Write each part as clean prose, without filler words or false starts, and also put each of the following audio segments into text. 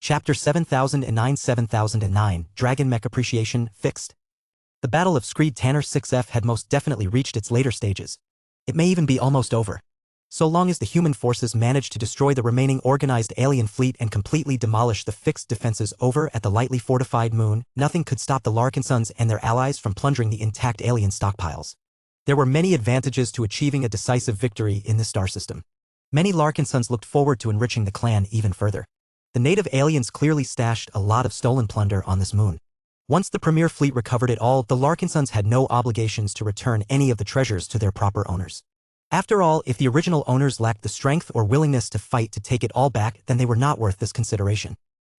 Chapter 7009 Dragon Mech Appreciation Fixed. The Battle of Screed Tanner 6F had most definitely reached its later stages. It may even be almost over. So long as the human forces managed to destroy the remaining organized alien fleet and completely demolish the fixed defenses over at the lightly fortified moon, nothing could stop the Larkinsons and their allies from plundering the intact alien stockpiles. There were many advantages to achieving a decisive victory in this star system. Many Larkinsons looked forward to enriching the clan even further. The native aliens clearly stashed a lot of stolen plunder on this moon. Once the premier fleet recovered it all, the Larkinsons had no obligations to return any of the treasures to their proper owners. After all, if the original owners lacked the strength or willingness to fight to take it all back, then they were not worth this consideration.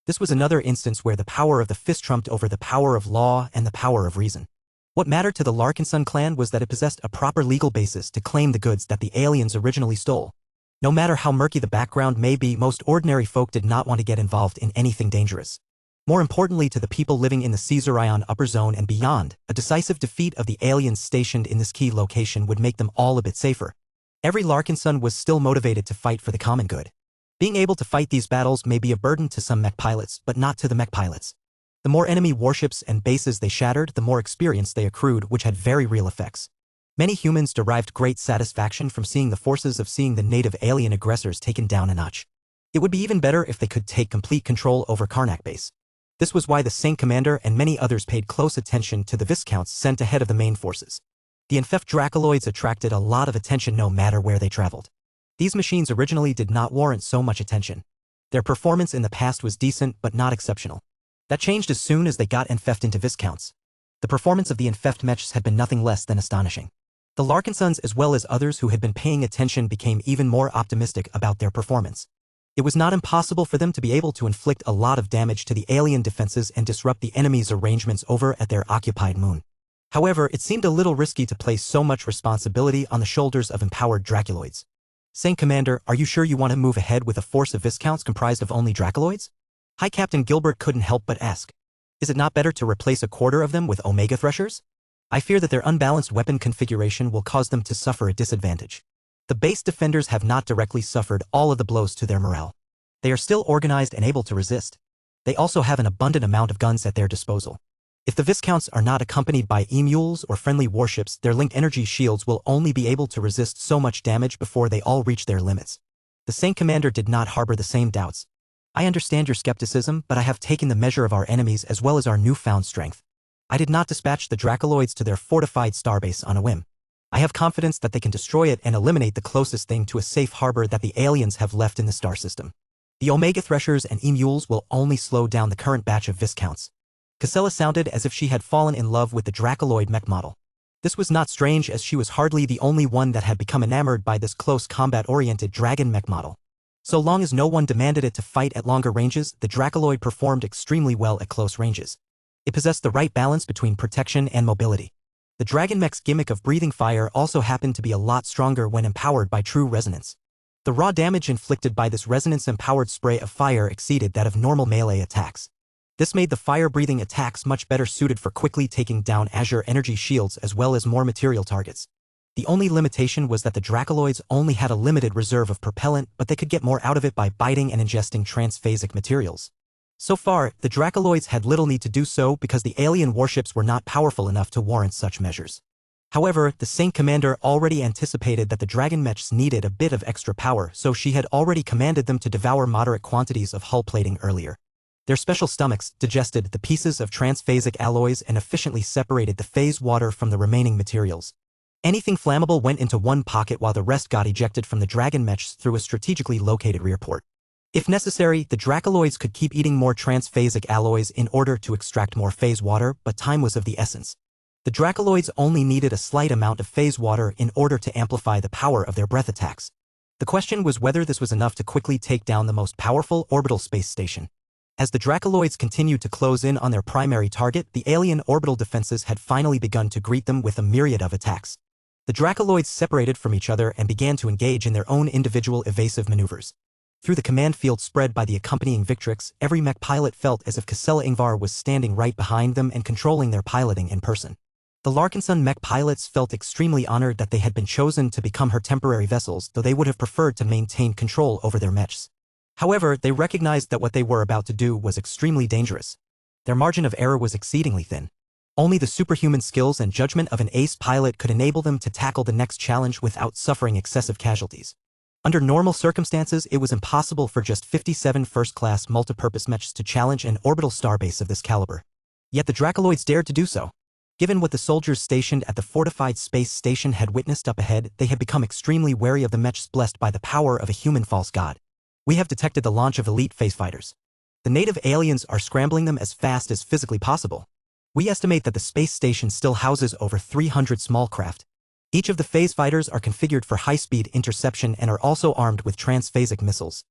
This was another instance where the power of the fist trumped over the power of law and the power of reason. What mattered to the Larkinson clan was that it possessed a proper legal basis to claim the goods that the aliens originally stole. No matter how murky the background may be, most ordinary folk did not want to get involved in anything dangerous. More importantly to the people living in the Caesarion upper zone and beyond, a decisive defeat of the aliens stationed in this key location would make them all a bit safer. Every Larkinson was still motivated to fight for the common good. Being able to fight these battles may be a burden to some mech pilots, but not to the mech pilots. The more enemy warships and bases they shattered, the more experience they accrued, which had very real effects. Many humans derived great satisfaction from seeing the native alien aggressors taken down a notch. It would be even better if they could take complete control over Karnak base. This was why the Saint Commander and many others paid close attention to the Viscounts sent ahead of the main forces. The Infeft Dracoloids attracted a lot of attention no matter where they traveled. These machines originally did not warrant so much attention. Their performance in the past was decent but not exceptional. That changed as soon as they got Infeft into Viscounts. The performance of the Infeft mechs had been nothing less than astonishing. The Larkinsons as well as others who had been paying attention became even more optimistic about their performance. It was not impossible for them to be able to inflict a lot of damage to the alien defenses and disrupt the enemy's arrangements over at their occupied moon. However, it seemed a little risky to place so much responsibility on the shoulders of empowered Dracoloids. Saint Commander, are you sure you want to move ahead with a force of Viscounts comprised of only Dracoloids? High Captain Gilbert couldn't help but ask. Is it not better to replace a quarter of them with Omega Threshers? I fear that their unbalanced weapon configuration will cause them to suffer a disadvantage. The base defenders have not directly suffered all of the blows to their morale. They are still organized and able to resist. They also have an abundant amount of guns at their disposal. If the Viscounts are not accompanied by emules or friendly warships, their linked energy shields will only be able to resist so much damage before they all reach their limits. The Saint Commander did not harbor the same doubts. I understand your skepticism, but I have taken the measure of our enemies as well as our newfound strength. I did not dispatch the Dracoloids to their fortified starbase on a whim. I have confidence that they can destroy it and eliminate the closest thing to a safe harbor that the aliens have left in the star system. The Omega Threshers and emules will only slow down the current batch of Viscounts. Casella sounded as if she had fallen in love with the Dracoloid mech model. This was not strange, as she was hardly the only one that had become enamored by this close combat-oriented dragon mech model. So long as no one demanded it to fight at longer ranges, the Dracoloid performed extremely well at close ranges. It possessed the right balance between protection and mobility. The Dragon Mech's gimmick of breathing fire also happened to be a lot stronger when empowered by true resonance. The raw damage inflicted by this resonance-empowered spray of fire exceeded that of normal melee attacks. This made the fire-breathing attacks much better suited for quickly taking down Azure energy shields as well as more material targets. The only limitation was that the Dracoloids only had a limited reserve of propellant, but they could get more out of it by biting and ingesting transphasic materials. So far, the Dracoloids had little need to do so because the alien warships were not powerful enough to warrant such measures. However, the Saint Commander already anticipated that the Dragon Mechs needed a bit of extra power, so she had already commanded them to devour moderate quantities of hull plating earlier. Their special stomachs digested the pieces of transphasic alloys and efficiently separated the phase water from the remaining materials. Anything flammable went into one pocket while the rest got ejected from the Dragon Mechs through a strategically located rear port. If necessary, the Dracoloids could keep eating more transphasic alloys in order to extract more phase water, but time was of the essence. The Dracoloids only needed a slight amount of phase water in order to amplify the power of their breath attacks. The question was whether this was enough to quickly take down the most powerful orbital space station. As the Dracoloids continued to close in on their primary target, the alien orbital defenses had finally begun to greet them with a myriad of attacks. The Dracoloids separated from each other and began to engage in their own individual evasive maneuvers. Through the command field spread by the accompanying Victrix, every mech pilot felt as if Casella Ingvar was standing right behind them and controlling their piloting in person. The Larkinson mech pilots felt extremely honored that they had been chosen to become her temporary vessels, though they would have preferred to maintain control over their mechs. However, they recognized that what they were about to do was extremely dangerous. Their margin of error was exceedingly thin. Only the superhuman skills and judgment of an ace pilot could enable them to tackle the next challenge without suffering excessive casualties. Under normal circumstances, it was impossible for just 57 first-class multipurpose mechs to challenge an orbital starbase of this caliber. Yet the Dracoloids dared to do so. Given what the soldiers stationed at the fortified space station had witnessed up ahead, they had become extremely wary of the mechs blessed by the power of a human false god. We have detected the launch of elite phase fighters. The native aliens are scrambling them as fast as physically possible. We estimate that the space station still houses over 300 small craft. Each of the phase fighters are configured for high-speed interception and are also armed with transphasic missiles.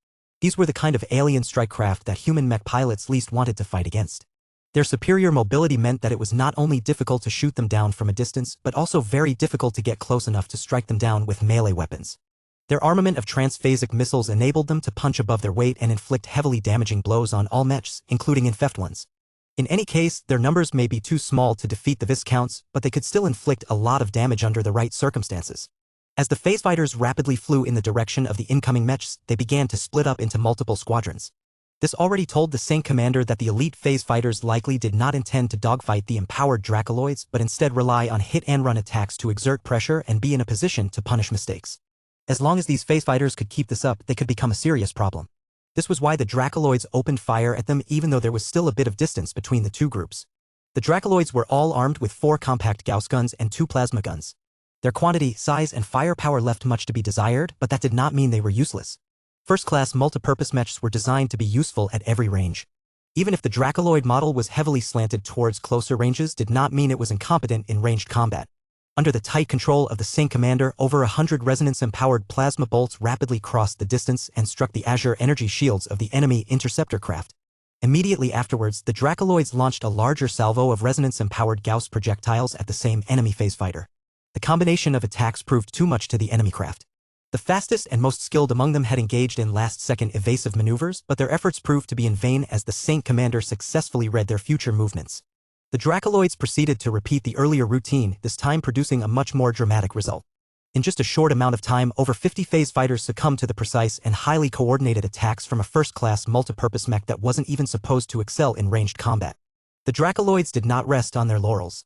These were the kind of alien strike craft that human mech pilots least wanted to fight against. Their superior mobility meant that it was not only difficult to shoot them down from a distance, but also very difficult to get close enough to strike them down with melee weapons. Their armament of transphasic missiles enabled them to punch above their weight and inflict heavily damaging blows on all mechs, including infect ones. In any case, their numbers may be too small to defeat the Viscounts, but they could still inflict a lot of damage under the right circumstances. As the phase fighters rapidly flew in the direction of the incoming mechs, they began to split up into multiple squadrons. This already told the Sync commander that the elite phase fighters likely did not intend to dogfight the empowered Dracoloids, but instead rely on hit-and-run attacks to exert pressure and be in a position to punish mistakes. As long as these phase fighters could keep this up, they could become a serious problem. This was why the Dracoloids opened fire at them even though there was still a bit of distance between the two groups. The Dracoloids were all armed with 4 compact Gauss guns and 2 plasma guns. Their quantity, size, and firepower left much to be desired, but that did not mean they were useless. First-class multipurpose mechs were designed to be useful at every range. Even if the Dracoloid model was heavily slanted towards closer ranges, did not mean it was incompetent in ranged combat. Under the tight control of the Sync commander, over 100 resonance-empowered plasma bolts rapidly crossed the distance and struck the Azure energy shields of the enemy interceptor craft. Immediately afterwards, the Dracoloids launched a larger salvo of resonance-empowered Gauss projectiles at the same enemy phase fighter. The combination of attacks proved too much to the enemy craft. The fastest and most skilled among them had engaged in last-second evasive maneuvers, but their efforts proved to be in vain as the Sync commander successfully read their future movements. The Dracoloids proceeded to repeat the earlier routine, this time producing a much more dramatic result. In just a short amount of time, over 50 phase fighters succumbed to the precise and highly coordinated attacks from a first-class multipurpose mech that wasn't even supposed to excel in ranged combat. The Dracoloids did not rest on their laurels.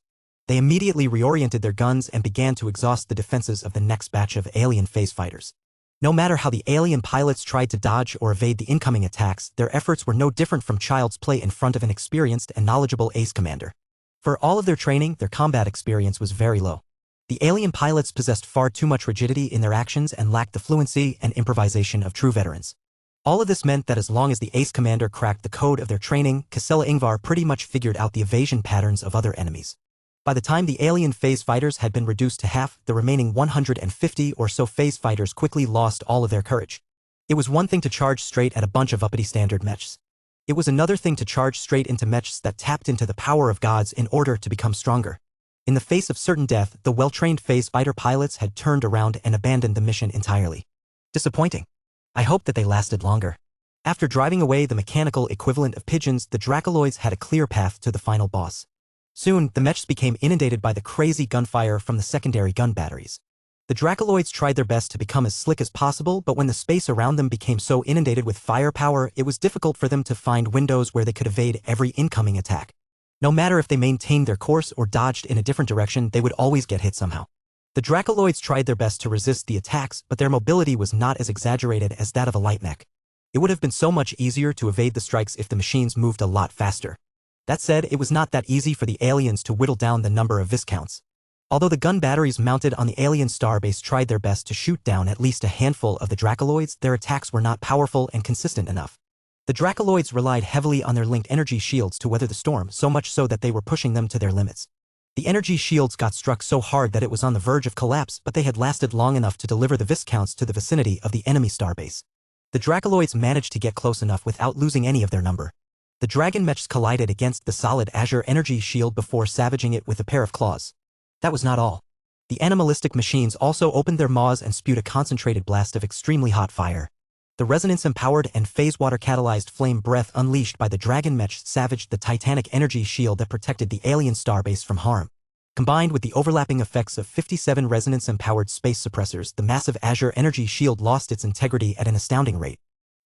They immediately reoriented their guns and began to exhaust the defenses of the next batch of alien phase fighters. No matter how the alien pilots tried to dodge or evade the incoming attacks, their efforts were no different from child's play in front of an experienced and knowledgeable ace commander. For all of their training, their combat experience was very low. The alien pilots possessed far too much rigidity in their actions and lacked the fluency and improvisation of true veterans. All of this meant that as long as the ace commander cracked the code of their training, Casella Ingvar pretty much figured out the evasion patterns of other enemies. By the time the alien phase fighters had been reduced to half, the remaining 150 or so phase fighters quickly lost all of their courage. It was one thing to charge straight at a bunch of uppity standard mechs. It was another thing to charge straight into mechs that tapped into the power of gods in order to become stronger. In the face of certain death, the well-trained phase fighter pilots had turned around and abandoned the mission entirely. Disappointing. I hoped that they lasted longer. After driving away the mechanical equivalent of pigeons, the Dracoloids had a clear path to the final boss. Soon, the mechs became inundated by the crazy gunfire from the secondary gun batteries. The Dracoloids tried their best to become as slick as possible, but when the space around them became so inundated with firepower, it was difficult for them to find windows where they could evade every incoming attack. No matter if they maintained their course or dodged in a different direction, they would always get hit somehow. The Dracoloids tried their best to resist the attacks, but their mobility was not as exaggerated as that of a light mech. It would have been so much easier to evade the strikes if the machines moved a lot faster. That said, it was not that easy for the aliens to whittle down the number of Viscounts. Although the gun batteries mounted on the alien starbase tried their best to shoot down at least a handful of the Dracoloids, their attacks were not powerful and consistent enough. The Dracoloids relied heavily on their linked energy shields to weather the storm, so much so that they were pushing them to their limits. The energy shields got struck so hard that it was on the verge of collapse, but they had lasted long enough to deliver the Viscounts to the vicinity of the enemy starbase. The Dracoloids managed to get close enough without losing any of their number. The dragon mechs collided against the solid Azure energy shield before savaging it with a pair of claws. That was not all. The animalistic machines also opened their maws and spewed a concentrated blast of extremely hot fire. The resonance-empowered and phase-water-catalyzed flame breath unleashed by the dragon mechs savaged the titanic energy shield that protected the alien starbase from harm. Combined with the overlapping effects of 57 resonance-empowered space suppressors, the massive Azure energy shield lost its integrity at an astounding rate.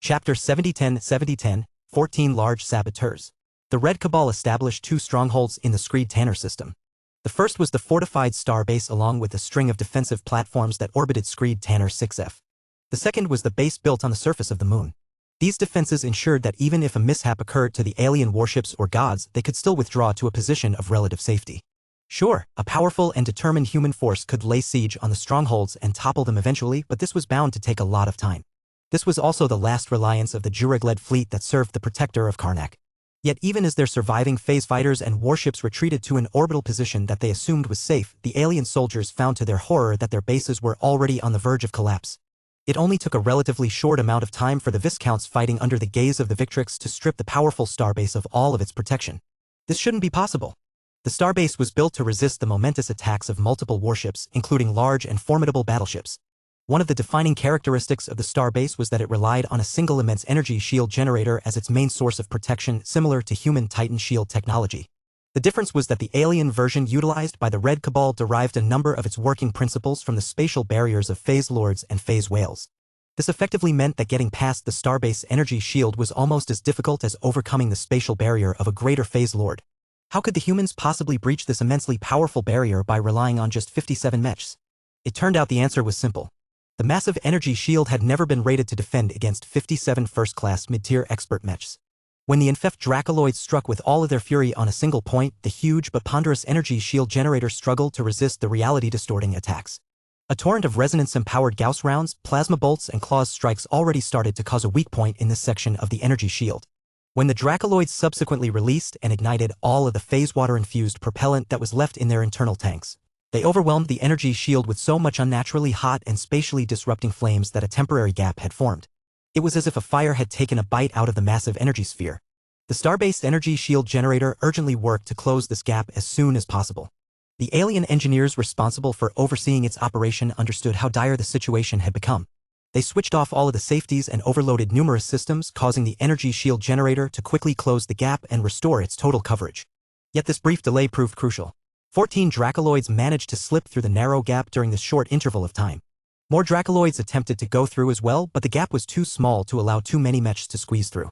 Chapter 7010 14 Large Saboteurs. The Red Cabal established two strongholds in the Screed Tanner system. The first was the fortified starbase along with a string of defensive platforms that orbited Screed Tanner 6F. The second was the base built on the surface of the moon. These defenses ensured that even if a mishap occurred to the alien warships or gods, they could still withdraw to a position of relative safety. Sure, a powerful and determined human force could lay siege on the strongholds and topple them eventually, but this was bound to take a lot of time. This was also the last reliance of the Jurag-led fleet that served the protector of Karnak. Yet even as their surviving phase fighters and warships retreated to an orbital position that they assumed was safe, the alien soldiers found to their horror that their bases were already on the verge of collapse. It only took a relatively short amount of time for the Viscounts fighting under the gaze of the Victrix to strip the powerful starbase of all of its protection. This shouldn't be possible. The starbase was built to resist the momentous attacks of multiple warships, including large and formidable battleships. One of the defining characteristics of the starbase was that it relied on a single immense energy shield generator as its main source of protection, similar to human Titan shield technology. The difference was that the alien version utilized by the Red Cabal derived a number of its working principles from the spatial barriers of phase lords and phase whales. This effectively meant that getting past the starbase energy shield was almost as difficult as overcoming the spatial barrier of a greater phase lord. How could the humans possibly breach this immensely powerful barrier by relying on just 57 mechs? It turned out the answer was simple. The massive energy shield had never been rated to defend against 57 first-class mid-tier expert mechs. When the infect Dracoloids struck with all of their fury on a single point, the huge but ponderous energy shield generator struggled to resist the reality-distorting attacks. A torrent of resonance-empowered Gauss rounds, plasma bolts, and claws strikes already started to cause a weak point in this section of the energy shield. When the Dracoloids subsequently released and ignited all of the phase water-infused propellant that was left in their internal tanks, they overwhelmed the energy shield with so much unnaturally hot and spatially disrupting flames that a temporary gap had formed. It was as if a fire had taken a bite out of the massive energy sphere. The star-based energy shield generator urgently worked to close this gap as soon as possible. The alien engineers responsible for overseeing its operation understood how dire the situation had become. They switched off all of the safeties and overloaded numerous systems, causing the energy shield generator to quickly close the gap and restore its total coverage. Yet this brief delay proved crucial. 14 Dracoloids managed to slip through the narrow gap during this short interval of time. More Dracoloids attempted to go through as well, but the gap was too small to allow too many mechs to squeeze through.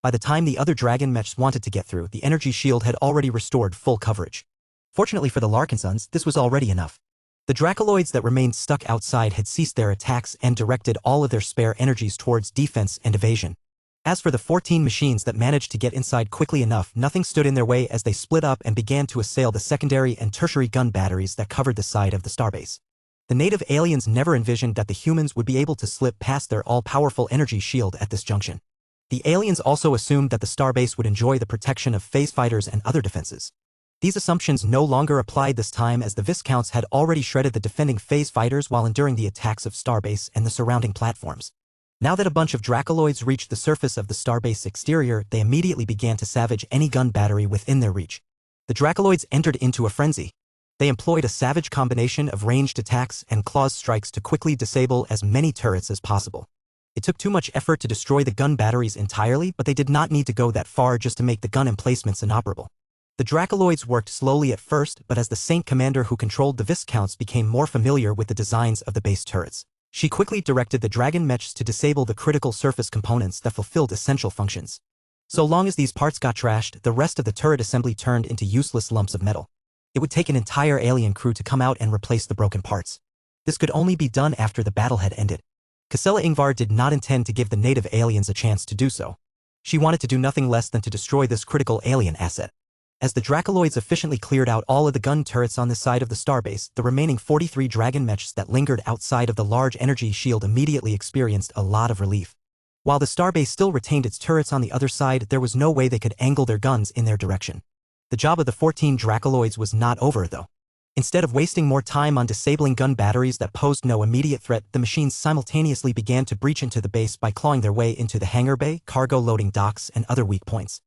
By the time the other dragon mechs wanted to get through, the energy shield had already restored full coverage. Fortunately for the Larkinsons, this was already enough. The Dracoloids that remained stuck outside had ceased their attacks and directed all of their spare energies towards defense and evasion. As for the 14 machines that managed to get inside quickly enough, nothing stood in their way as they split up and began to assail the secondary and tertiary gun batteries that covered the side of the starbase. The native aliens never envisioned that the humans would be able to slip past their all-powerful energy shield at this junction. The aliens also assumed that the starbase would enjoy the protection of phase fighters and other defenses. These assumptions no longer applied this time as the Viscounts had already shredded the defending phase fighters while enduring the attacks of starbase and the surrounding platforms. Now that a bunch of Dracoloids reached the surface of the starbase exterior, they immediately began to savage any gun battery within their reach. The Dracoloids entered into a frenzy. They employed a savage combination of ranged attacks and claws strikes to quickly disable as many turrets as possible. It took too much effort to destroy the gun batteries entirely, but they did not need to go that far just to make the gun emplacements inoperable. The Dracoloids worked slowly at first, but as the Saint Commander who controlled the Viscounts became more familiar with the designs of the base turrets, she quickly directed the Dragon Mechs to disable the critical surface components that fulfilled essential functions. So long as these parts got trashed, the rest of the turret assembly turned into useless lumps of metal. It would take an entire alien crew to come out and replace the broken parts. This could only be done after the battle had ended. Casella Ingvar did not intend to give the native aliens a chance to do so. She wanted to do nothing less than to destroy this critical alien asset. As the Dracoloids efficiently cleared out all of the gun turrets on the side of the starbase, the remaining 43 Dragon Mechs that lingered outside of the large energy shield immediately experienced a lot of relief. While the starbase still retained its turrets on the other side, there was no way they could angle their guns in their direction. The job of the 14 Dracoloids was not over, though. Instead of wasting more time on disabling gun batteries that posed no immediate threat, the machines simultaneously began to breach into the base by clawing their way into the hangar bay, cargo loading docks, and other weak points.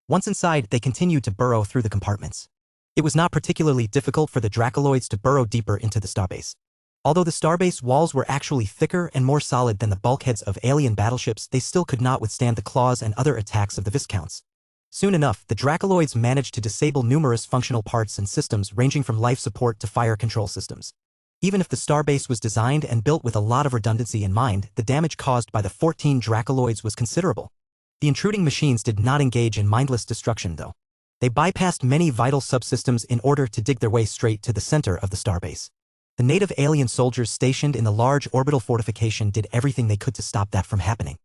Once inside, they continued to burrow through the compartments. It was not particularly difficult for the Dracoloids to burrow deeper into the starbase. Although the starbase walls were actually thicker and more solid than the bulkheads of alien battleships, they still could not withstand the claws and other attacks of the Viscounts. Soon enough, the Dracoloids managed to disable numerous functional parts and systems ranging from life support to fire control systems. Even if the starbase was designed and built with a lot of redundancy in mind, the damage caused by the 14 Dracoloids was considerable. The intruding machines did not engage in mindless destruction, though. They bypassed many vital subsystems in order to dig their way straight to the center of the starbase. The native alien soldiers stationed in the large orbital fortification did everything they could to stop that from happening.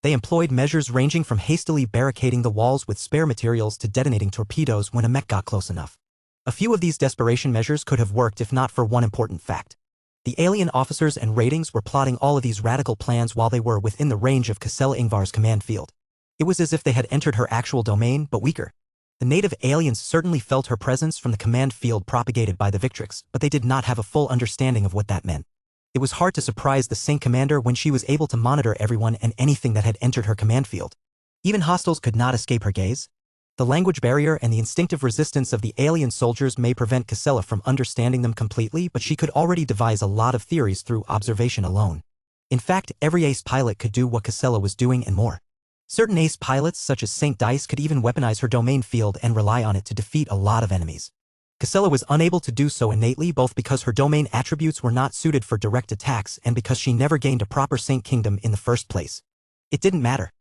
They employed measures ranging from hastily barricading the walls with spare materials to detonating torpedoes when a mech got close enough. A few of these desperation measures could have worked if not for one important fact. The alien officers and ratings were plotting all of these radical plans while they were within the range of Casella Ingvar's command field. It was as if they had entered her actual domain, but weaker. The native aliens certainly felt her presence from the command field propagated by the Victrix, but they did not have a full understanding of what that meant. It was hard to surprise the Sync Commander when she was able to monitor everyone and anything that had entered her command field. Even hostiles could not escape her gaze. The language barrier and the instinctive resistance of the alien soldiers may prevent Casella from understanding them completely, but she could already devise a lot of theories through observation alone. In fact, every ace pilot could do what Casella was doing and more. Certain ace pilots, such as Saint Dice, could even weaponize her domain field and rely on it to defeat a lot of enemies. Casella was unable to do so innately, both because her domain attributes were not suited for direct attacks and because she never gained a proper Saint Kingdom in the first place. It didn't matter.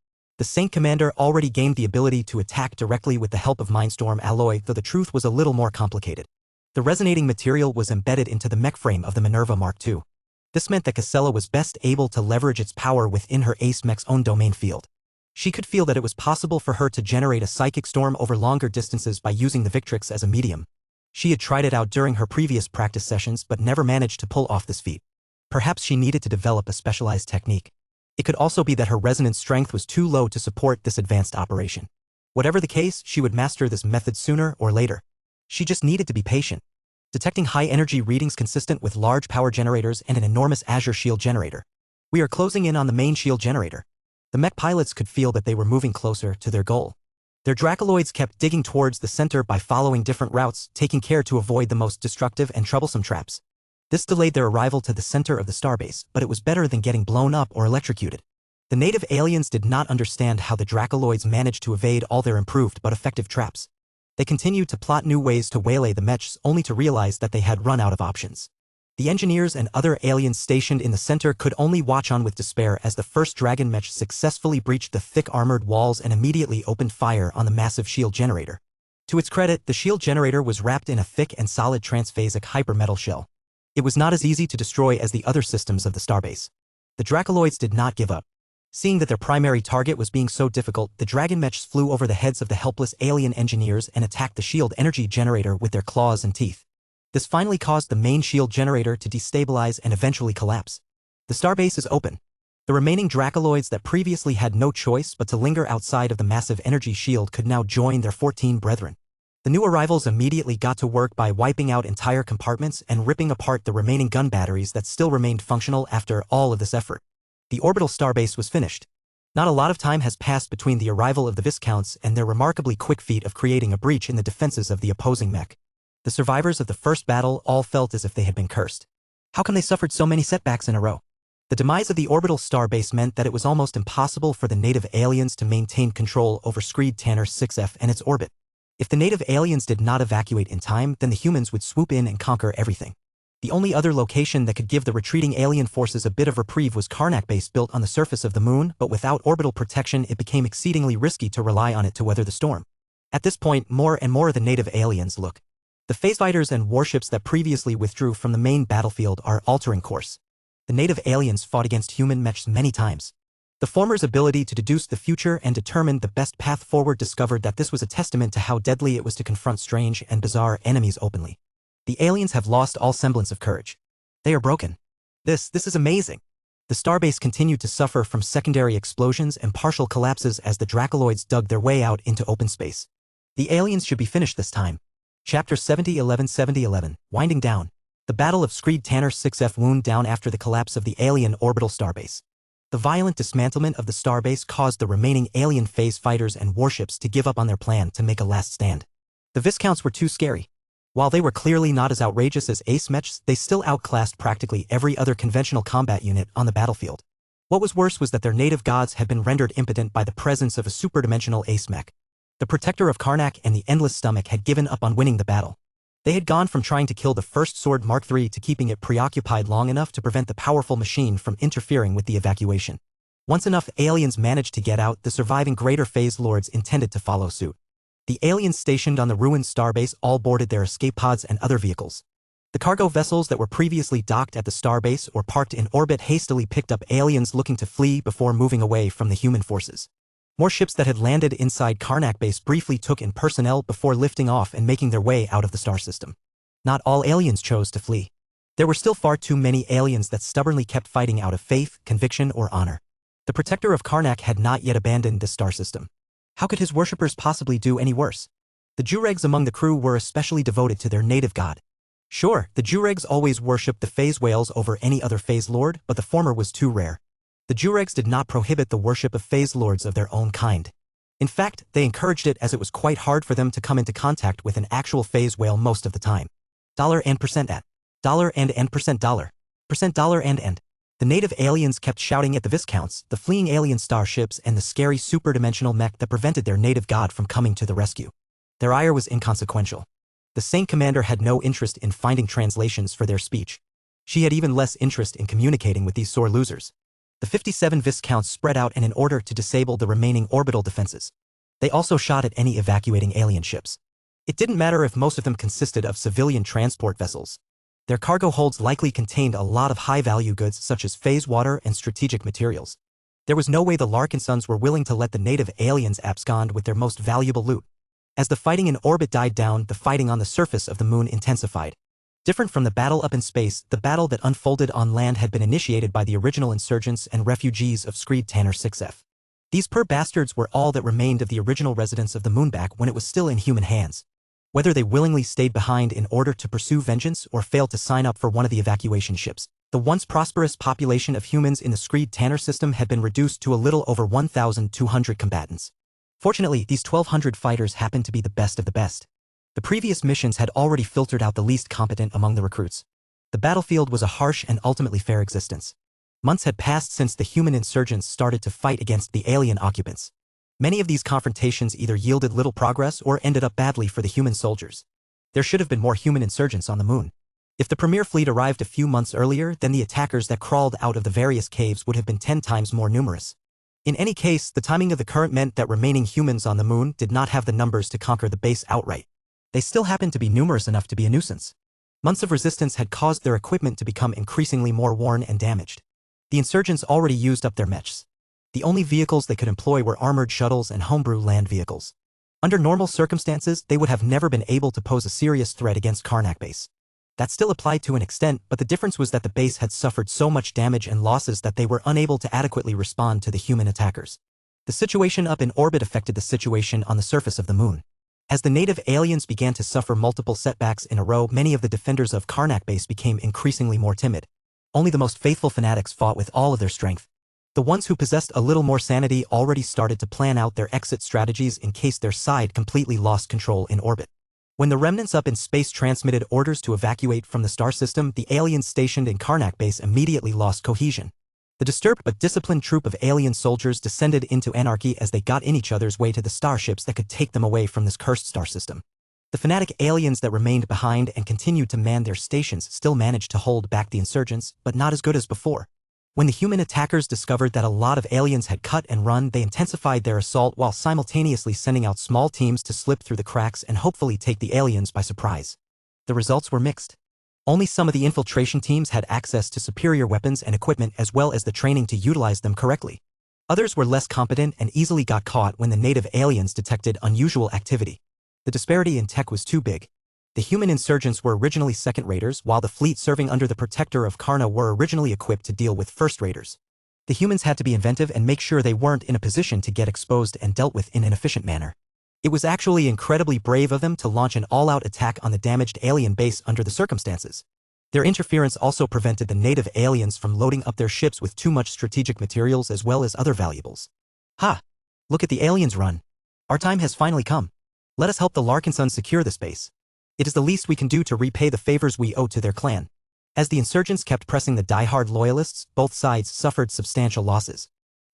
The Saint Commander already gained the ability to attack directly with the help of Mindstorm Alloy, though the truth was a little more complicated. The resonating material was embedded into the mech frame of the Minerva Mark II. This meant that Casella was best able to leverage its power within her ace mech's own domain field. She could feel that it was possible for her to generate a psychic storm over longer distances by using the Victrix as a medium. She had tried it out during her previous practice sessions but never managed to pull off this feat. Perhaps she needed to develop a specialized technique. It could also be that her resonance strength was too low to support this advanced operation. Whatever the case, she would master this method sooner or later. She just needed to be patient. Detecting high-energy readings consistent with large power generators and an enormous Azure shield generator. We are closing in on the main shield generator. The mech pilots could feel that they were moving closer to their goal. Their Dracoloids kept digging towards the center by following different routes, taking care to avoid the most destructive and troublesome traps. This delayed their arrival to the center of the starbase, but it was better than getting blown up or electrocuted. The native aliens did not understand how the Dracoloids managed to evade all their improved but effective traps. They continued to plot new ways to waylay the mechs only to realize that they had run out of options. The engineers and other aliens stationed in the center could only watch on with despair as the first dragon mech successfully breached the thick armored walls and immediately opened fire on the massive shield generator. To its credit, the shield generator was wrapped in a thick and solid transphasic hypermetal shell. It was not as easy to destroy as the other systems of the starbase. The Dracoloids did not give up. Seeing that their primary target was being so difficult, the dragon mechs flew over the heads of the helpless alien engineers and attacked the shield energy generator with their claws and teeth. This finally caused the main shield generator to destabilize and eventually collapse. The starbase is open. The remaining Dracoloids that previously had no choice but to linger outside of the massive energy shield could now join their 14 brethren. The new arrivals immediately got to work by wiping out entire compartments and ripping apart the remaining gun batteries that still remained functional after all of this effort. The orbital starbase was finished. Not a lot of time has passed between the arrival of the Viscounts and their remarkably quick feat of creating a breach in the defenses of the opposing mech. The survivors of the first battle all felt as if they had been cursed. How come they suffered so many setbacks in a row? The demise of the orbital starbase meant that it was almost impossible for the native aliens to maintain control over Screed Tanner 6F and its orbit. If the native aliens did not evacuate in time, then the humans would swoop in and conquer everything. The only other location that could give the retreating alien forces a bit of reprieve was Karnak Base, built on the surface of the moon, but without orbital protection it became exceedingly risky to rely on it to weather the storm. At this point, more and more of the native aliens look. The phase fighters and warships that previously withdrew from the main battlefield are altering course. The native aliens fought against human mechs many times. The former's ability to deduce the future and determine the best path forward discovered that this was a testament to how deadly it was to confront strange and bizarre enemies openly. The aliens have lost all semblance of courage. They are broken. This is amazing. The starbase continued to suffer from secondary explosions and partial collapses as the Dracoloids dug their way out into open space. The aliens should be finished this time. Chapter 7011 Winding Down. The Battle of Screed Tanner 6F wound down after the collapse of the alien orbital starbase. The violent dismantlement of the starbase caused the remaining alien phase fighters and warships to give up on their plan to make a last stand. The Viscounts were too scary. While they were clearly not as outrageous as ace mechs, they still outclassed practically every other conventional combat unit on the battlefield. What was worse was that their native gods had been rendered impotent by the presence of a superdimensional ace mech. The protector of Karnak and the Endless Stomach had given up on winning the battle. They had gone from trying to kill the first Sword Mark III to keeping it preoccupied long enough to prevent the powerful machine from interfering with the evacuation. Once enough aliens managed to get out, the surviving Greater Phase Lords intended to follow suit. The aliens stationed on the ruined starbase all boarded their escape pods and other vehicles. The cargo vessels that were previously docked at the starbase or parked in orbit hastily picked up aliens looking to flee before moving away from the human forces. More ships that had landed inside Karnak base briefly took in personnel before lifting off and making their way out of the star system. Not all aliens chose to flee. There were still far too many aliens that stubbornly kept fighting out of faith, conviction, or honor. The protector of Karnak had not yet abandoned this star system. How could his worshippers possibly do any worse? The Juregs among the crew were especially devoted to their native god. Sure, the Juregs always worshipped the phase whales over any other phase lord, but the former was too rare. The Juregs did not prohibit the worship of phase lords of their own kind. In fact, they encouraged it as it was quite hard for them to come into contact with an actual phase whale most of the time. Dollar and percent at. Dollar and %. Dollar and. The native aliens kept shouting at the Viscounts, the fleeing alien starships, and the scary superdimensional mech that prevented their native god from coming to the rescue. Their ire was inconsequential. The Saint Commander had no interest in finding translations for their speech. She had even less interest in communicating with these sore losers. The 57 Viscounts spread out in order to disable the remaining orbital defenses. They also shot at any evacuating alien ships. It didn't matter if most of them consisted of civilian transport vessels. Their cargo holds likely contained a lot of high-value goods such as phase water and strategic materials. There was no way the Larkinsons were willing to let the native aliens abscond with their most valuable loot. As the fighting in orbit died down, the fighting on the surface of the moon intensified. Different from the battle up in space, the battle that unfolded on land had been initiated by the original insurgents and refugees of Screed Tanner 6F. These poor bastards were all that remained of the original residents of the moon back when it was still in human hands. Whether they willingly stayed behind in order to pursue vengeance or failed to sign up for one of the evacuation ships, the once prosperous population of humans in the Screed Tanner system had been reduced to a little over 1,200 combatants. Fortunately, these 1,200 fighters happened to be the best of the best. The previous missions had already filtered out the least competent among the recruits. The battlefield was a harsh and ultimately fair existence. Months had passed since the human insurgents started to fight against the alien occupants. Many of these confrontations either yielded little progress or ended up badly for the human soldiers. There should have been more human insurgents on the moon. If the Premier Fleet arrived a few months earlier, then the attackers that crawled out of the various caves would have been 10 times more numerous. In any case, the timing of the current meant that remaining humans on the moon did not have the numbers to conquer the base outright. They still happened to be numerous enough to be a nuisance. Months of resistance had caused their equipment to become increasingly more worn and damaged. The insurgents already used up their mechs. The only vehicles they could employ were armored shuttles and homebrew land vehicles. Under normal circumstances, they would have never been able to pose a serious threat against Karnak base. That still applied to an extent, but the difference was that the base had suffered so much damage and losses that they were unable to adequately respond to the human attackers. The situation up in orbit affected the situation on the surface of the moon. As the native aliens began to suffer multiple setbacks in a row, many of the defenders of Karnak base became increasingly more timid. Only the most faithful fanatics fought with all of their strength. The ones who possessed a little more sanity already started to plan out their exit strategies in case their side completely lost control in orbit. When the remnants up in space transmitted orders to evacuate from the star system, the aliens stationed in Karnak base immediately lost cohesion. The disturbed but disciplined troop of alien soldiers descended into anarchy as they got in each other's way to the starships that could take them away from this cursed star system. The fanatic aliens that remained behind and continued to man their stations still managed to hold back the insurgents, but not as good as before. When the human attackers discovered that a lot of aliens had cut and run, they intensified their assault while simultaneously sending out small teams to slip through the cracks and hopefully take the aliens by surprise. The results were mixed. Only some of the infiltration teams had access to superior weapons and equipment as well as the training to utilize them correctly. Others were less competent and easily got caught when the native aliens detected unusual activity. The disparity in tech was too big. The human insurgents were originally second-raters, while the fleet serving under the protector of Karna were originally equipped to deal with first-raters. The humans had to be inventive and make sure they weren't in a position to get exposed and dealt with in an efficient manner. It was actually incredibly brave of them to launch an all-out attack on the damaged alien base under the circumstances. Their interference also prevented the native aliens from loading up their ships with too much strategic materials as well as other valuables. Ha! Look at the aliens run. Our time has finally come. Let us help the Larkinsons secure this base. It is the least we can do to repay the favors we owe to their clan. As the insurgents kept pressing the die-hard loyalists, both sides suffered substantial losses.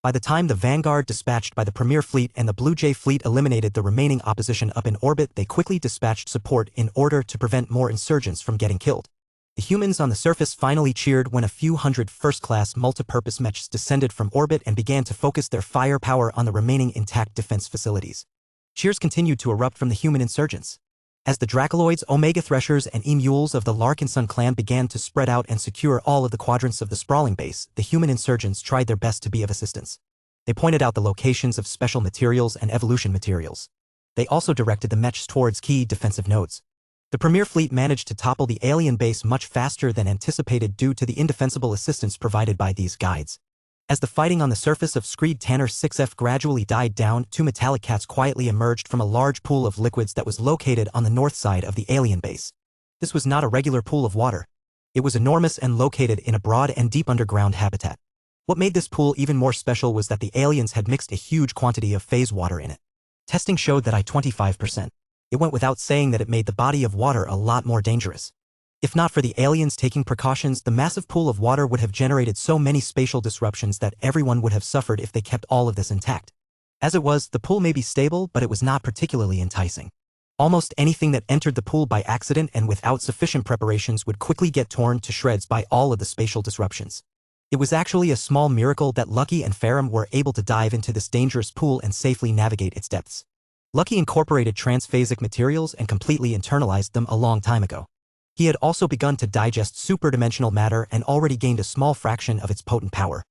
By the time the vanguard dispatched by the Premier Fleet and the Blue Jay Fleet eliminated the remaining opposition up in orbit, they quickly dispatched support in order to prevent more insurgents from getting killed. The humans on the surface finally cheered when a few hundred first-class multipurpose mechs descended from orbit and began to focus their firepower on the remaining intact defense facilities. Cheers continued to erupt from the human insurgents. As the Dracoloids, Omega Threshers, and E-Mules of the Larkinson clan began to spread out and secure all of the quadrants of the sprawling base, the human insurgents tried their best to be of assistance. They pointed out the locations of special materials and evolution materials. They also directed the mechs towards key defensive nodes. The Premier Fleet managed to topple the alien base much faster than anticipated due to the indefensible assistance provided by these guides. As the fighting on the surface of Screed Tanner 6F gradually died down, two metallic cats quietly emerged from a large pool of liquids that was located on the north side of the alien base. This was not a regular pool of water. It was enormous and located in a broad and deep underground habitat. What made this pool even more special was that the aliens had mixed a huge quantity of phase water in it. Testing showed that 25%. It went without saying that it made the body of water a lot more dangerous. If not for the aliens taking precautions, the massive pool of water would have generated so many spatial disruptions that everyone would have suffered if they kept all of this intact. As it was, the pool may be stable, but it was not particularly enticing. Almost anything that entered the pool by accident and without sufficient preparations would quickly get torn to shreds by all of the spatial disruptions. It was actually a small miracle that Lucky and Ferrum were able to dive into this dangerous pool and safely navigate its depths. Lucky incorporated transphasic materials and completely internalized them a long time ago. He had also begun to digest superdimensional matter and already gained a small fraction of its potent power.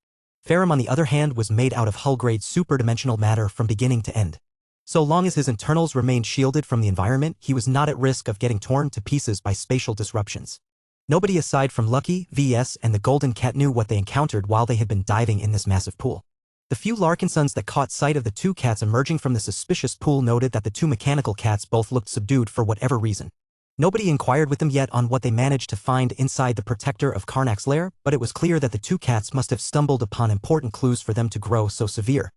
Ferrum, on the other hand, was made out of hull-grade superdimensional matter from beginning to end. So long as his internals remained shielded from the environment, he was not at risk of getting torn to pieces by spatial disruptions. Nobody aside from Lucky, VS, and the Golden Cat knew what they encountered while they had been diving in this massive pool. The few Larkinsons that caught sight of the two cats emerging from the suspicious pool noted that the two mechanical cats both looked subdued for whatever reason. Nobody inquired with them yet on what they managed to find inside the protector of Karnak's lair, but it was clear that the two cats must have stumbled upon important clues for them to grow so severe.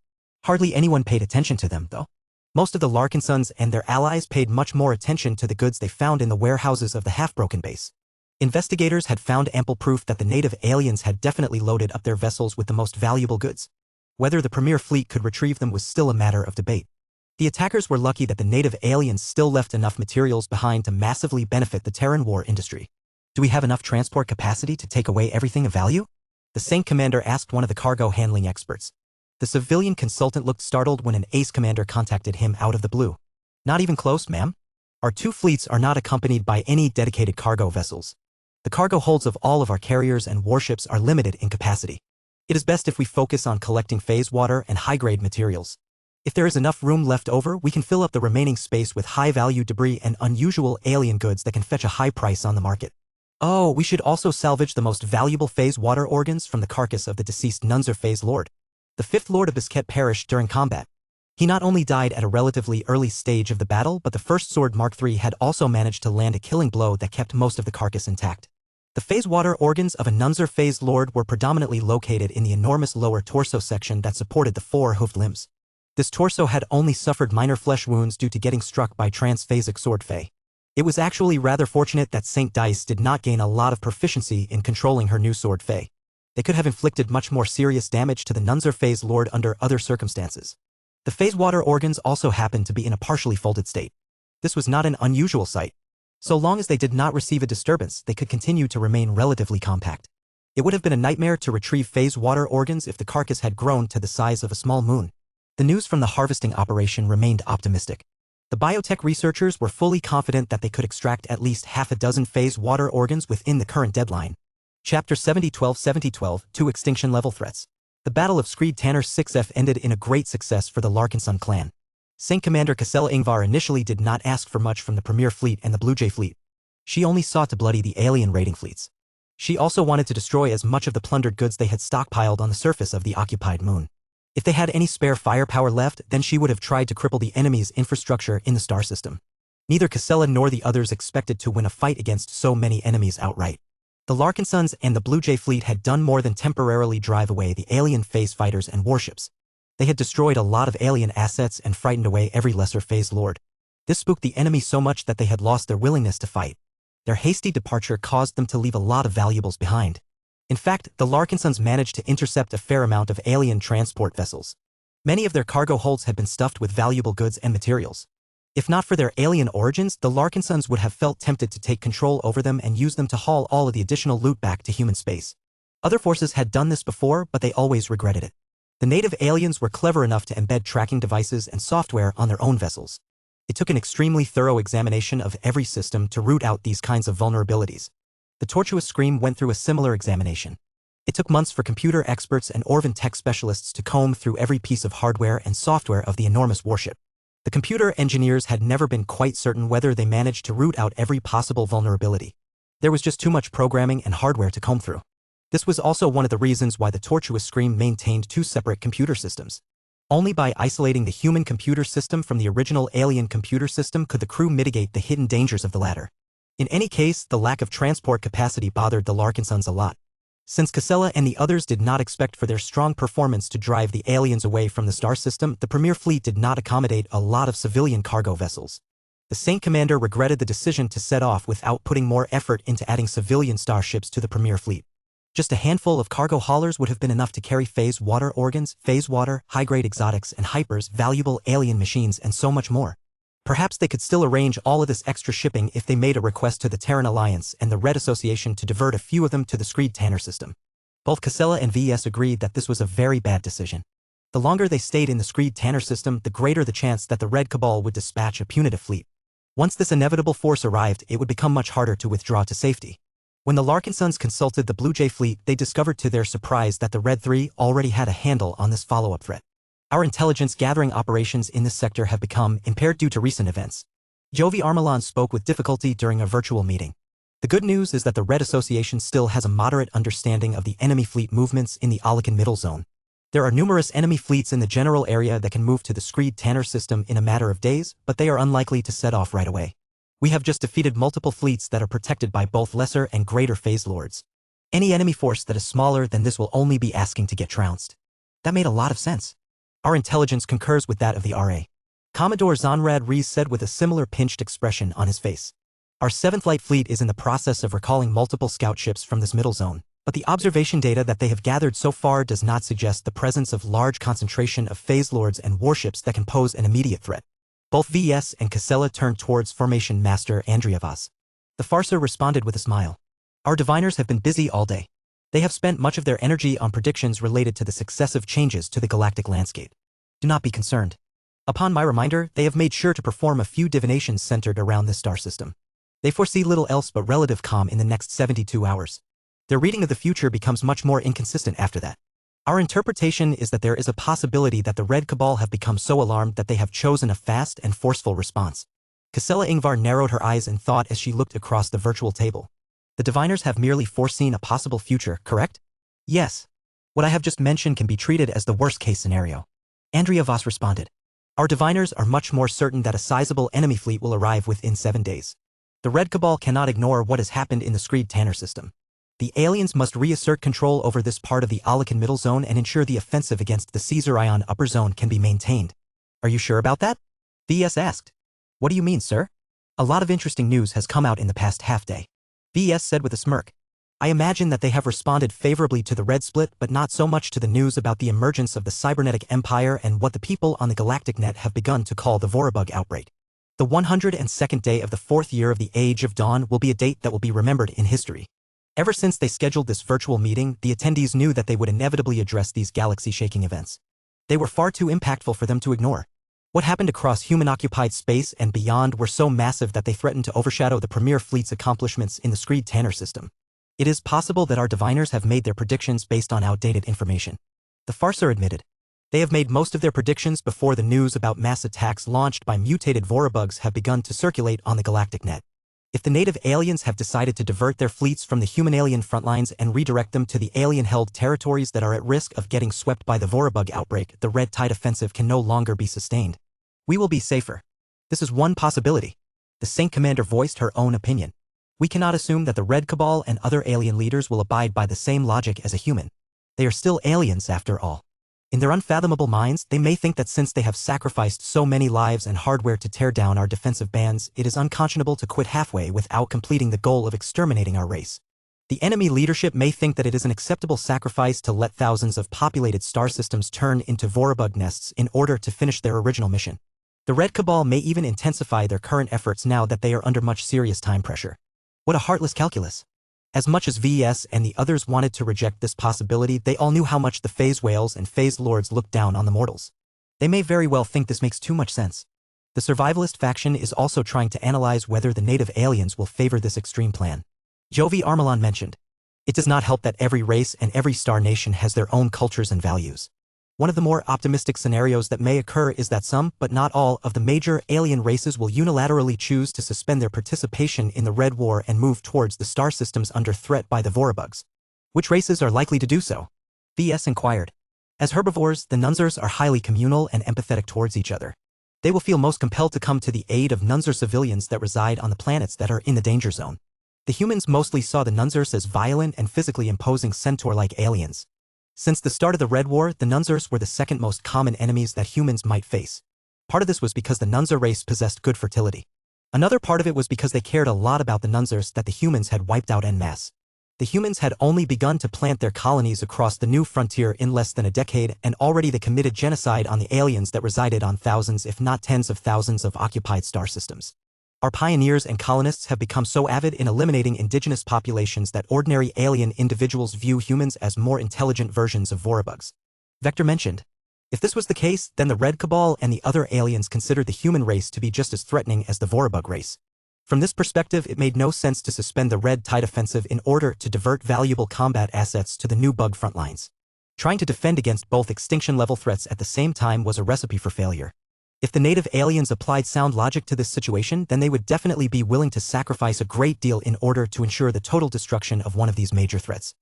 Hardly anyone paid attention to them, though. Most of the Larkinsons and their allies paid much more attention to the goods they found in the warehouses of the half-broken base. Investigators had found ample proof that the native aliens had definitely loaded up their vessels with the most valuable goods. Whether the Premier Fleet could retrieve them was still a matter of debate. The attackers were lucky that the native aliens still left enough materials behind to massively benefit the Terran war industry. Do we have enough transport capacity to take away everything of value? The Saint commander asked one of the cargo handling experts. The civilian consultant looked startled when an ace commander contacted him out of the blue. Not even close, ma'am. Our two fleets are not accompanied by any dedicated cargo vessels. The cargo holds of all of our carriers and warships are limited in capacity. It is best if we focus on collecting phase water and high-grade materials. If there is enough room left over, we can fill up the remaining space with high-value debris and unusual alien goods that can fetch a high price on the market. Oh, we should also salvage the most valuable phase water organs from the carcass of the deceased Nunzer phase lord. The fifth lord of Bisquet perished during combat. He not only died at a relatively early stage of the battle, but the first sword Mark III had also managed to land a killing blow that kept most of the carcass intact. The phase water organs of a Nunzer phase lord were predominantly located in the enormous lower torso section that supported the four-hoofed limbs. This torso had only suffered minor flesh wounds due to getting struck by transphasic sword Fae. It was actually rather fortunate that Saint Dice did not gain a lot of proficiency in controlling her new sword Fae. They could have inflicted much more serious damage to the Nunzer phase lord under other circumstances. The phase water organs also happened to be in a partially folded state. This was not an unusual sight. So long as they did not receive a disturbance, they could continue to remain relatively compact. It would have been a nightmare to retrieve phase water organs if the carcass had grown to the size of a small moon. The news from the harvesting operation remained optimistic. The biotech researchers were fully confident that they could extract at least half a dozen phase water organs within the current deadline. Chapter 7012 Two Extinction Level Threats. The Battle of Screed Tanner 6F ended in a great success for the Larkinson clan. Saint Commander Cassella Ingvar initially did not ask for much from the Premier Fleet and the Blue Jay Fleet. She only sought to bloody the alien raiding fleets. She also wanted to destroy as much of the plundered goods they had stockpiled on the surface of the occupied moon. If they had any spare firepower left, then she would have tried to cripple the enemy's infrastructure in the star system. Neither Cassella nor the others expected to win a fight against so many enemies outright. The Larkinsons and the Blue Jay Fleet had done more than temporarily drive away the alien phase fighters and warships. They had destroyed a lot of alien assets and frightened away every lesser phase lord. This spooked the enemy so much that they had lost their willingness to fight. Their hasty departure caused them to leave a lot of valuables behind. In fact, the Larkinsons managed to intercept a fair amount of alien transport vessels. Many of their cargo holds had been stuffed with valuable goods and materials. If not for their alien origins, the Larkinsons would have felt tempted to take control over them and use them to haul all of the additional loot back to human space. Other forces had done this before, but they always regretted it. The native aliens were clever enough to embed tracking devices and software on their own vessels. It took an extremely thorough examination of every system to root out these kinds of vulnerabilities. The tortuous Scream went through a similar examination. It took months for computer experts and Orvan tech specialists to comb through every piece of hardware and software of the enormous warship. The computer engineers had never been quite certain whether they managed to root out every possible vulnerability. There was just too much programming and hardware to comb through. This was also one of the reasons why the tortuous Scream maintained two separate computer systems. Only by isolating the human computer system from the original alien computer system could the crew mitigate the hidden dangers of the latter. In any case, the lack of transport capacity bothered the Larkinsons a lot. Since Casella and the others did not expect for their strong performance to drive the aliens away from the star system, the Premier Fleet did not accommodate a lot of civilian cargo vessels. The Saint Commander regretted the decision to set off without putting more effort into adding civilian starships to the Premier Fleet. Just a handful of cargo haulers would have been enough to carry phase water organs, phase water, high-grade exotics and hypers, valuable alien machines, and so much more. Perhaps they could still arrange all of this extra shipping if they made a request to the Terran Alliance and the Red Association to divert a few of them to the Screed Tanner system. Both Casella and VS agreed that this was a very bad decision. The longer they stayed in the Screed Tanner system, the greater the chance that the Red Cabal would dispatch a punitive fleet. Once this inevitable force arrived, it would become much harder to withdraw to safety. When the Larkinsons consulted the Blue Jay fleet, they discovered to their surprise that the Red 3 already had a handle on this follow-up threat. Our intelligence-gathering operations in this sector have become impaired due to recent events. Jovi Armelon spoke with difficulty during a virtual meeting. The good news is that the Red Association still has a moderate understanding of the enemy fleet movements in the Alakan Middle Zone. There are numerous enemy fleets in the general area that can move to the Screed Tanner system in a matter of days, but they are unlikely to set off right away. We have just defeated multiple fleets that are protected by both lesser and greater phase lords. Any enemy force that is smaller than this will only be asking to get trounced. That made a lot of sense. Our intelligence concurs with that of the RA. Commodore Zonrad Rees said with a similar pinched expression on his face. Our 7th Light Fleet is in the process of recalling multiple scout ships from this middle zone, but the observation data that they have gathered so far does not suggest the presence of large concentration of phase lords and warships that can pose an immediate threat. Both VS and Casella turned towards Formation Master Andrea Voss. The Farser responded with a smile. Our diviners have been busy all day. They have spent much of their energy on predictions related to the successive changes to the galactic landscape. Do not be concerned. Upon my reminder, they have made sure to perform a few divinations centered around this star system. They foresee little else but relative calm in the next 72 hours. Their reading of the future becomes much more inconsistent after that. Our interpretation is that there is a possibility that the Red Cabal have become so alarmed that they have chosen a fast and forceful response. Casella Ingvar narrowed her eyes in thought as she looked across the virtual table. The diviners have merely foreseen a possible future, correct? Yes. What I have just mentioned can be treated as the worst-case scenario. Andrea Voss responded. Our diviners are much more certain that a sizable enemy fleet will arrive within 7 days. The Red Cabal cannot ignore what has happened in the Screed Tanner system. The aliens must reassert control over this part of the Alakan Middle Zone and ensure the offensive against the Caesar Ion Upper Zone can be maintained. Are you sure about that? VS asked. What do you mean, sir? A lot of interesting news has come out in the past half-day. VS said with a smirk. I imagine that they have responded favorably to the Red Split, but not so much to the news about the emergence of the cybernetic empire and what the people on the galactic net have begun to call the Vorabug outbreak. The 102nd day of the 4th year of the Age of Dawn will be a date that will be remembered in history. Ever since they scheduled this virtual meeting, the attendees knew that they would inevitably address these galaxy-shaking events. They were far too impactful for them to ignore. What happened across human-occupied space and beyond were so massive that they threatened to overshadow the Premier Fleet's accomplishments in the Screed Tanner system. It is possible that our diviners have made their predictions based on outdated information. The Farser admitted. They have made most of their predictions before the news about mass attacks launched by mutated Vorabugs have begun to circulate on the galactic net. If the native aliens have decided to divert their fleets from the human-alien frontlines and redirect them to the alien-held territories that are at risk of getting swept by the Vorabug outbreak, the Red Tide offensive can no longer be sustained. We will be safer. This is one possibility. The Saint Commander voiced her own opinion. We cannot assume that the Red Cabal and other alien leaders will abide by the same logic as a human. They are still aliens after all. In their unfathomable minds, they may think that since they have sacrificed so many lives and hardware to tear down our defensive bands, it is unconscionable to quit halfway without completing the goal of exterminating our race. The enemy leadership may think that it is an acceptable sacrifice to let thousands of populated star systems turn into Vorabug nests in order to finish their original mission. The Red Cabal may even intensify their current efforts now that they are under much serious time pressure. What a heartless calculus. As much as VS and the others wanted to reject this possibility, they all knew how much the Phase Whales and Phase Lords looked down on the mortals. They may very well think this makes too much sense. The survivalist faction is also trying to analyze whether the native aliens will favor this extreme plan. Jovi Armelon mentioned, "It does not help that every race and every star nation has their own cultures and values. One of the more optimistic scenarios that may occur is that some, but not all, of the major alien races will unilaterally choose to suspend their participation in the Red War and move towards the star systems under threat by the Vorabugs." Which races are likely to do so? VS inquired. As herbivores, the Nunzers are highly communal and empathetic towards each other. They will feel most compelled to come to the aid of Nunzer civilians that reside on the planets that are in the danger zone. The humans mostly saw the Nunzers as violent and physically imposing centaur-like aliens. Since the start of the Red War, the Nunzers were the second most common enemies that humans might face. Part of this was because the Nunzer race possessed good fertility. Another part of it was because they cared a lot about the Nunzers that the humans had wiped out en masse. The humans had only begun to plant their colonies across the new frontier in less than a decade, and already they committed genocide on the aliens that resided on thousands if not tens of thousands of occupied star systems. Our pioneers and colonists have become so avid in eliminating indigenous populations that ordinary alien individuals view humans as more intelligent versions of Vorabugs. Vector mentioned, if this was the case, then the Red Cabal and the other aliens considered the human race to be just as threatening as the Vorabug race. From this perspective, it made no sense to suspend the Red Tide offensive in order to divert valuable combat assets to the new bug frontlines. Trying to defend against both extinction-level threats at the same time was a recipe for failure. If the native aliens applied sound logic to this situation, then they would definitely be willing to sacrifice a great deal in order to ensure the total destruction of one of these major threats.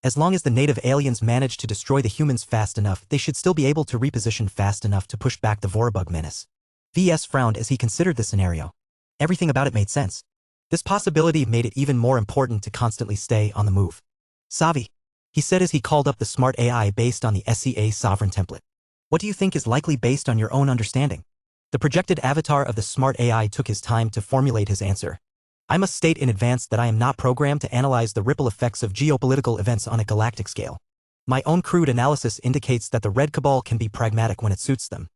As long as the native aliens manage to destroy the humans fast enough, they should still be able to reposition fast enough to push back the Vorabug menace. VS frowned as he considered the scenario. Everything about it made sense. This possibility made it even more important to constantly stay on the move. Savi, he said as he called up the smart AI based on the SCA Sovereign template. What do you think is likely based on your own understanding? The projected avatar of the smart AI took his time to formulate his answer. I must state in advance that I am not programmed to analyze the ripple effects of geopolitical events on a galactic scale. My own crude analysis indicates that the Red Cabal can be pragmatic when it suits them.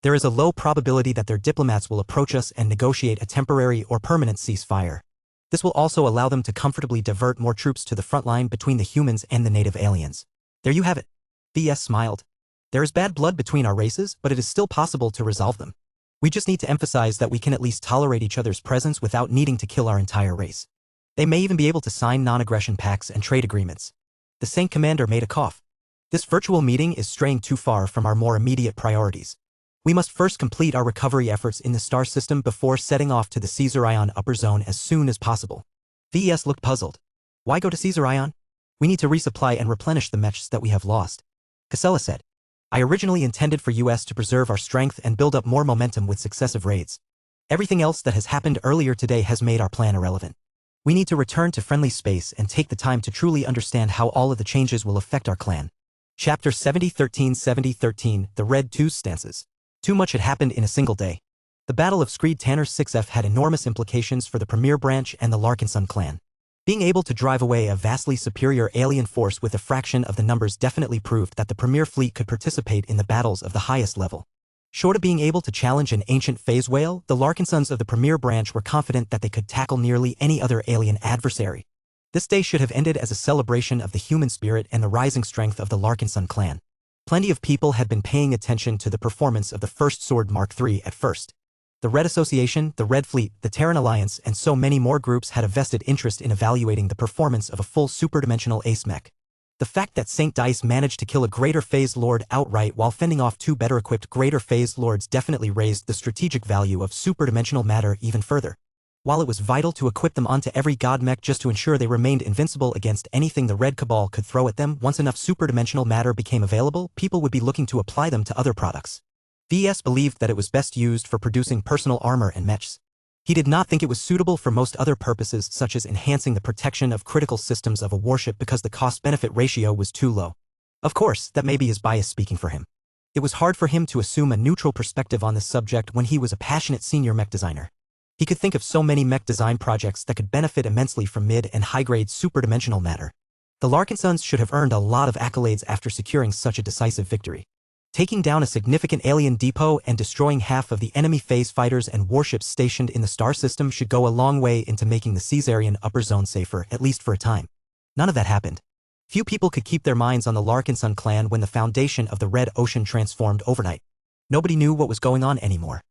There is a low probability that their diplomats will approach us and negotiate a temporary or permanent ceasefire. This will also allow them to comfortably divert more troops to the front line between the humans and the native aliens. There you have it. VS smiled. There is bad blood between our races, but it is still possible to resolve them. We just need to emphasize that we can at least tolerate each other's presence without needing to kill our entire race. They may even be able to sign non-aggression pacts and trade agreements. The Saint Commander made a cough. This virtual meeting is straying too far from our more immediate priorities. We must first complete our recovery efforts in the star system before setting off to the Caesarion upper zone as soon as possible. VES looked puzzled. Why go to Caesarion? We need to resupply and replenish the mechs that we have lost. Casella said. I originally intended for US to preserve our strength and build up more momentum with successive raids. Everything else that has happened earlier today has made our plan irrelevant. We need to return to friendly space and take the time to truly understand how all of the changes will affect our clan. Chapter 7013 The Red 2's Stances. Too much had happened in a single day. The Battle of Screed Tanner 6F had enormous implications for the Premier Branch and the Larkinson clan. Being able to drive away a vastly superior alien force with a fraction of the numbers definitely proved that the Premier fleet could participate in the battles of the highest level. Short of being able to challenge an ancient phase whale, the Larkinsons of the Premier Branch were confident that they could tackle nearly any other alien adversary. This day should have ended as a celebration of the human spirit and the rising strength of the Larkinson clan. Plenty of people had been paying attention to the performance of the First Sword Mark III at first. The Red Association, the Red Fleet, the Terran Alliance, and so many more groups had a vested interest in evaluating the performance of a full superdimensional ace mech. The fact that St. Dice managed to kill a Greater Phase Lord outright while fending off two better-equipped Greater Phase Lords definitely raised the strategic value of superdimensional matter even further. While it was vital to equip them onto every god mech just to ensure they remained invincible against anything the Red Cabal could throw at them, once enough superdimensional matter became available, people would be looking to apply them to other products. VS believed that it was best used for producing personal armor and mechs. He did not think it was suitable for most other purposes such as enhancing the protection of critical systems of a warship because the cost-benefit ratio was too low. Of course, that may be his bias speaking for him. It was hard for him to assume a neutral perspective on this subject when he was a passionate senior mech designer. He could think of so many mech design projects that could benefit immensely from mid- and high-grade superdimensional matter. The Larkinsons should have earned a lot of accolades after securing such a decisive victory. Taking down a significant alien depot and destroying half of the enemy phase fighters and warships stationed in the star system should go a long way into making the Caesarian upper zone safer, at least for a time. None of that happened. Few people could keep their minds on the Larkinson clan when the foundation of the Red Ocean transformed overnight. Nobody knew what was going on anymore.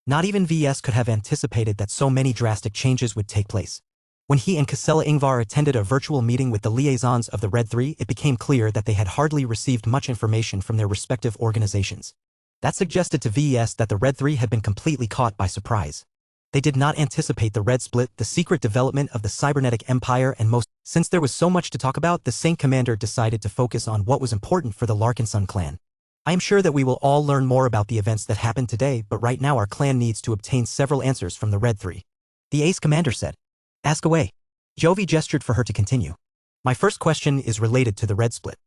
Not even VS could have anticipated that so many drastic changes would take place. When he and Casella Ingvar attended a virtual meeting with the liaisons of the Red 3, it became clear that they had hardly received much information from their respective organizations. That suggested to VS that the Red 3 had been completely caught by surprise. They did not anticipate the Red Split, the secret development of the cybernetic empire, and since there was so much to talk about, the Saint Commander decided to focus on what was important for the Larkinson clan. I am sure that we will all learn more about the events that happened today, but right now our clan needs to obtain several answers from the Red 3. The Ace Commander said. Ask away. Jovi gestured for her to continue. My first question is related to the Red Split.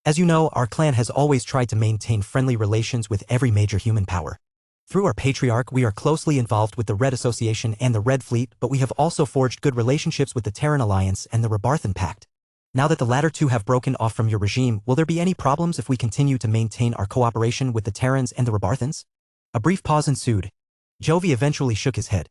As you know, our clan has always tried to maintain friendly relations with every major human power. Through our patriarch, we are closely involved with the Red Association and the Red Fleet, but we have also forged good relationships with the Terran Alliance and the Rebarthan Pact. Now that the latter two have broken off from your regime, will there be any problems if we continue to maintain our cooperation with the Terrans and the Rebarthans? A brief pause ensued. Jovi eventually shook his head.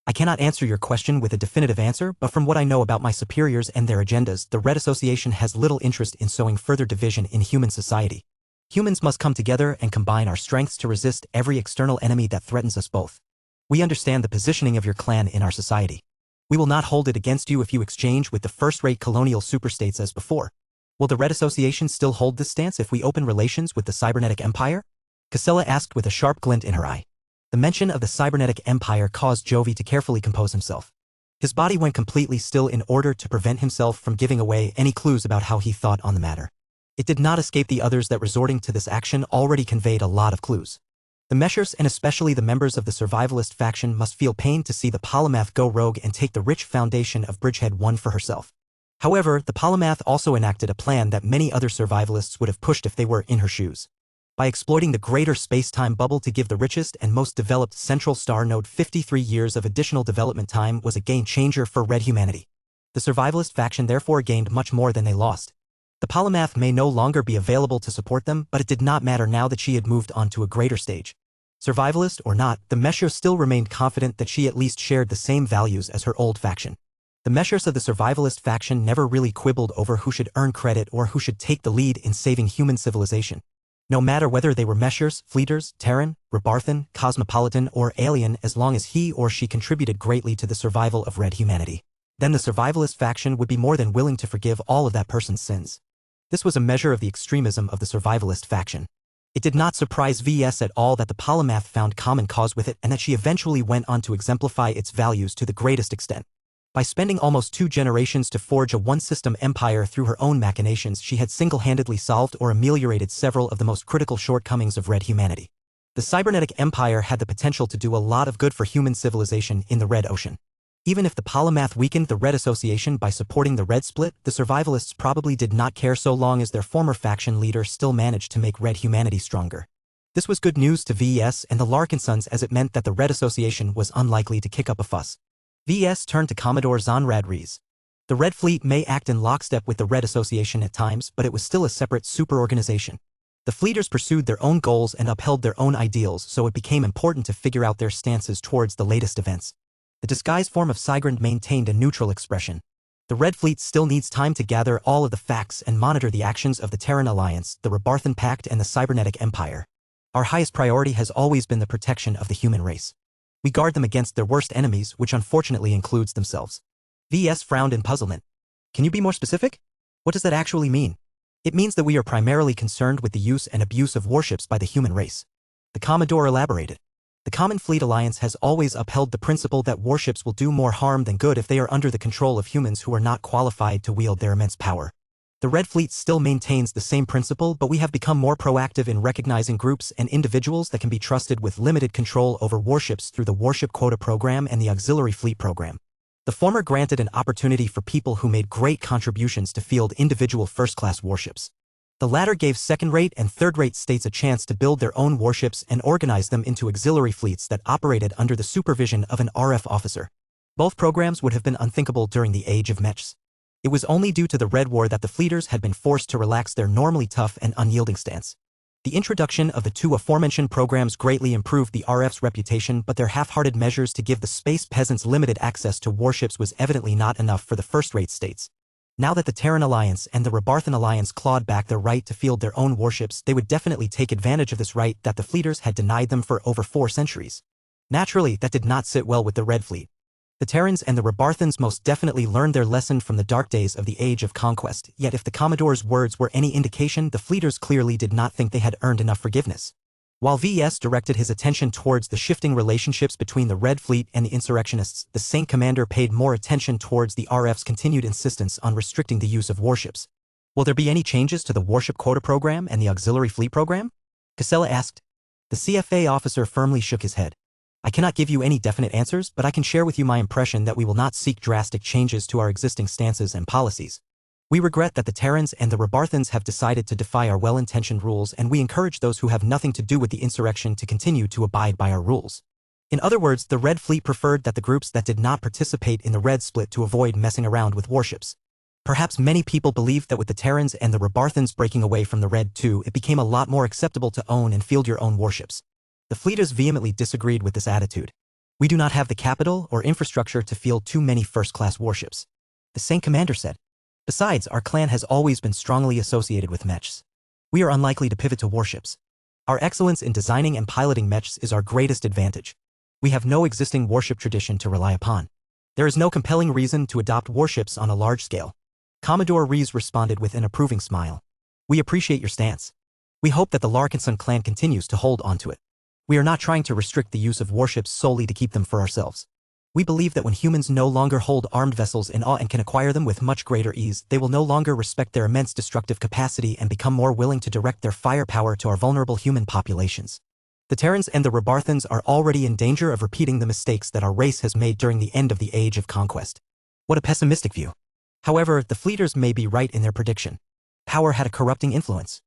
I cannot answer your question with a definitive answer, but from what I know about my superiors and their agendas, the Red Association has little interest in sowing further division in human society. Humans must come together and combine our strengths to resist every external enemy that threatens us both. We understand the positioning of your clan in our society. We will not hold it against you if you exchange with the first-rate colonial superstates as before. Will the Red Association still hold this stance if we open relations with the Cybernetic Empire? Casella asked with a sharp glint in her eye. The mention of the Cybernetic Empire caused Jovi to carefully compose himself. His body went completely still in order to prevent himself from giving away any clues about how he thought on the matter. It did not escape the others that resorting to this action already conveyed a lot of clues. The Meshers and especially the members of the survivalist faction must feel pain to see the Polymath go rogue and take the rich foundation of Bridgehead 1 for herself. However, the Polymath also enacted a plan that many other survivalists would have pushed if they were in her shoes. By exploiting the greater space-time bubble to give the richest and most developed central star node 53 years of additional development time was a game-changer for Red humanity. The survivalist faction therefore gained much more than they lost. The Polymath may no longer be available to support them, but it did not matter now that she had moved on to a greater stage. Survivalist or not, the Mesher still remained confident that she at least shared the same values as her old faction. The Meshers of the survivalist faction never really quibbled over who should earn credit or who should take the lead in saving human civilization. No matter whether they were Meshers, Fleeters, Terran, Rebarthan, Cosmopolitan, or Alien, as long as he or she contributed greatly to the survival of Red humanity, then the survivalist faction would be more than willing to forgive all of that person's sins. This was a measure of the extremism of the survivalist faction. It did not surprise VS at all that the Polymath found common cause with it and that she eventually went on to exemplify its values to the greatest extent. By spending almost 2 generations to forge a one-system empire through her own machinations, she had single-handedly solved or ameliorated several of the most critical shortcomings of Red humanity. The cybernetic empire had the potential to do a lot of good for human civilization in the Red Ocean. Even if the Polymath weakened the Red Association by supporting the Red Split, the survivalists probably did not care so long as their former faction leader still managed to make Red humanity stronger. This was good news to VS and the Larkinsons, as it meant that the Red Association was unlikely to kick up a fuss. VS turned to Commodore Zonrad Rees. The Red Fleet may act in lockstep with the Red Association at times, but it was still a separate superorganization. The Fleeters pursued their own goals and upheld their own ideals, so it became important to figure out their stances towards the latest events. The disguised form of Sigrand maintained a neutral expression. The Red Fleet still needs time to gather all of the facts and monitor the actions of the Terran Alliance, the Rebarthan Pact, and the Cybernetic Empire. Our highest priority has always been the protection of the human race. We guard them against their worst enemies, which unfortunately includes themselves. VS frowned in puzzlement. Can you be more specific? What does that actually mean? It means that we are primarily concerned with the use and abuse of warships by the human race. The Commodore elaborated. The Common Fleet Alliance has always upheld the principle that warships will do more harm than good if they are under the control of humans who are not qualified to wield their immense power. The Red Fleet still maintains the same principle, but we have become more proactive in recognizing groups and individuals that can be trusted with limited control over warships through the Warship Quota Program and the Auxiliary Fleet Program. The former granted an opportunity for people who made great contributions to field individual first-class warships. The latter gave second-rate and third-rate states a chance to build their own warships and organize them into auxiliary fleets that operated under the supervision of an RF officer. Both programs would have been unthinkable during the age of mechs. It was only due to the Red War that the fleeters had been forced to relax their normally tough and unyielding stance. The introduction of the two aforementioned programs greatly improved the RF's reputation, but their half-hearted measures to give the space peasants limited access to warships was evidently not enough for the first-rate states. Now that the Terran Alliance and the Rebarthan Alliance clawed back their right to field their own warships, they would definitely take advantage of this right that the fleeters had denied them for over 4 centuries. Naturally, that did not sit well with the Red Fleet. The Terrans and the Rebarthans most definitely learned their lesson from the dark days of the Age of Conquest, yet if the Commodore's words were any indication, the fleeters clearly did not think they had earned enough forgiveness. While VS directed his attention towards the shifting relationships between the Red Fleet and the insurrectionists, the Saint Commander paid more attention towards the RF's continued insistence on restricting the use of warships. Will there be any changes to the warship quota program and the auxiliary fleet program? Casella asked. The CFA officer firmly shook his head. I cannot give you any definite answers, but I can share with you my impression that we will not seek drastic changes to our existing stances and policies. We regret that the Terrans and the Rebarthans have decided to defy our well-intentioned rules, and we encourage those who have nothing to do with the insurrection to continue to abide by our rules. In other words, the Red Fleet preferred that the groups that did not participate in the Red split to avoid messing around with warships. Perhaps many people believed that with the Terrans and the Rebarthans breaking away from the Red too, it became a lot more acceptable to own and field your own warships. The fleeters vehemently disagreed with this attitude. We do not have the capital or infrastructure to field too many first-class warships, the Saint Commander said. Besides, our clan has always been strongly associated with mechs. We are unlikely to pivot to warships. Our excellence in designing and piloting mechs is our greatest advantage. We have no existing warship tradition to rely upon. There is no compelling reason to adopt warships on a large scale. Commodore Rees responded with an approving smile. We appreciate your stance. We hope that the Larkinson clan continues to hold on to it. We are not trying to restrict the use of warships solely to keep them for ourselves. We believe that when humans no longer hold armed vessels in awe and can acquire them with much greater ease, they will no longer respect their immense destructive capacity and become more willing to direct their firepower to our vulnerable human populations. The Terrans and the Rebarthans are already in danger of repeating the mistakes that our race has made during the end of the Age of Conquest. What a pessimistic view. However, the fleeters may be right in their prediction. Power had a corrupting influence.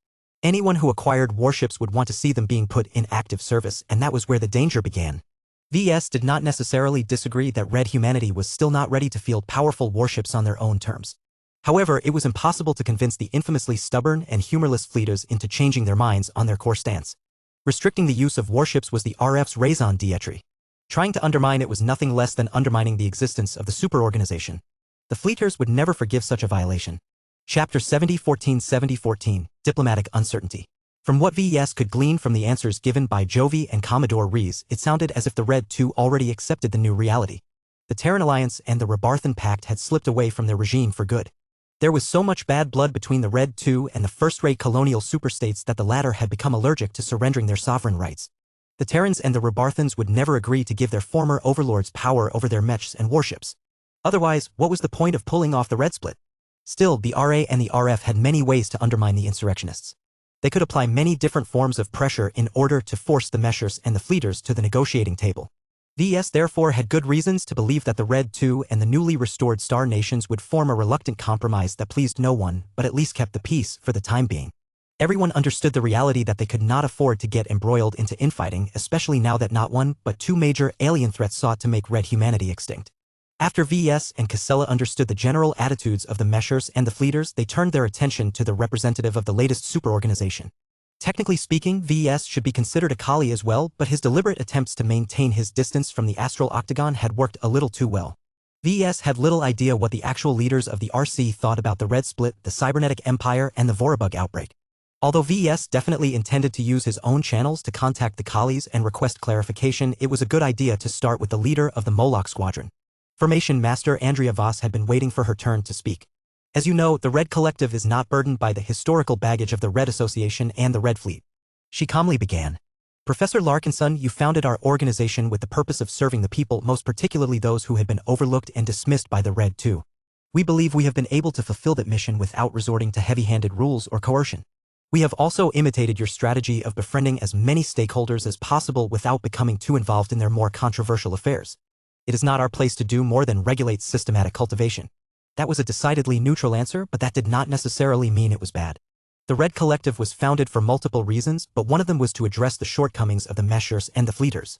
Anyone who acquired warships would want to see them being put in active service, and that was where the danger began. VS did not necessarily disagree that Red humanity was still not ready to field powerful warships on their own terms. However, it was impossible to convince the infamously stubborn and humorless fleeters into changing their minds on their core stance. Restricting the use of warships was the RF's raison d'etre. Trying to undermine it was nothing less than undermining the existence of the superorganization. The fleeters would never forgive such a violation. Chapter 70-14 Diplomatic Uncertainty. From what VES could glean from the answers given by Jovi and Commodore Rees, it sounded as if the Red Two already accepted the new reality. The Terran Alliance and the Rebarthan Pact had slipped away from their regime for good. There was so much bad blood between the Red Two and the first-rate colonial superstates that the latter had become allergic to surrendering their sovereign rights. The Terrans and the Rebarthans would never agree to give their former overlords power over their mechs and warships. Otherwise, what was the point of pulling off the Red split? Still, the RA and the RF had many ways to undermine the insurrectionists. They could apply many different forms of pressure in order to force the meshers and the fleeters to the negotiating table. VS therefore had good reasons to believe that the Red Two and the newly restored Star Nations would form a reluctant compromise that pleased no one, but at least kept the peace for the time being. Everyone understood the reality that they could not afford to get embroiled into infighting, especially now that not one, but 2 major alien threats sought to make Red humanity extinct. After VS and Casella understood the general attitudes of the meshers and the fleeters, they turned their attention to the representative of the latest superorganization. Technically speaking, VS should be considered a Kali as well, but his deliberate attempts to maintain his distance from the astral octagon had worked a little too well. VS had little idea what the actual leaders of the RC thought about the Red Split, the Cybernetic Empire, and the Vorabug outbreak. Although VS definitely intended to use his own channels to contact the Kalis and request clarification, it was a good idea to start with the leader of the Moloch Squadron. Formation Master Andrea Voss had been waiting for her turn to speak. As you know, the Red Collective is not burdened by the historical baggage of the Red Association and the Red Fleet. She calmly began. Professor Larkinson, you founded our organization with the purpose of serving the people, most particularly those who had been overlooked and dismissed by the Red Two. We believe we have been able to fulfill that mission without resorting to heavy-handed rules or coercion. We have also imitated your strategy of befriending as many stakeholders as possible without becoming too involved in their more controversial affairs. It is not our place to do more than regulate systematic cultivation. That was a decidedly neutral answer, but that did not necessarily mean it was bad. The Red Collective was founded for multiple reasons, but one of them was to address the shortcomings of the Meshers and the Fleeters.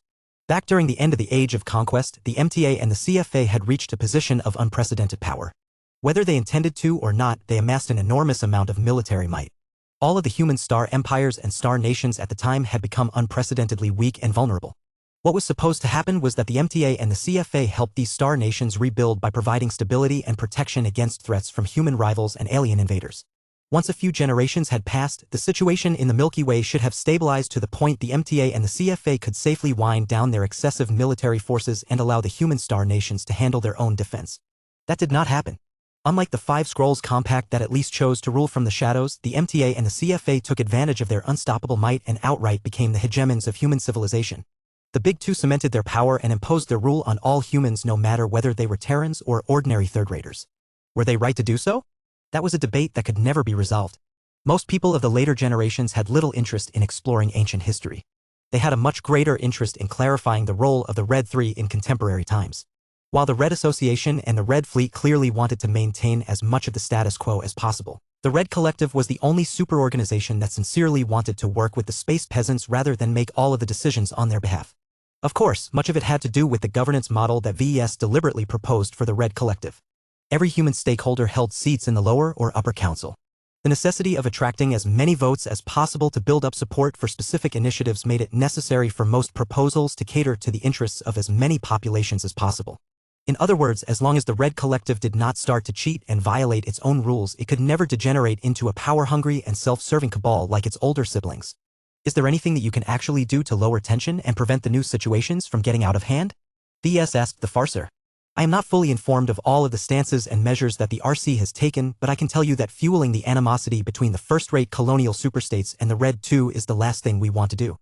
Back during the end of the Age of Conquest, the MTA and the CFA had reached a position of unprecedented power. Whether they intended to or not, they amassed an enormous amount of military might. All of the human star empires and star nations at the time had become unprecedentedly weak and vulnerable. What was supposed to happen was that the MTA and the CFA helped these star nations rebuild by providing stability and protection against threats from human rivals and alien invaders. Once a few generations had passed, the situation in the Milky Way should have stabilized to the point the MTA and the CFA could safely wind down their excessive military forces and allow the human star nations to handle their own defense. That did not happen. Unlike the Five Scrolls Compact that at least chose to rule from the shadows, the MTA and the CFA took advantage of their unstoppable might and outright became the hegemons of human civilization. The Big Two cemented their power and imposed their rule on all humans no matter whether they were Terrans or ordinary third-raters. Were they right to do so? That was a debate that could never be resolved. Most people of the later generations had little interest in exploring ancient history. They had a much greater interest in clarifying the role of the Red Three in contemporary times. While the Red Association and the Red Fleet clearly wanted to maintain as much of the status quo as possible, the Red Collective was the only superorganization that sincerely wanted to work with the space peasants rather than make all of the decisions on their behalf. Of course, much of it had to do with the governance model that VES deliberately proposed for the Red Collective. Every human stakeholder held seats in the lower or upper council. The necessity of attracting as many votes as possible to build up support for specific initiatives made it necessary for most proposals to cater to the interests of as many populations as possible. In other words, as long as the Red Collective did not start to cheat and violate its own rules, it could never degenerate into a power-hungry and self-serving cabal like its older siblings. Is there anything that you can actually do to lower tension and prevent the new situations from getting out of hand? VS asked the Farser. I am not fully informed of all of the stances and measures that the RC has taken, but I can tell you that fueling the animosity between the first-rate colonial superstates and the Red Two is the last thing we want to do.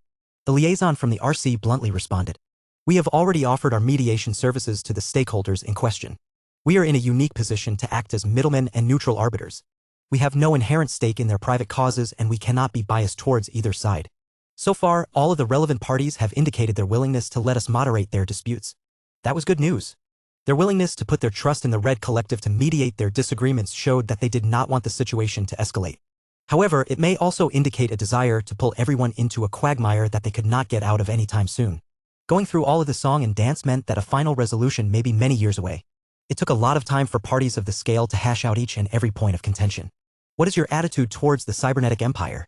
The liaison from the RC bluntly responded. We have already offered our mediation services to the stakeholders in question. We are in a unique position to act as middlemen and neutral arbiters. We have no inherent stake in their private causes and we cannot be biased towards either side. So far, all of the relevant parties have indicated their willingness to let us moderate their disputes. That was good news. Their willingness to put their trust in the Red Collective to mediate their disagreements showed that they did not want the situation to escalate. However, it may also indicate a desire to pull everyone into a quagmire that they could not get out of anytime soon. Going through all of the song and dance meant that a final resolution may be many years away. It took a lot of time for parties of the scale to hash out each and every point of contention. What is your attitude towards the cybernetic empire?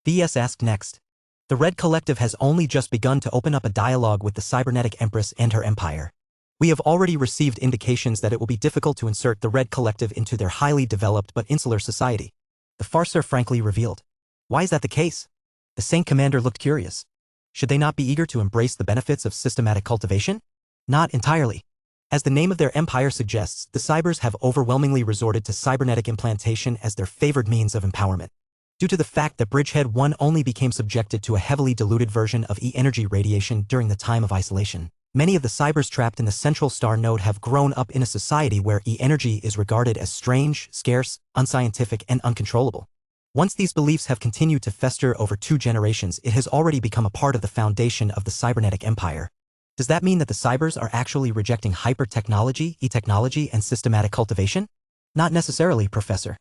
VS asked next. The Red Collective has only just begun to open up a dialogue with the cybernetic empress and her empire. We have already received indications that it will be difficult to insert the Red Collective into their highly developed but insular society. The Farser frankly revealed. Why is that the case? The Saint Commander looked curious. Should they not be eager to embrace the benefits of systematic cultivation? Not entirely. As the name of their empire suggests, the Cybers have overwhelmingly resorted to cybernetic implantation as their favored means of empowerment. Due to the fact that Bridgehead 1 only became subjected to a heavily diluted version of E-energy radiation during the time of isolation, many of the Cybers trapped in the central star node have grown up in a society where E-energy is regarded as strange, scarce, unscientific, and uncontrollable. Once these beliefs have continued to fester over 2 generations, it has already become a part of the foundation of the cybernetic empire. Does that mean that the Cybers are actually rejecting hyper-technology, e-technology, and systematic cultivation? Not necessarily, Professor.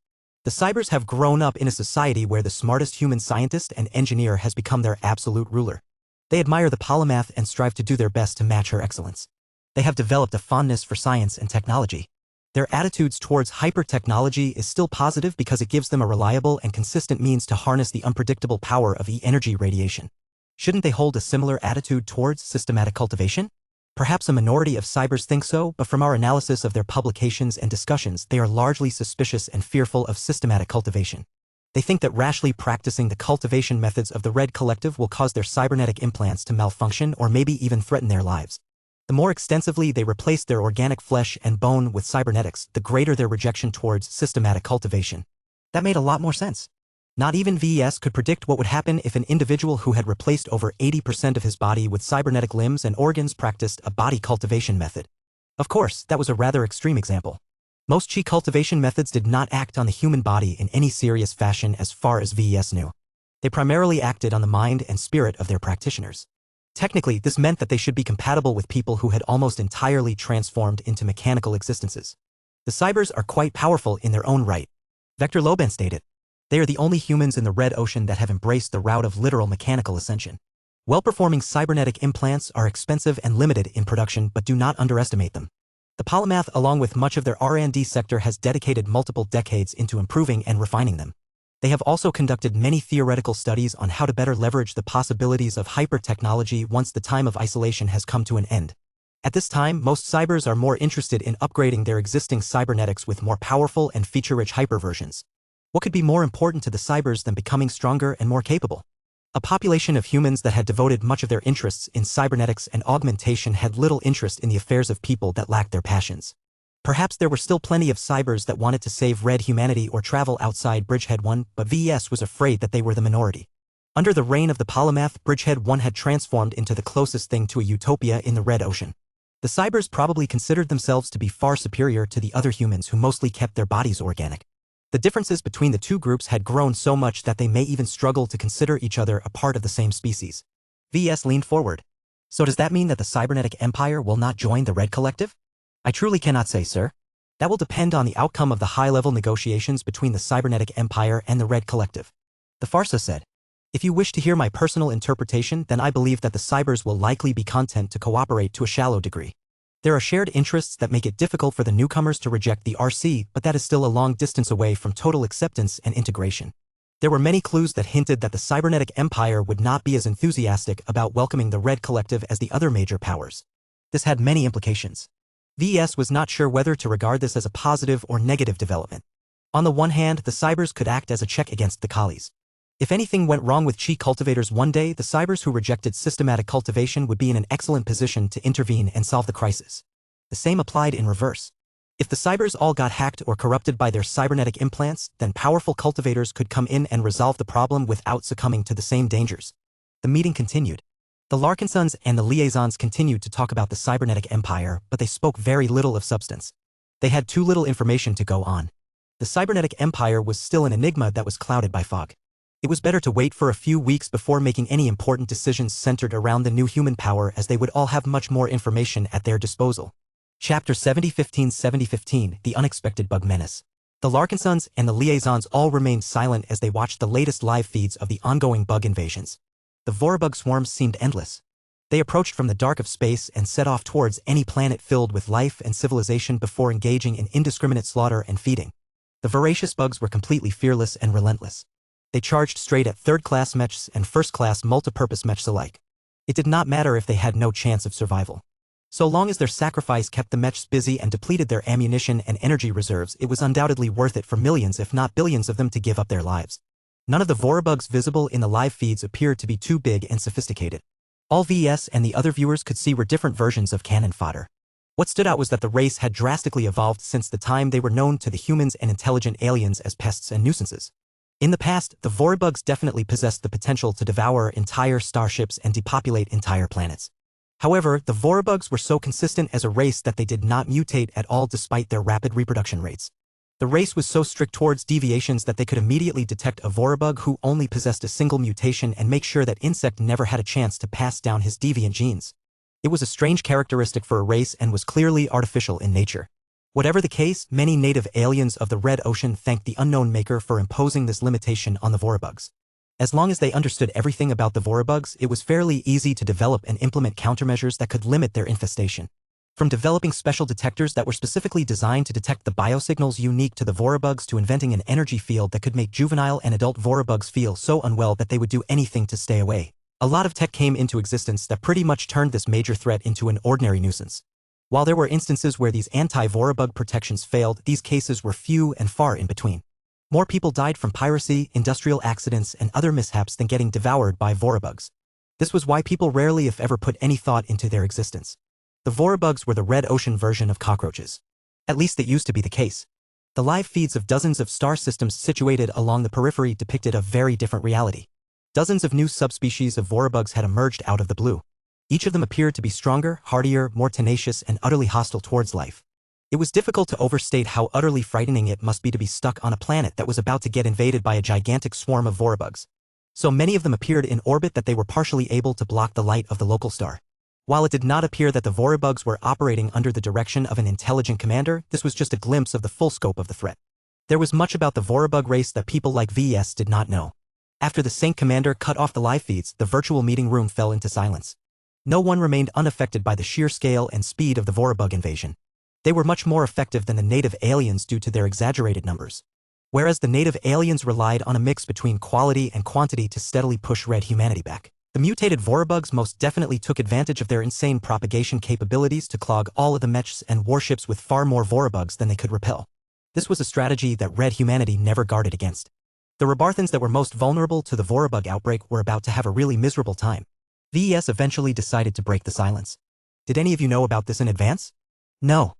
The Cybers have grown up in a society where the smartest human scientist and engineer has become their absolute ruler. They admire the polymath and strive to do their best to match her excellence. They have developed a fondness for science and technology. Their attitudes towards hyper-technology is still positive because it gives them a reliable and consistent means to harness the unpredictable power of E-energy radiation. Shouldn't they hold a similar attitude towards systematic cultivation? Perhaps a minority of Cybers think so, but from our analysis of their publications and discussions, they are largely suspicious and fearful of systematic cultivation. They think that rashly practicing the cultivation methods of the Red Collective will cause their cybernetic implants to malfunction or maybe even threaten their lives. The more extensively they replace their organic flesh and bone with cybernetics, the greater their rejection towards systematic cultivation. That made a lot more sense. Not even VES could predict what would happen if an individual who had replaced over 80% of his body with cybernetic limbs and organs practiced a body cultivation method. Of course, that was a rather extreme example. Most chi cultivation methods did not act on the human body in any serious fashion as far as VES knew. They primarily acted on the mind and spirit of their practitioners. Technically, this meant that they should be compatible with people who had almost entirely transformed into mechanical existences. The Cybers are quite powerful in their own right. Vector Loban stated. They are the only humans in the red ocean that have embraced the route of literal mechanical ascension. Well-performing cybernetic implants are expensive and limited in production, but do not underestimate them. The polymath, along with much of their R&D sector, has dedicated multiple decades into improving and refining them. They have also conducted many theoretical studies on how to better leverage the possibilities of hyper-technology once the time of isolation has come to an end. At this time, most cybers are more interested in upgrading their existing cybernetics with more powerful and feature-rich hyper-versions. What could be more important to the cybers than becoming stronger and more capable? A population of humans that had devoted much of their interests in cybernetics and augmentation had little interest in the affairs of people that lacked their passions. Perhaps there were still plenty of cybers that wanted to save red humanity or travel outside Bridgehead 1, but VES was afraid that they were the minority. Under the reign of the polymath, Bridgehead 1 had transformed into the closest thing to a utopia in the red ocean. The cybers probably considered themselves to be far superior to the other humans who mostly kept their bodies organic. The differences between the two groups had grown so much that they may even struggle to consider each other a part of the same species. VES leaned forward. So does that mean that the cybernetic empire will not join the Red Collective? I truly cannot say, sir. That will depend on the outcome of the high-level negotiations between the cybernetic empire and the Red Collective. The Farsa said. If you wish to hear my personal interpretation, then I believe that the cybers will likely be content to cooperate to a shallow degree. There are shared interests that make it difficult for the newcomers to reject the RC, but that is still a long distance away from total acceptance and integration. There were many clues that hinted that the cybernetic empire would not be as enthusiastic about welcoming the Red Collective as the other major powers. This had many implications. VES was not sure whether to regard this as a positive or negative development. On the one hand, the cybers could act as a check against the collies. If anything went wrong with chi cultivators one day, the cybers who rejected systematic cultivation would be in an excellent position to intervene and solve the crisis. The same applied in reverse. If the cybers all got hacked or corrupted by their cybernetic implants, then powerful cultivators could come in and resolve the problem without succumbing to the same dangers. The meeting continued. The Larkinsons and the liaisons continued to talk about the cybernetic empire, but they spoke very little of substance. They had too little information to go on. The cybernetic empire was still an enigma that was clouded by fog. It was better to wait for a few weeks before making any important decisions centered around the new human power, as they would all have much more information at their disposal. Chapter 7015 The Unexpected Bug Menace. The Larkinsons and the liaisons all remained silent as they watched the latest live feeds of the ongoing bug invasions. The Vorabug swarms seemed endless. They approached from the dark of space and set off towards any planet filled with life and civilization before engaging in indiscriminate slaughter and feeding. The voracious bugs were completely fearless and relentless. They charged straight at third-class mechs and first-class multipurpose mechs alike. It did not matter if they had no chance of survival. So long as their sacrifice kept the mechs busy and depleted their ammunition and energy reserves, it was undoubtedly worth it for millions if not billions of them to give up their lives. None of the Vorabugs visible in the live feeds appeared to be too big and sophisticated. All VES and the other viewers could see were different versions of cannon fodder. What stood out was that the race had drastically evolved since the time they were known to the humans and intelligent aliens as pests and nuisances. In the past, the Vorabugs definitely possessed the potential to devour entire starships and depopulate entire planets. However, the Vorabugs were so consistent as a race that they did not mutate at all despite their rapid reproduction rates. The race was so strict towards deviations that they could immediately detect a Vorabug who only possessed a single mutation and make sure that insect never had a chance to pass down his deviant genes. It was a strange characteristic for a race and was clearly artificial in nature. Whatever the case, many native aliens of the Red Ocean thanked the Unknown Maker for imposing this limitation on the Vorabugs. As long as they understood everything about the Vorabugs, it was fairly easy to develop and implement countermeasures that could limit their infestation. From developing special detectors that were specifically designed to detect the biosignals unique to the Vorabugs to inventing an energy field that could make juvenile and adult Vorabugs feel so unwell that they would do anything to stay away. A lot of tech came into existence that pretty much turned this major threat into an ordinary nuisance. While there were instances where these anti-Vorabug protections failed, these cases were few and far in between. More people died from piracy, industrial accidents, and other mishaps than getting devoured by Vorabugs. This was why people rarely if ever put any thought into their existence. The Vorabugs were the Red Ocean version of cockroaches. At least that used to be the case. The live feeds of dozens of star systems situated along the periphery depicted a very different reality. Dozens of new subspecies of Vorabugs had emerged out of the blue. Each of them appeared to be stronger, hardier, more tenacious, and utterly hostile towards life. It was difficult to overstate how utterly frightening it must be to be stuck on a planet that was about to get invaded by a gigantic swarm of Vorabugs. So many of them appeared in orbit that they were partially able to block the light of the local star. While it did not appear that the Vorabugs were operating under the direction of an intelligent commander, this was just a glimpse of the full scope of the threat. There was much about the Vorabug race that people like VS did not know. After the Saint Commander cut off the live feeds, the virtual meeting room fell into silence. No one remained unaffected by the sheer scale and speed of the Vorabug invasion. They were much more effective than the native aliens due to their exaggerated numbers. Whereas the native aliens relied on a mix between quality and quantity to steadily push red humanity back, the mutated Vorabugs most definitely took advantage of their insane propagation capabilities to clog all of the mechs and warships with far more Vorabugs than they could repel. This was a strategy that red humanity never guarded against. The Rebarthans that were most vulnerable to the Vorabug outbreak were about to have a really miserable time. VES eventually decided to break the silence. Did any of you know about this in advance? No.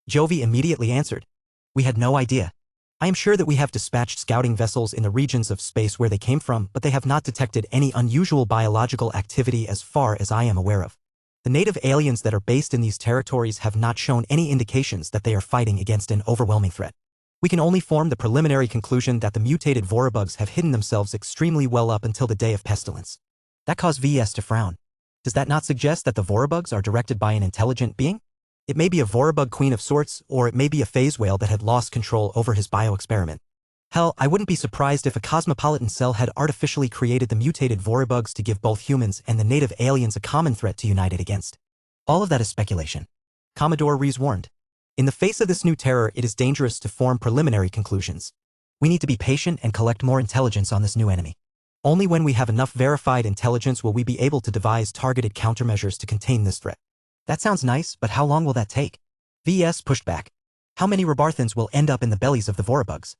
Jovi immediately answered. We had no idea. I am sure that we have dispatched scouting vessels in the regions of space where they came from, but they have not detected any unusual biological activity as far as I am aware of. The native aliens that are based in these territories have not shown any indications that they are fighting against an overwhelming threat. We can only form the preliminary conclusion that the mutated Vorabugs have hidden themselves extremely well up until the day of pestilence. That caused VS to frown. Does that not suggest that the Vorabugs are directed by an intelligent being? It may be a Vorabug queen of sorts, or it may be a phase whale that had lost control over his bio-experiment. Hell, I wouldn't be surprised if a cosmopolitan cell had artificially created the mutated Vorabugs to give both humans and the native aliens a common threat to unite it against. All of that is speculation. Commodore Rees warned. In the face of this new terror, it is dangerous to form preliminary conclusions. We need to be patient and collect more intelligence on this new enemy. Only when we have enough verified intelligence will we be able to devise targeted countermeasures to contain this threat. That sounds nice, but how long will that take? VS pushed back. How many Rebarthans will end up in the bellies of the Vorabugs?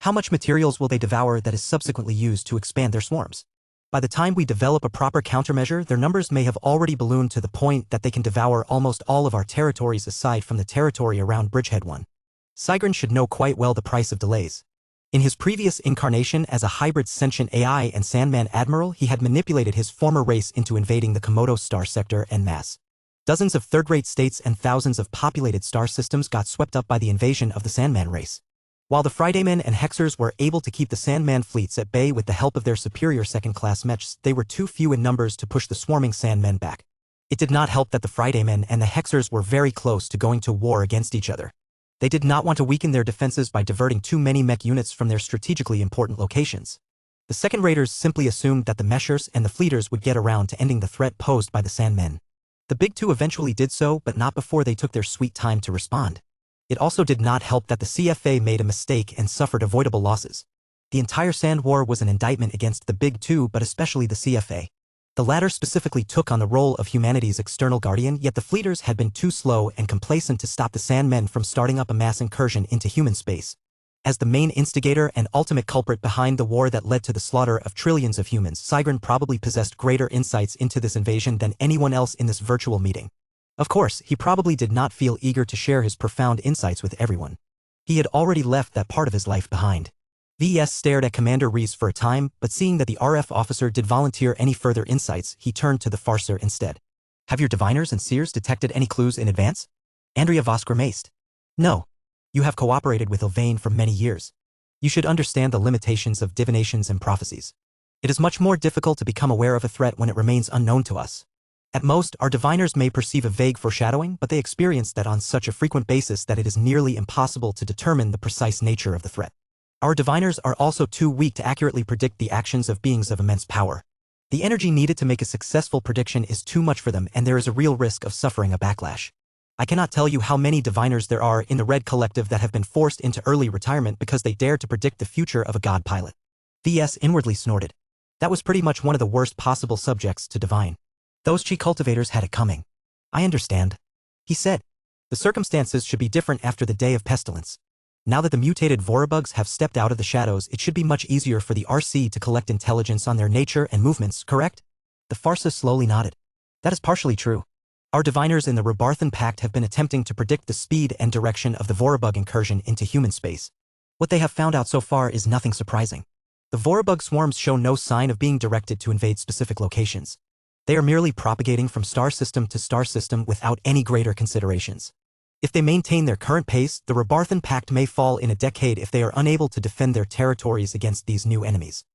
How much materials will they devour that is subsequently used to expand their swarms? By the time we develop a proper countermeasure, their numbers may have already ballooned to the point that they can devour almost all of our territories aside from the territory around Bridgehead 1. Sigrun should know quite well the price of delays. In his previous incarnation as a hybrid sentient AI and Sandman Admiral, he had manipulated his former race into invading the Komodo star sector en masse. Dozens of third-rate states and thousands of populated star systems got swept up by the invasion of the Sandman race. While the Fridaymen and Hexers were able to keep the Sandman fleets at bay with the help of their superior second-class mechs, they were too few in numbers to push the swarming Sandmen back. It did not help that the Fridaymen and the Hexers were very close to going to war against each other. They did not want to weaken their defenses by diverting too many mech units from their strategically important locations. The second raiders simply assumed that the Meshers and the Fleeters would get around to ending the threat posed by the Sandmen. The Big Two eventually did so, but not before they took their sweet time to respond. It also did not help that the CFA made a mistake and suffered avoidable losses. The entire Sand War was an indictment against the Big Two, but especially the CFA. The latter specifically took on the role of humanity's external guardian, yet the Fleeters had been too slow and complacent to stop the Sandmen from starting up a mass incursion into human space. As the main instigator and ultimate culprit behind the war that led to the slaughter of trillions of humans, Sigrun probably possessed greater insights into this invasion than anyone else in this virtual meeting. Of course, he probably did not feel eager to share his profound insights with everyone. He had already left that part of his life behind. VS stared at Commander Rees for a time, but seeing that the RF officer did volunteer any further insights, he turned to the Farser instead. Have your diviners and seers detected any clues in advance? Andrea Voss grimaced. No. You have cooperated with Ilvain for many years. You should understand the limitations of divinations and prophecies. It is much more difficult to become aware of a threat when it remains unknown to us. At most, our diviners may perceive a vague foreshadowing, but they experience that on such a frequent basis that it is nearly impossible to determine the precise nature of the threat. Our diviners are also too weak to accurately predict the actions of beings of immense power. The energy needed to make a successful prediction is too much for them, and there is a real risk of suffering a backlash. I cannot tell you how many diviners there are in the Red Collective that have been forced into early retirement because they dared to predict the future of a god pilot. VS inwardly snorted. That was pretty much one of the worst possible subjects to divine. Those chi cultivators had it coming. I understand. He said. The circumstances should be different after the day of pestilence. Now that the mutated Vorabugs have stepped out of the shadows, it should be much easier for the RC to collect intelligence on their nature and movements, correct? The Farsa slowly nodded. That is partially true. Our diviners in the Rebarthan Pact have been attempting to predict the speed and direction of the Vorabug incursion into human space. What they have found out so far is nothing surprising. The Vorabug swarms show no sign of being directed to invade specific locations. They are merely propagating from star system to star system without any greater considerations. If they maintain their current pace, the Rebarthan Pact may fall in a decade if they are unable to defend their territories against these new enemies.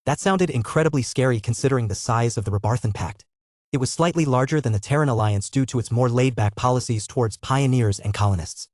That sounded incredibly scary considering the size of the Rebarthan Pact. It was slightly larger than the Terran Alliance due to its more laid-back policies towards pioneers and colonists.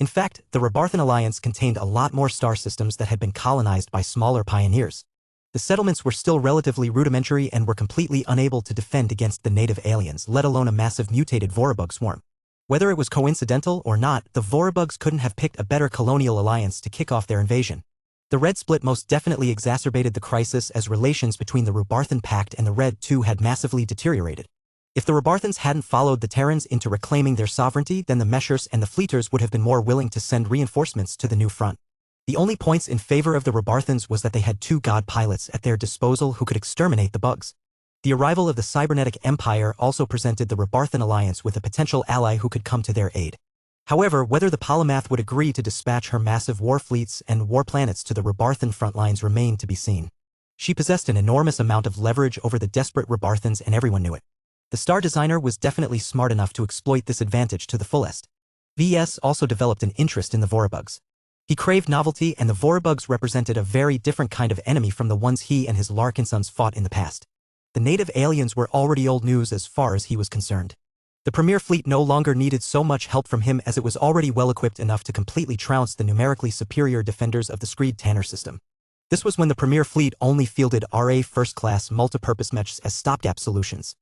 In fact, the Rebarthan Alliance contained a lot more star systems that had been colonized by smaller pioneers. The settlements were still relatively rudimentary and were completely unable to defend against the native aliens, let alone a massive mutated Vorabug swarm. Whether it was coincidental or not, the Vorabugs couldn't have picked a better colonial alliance to kick off their invasion. The Red Split most definitely exacerbated the crisis as relations between the Rebarthan Pact and the Red II had massively deteriorated. If the Rebarthans hadn't followed the Terrans into reclaiming their sovereignty, then the Meshers and the Fleeters would have been more willing to send reinforcements to the new front. The only points in favor of the Rebarthans was that they had two god pilots at their disposal who could exterminate the bugs. The arrival of the Cybernetic Empire also presented the Rebarthan Alliance with a potential ally who could come to their aid. However, whether the Polymath would agree to dispatch her massive war fleets and war planets to the Rebarthan front lines remained to be seen. She possessed an enormous amount of leverage over the desperate Rebarthans, and everyone knew it. The Star Designer was definitely smart enough to exploit this advantage to the fullest. VS also developed an interest in the Vorabugs. He craved novelty, and the Vorabugs represented a very different kind of enemy from the ones he and his Larkin sons fought in the past. The native aliens were already old news as far as he was concerned. The Premier Fleet no longer needed so much help from him as it was already well-equipped enough to completely trounce the numerically superior defenders of the Screed Tanner system. This was when the Premier Fleet only fielded RA first-class multipurpose mechs as stopgap solutions.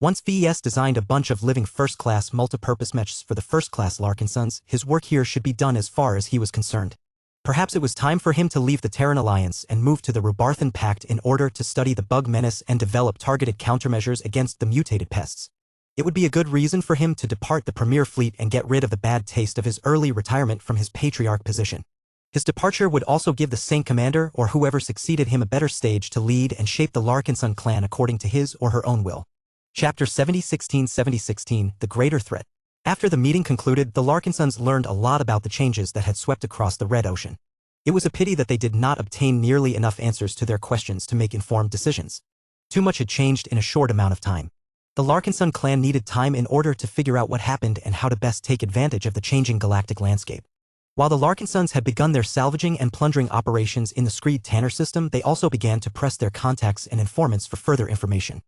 Once VES designed a bunch of living first-class multipurpose mechs for the first-class Larkin sons, his work here should be done as far as he was concerned. Perhaps it was time for him to leave the Terran Alliance and move to the Rebarthan Pact in order to study the bug menace and develop targeted countermeasures against the mutated pests. It would be a good reason for him to depart the Premier Fleet and get rid of the bad taste of his early retirement from his Patriarch position. His departure would also give the Saint Commander or whoever succeeded him a better stage to lead and shape the Larkinson clan according to his or her own will. Chapter 7016 The Greater Threat. After the meeting concluded, the Larkinsons learned a lot about the changes that had swept across the Red Ocean. It was a pity that they did not obtain nearly enough answers to their questions to make informed decisions. Too much had changed in a short amount of time. The Larkinson clan needed time in order to figure out what happened and how to best take advantage of the changing galactic landscape. While the Larkinsons had begun their salvaging and plundering operations in the Screed Tanner system, they also began to press their contacts and informants for further information.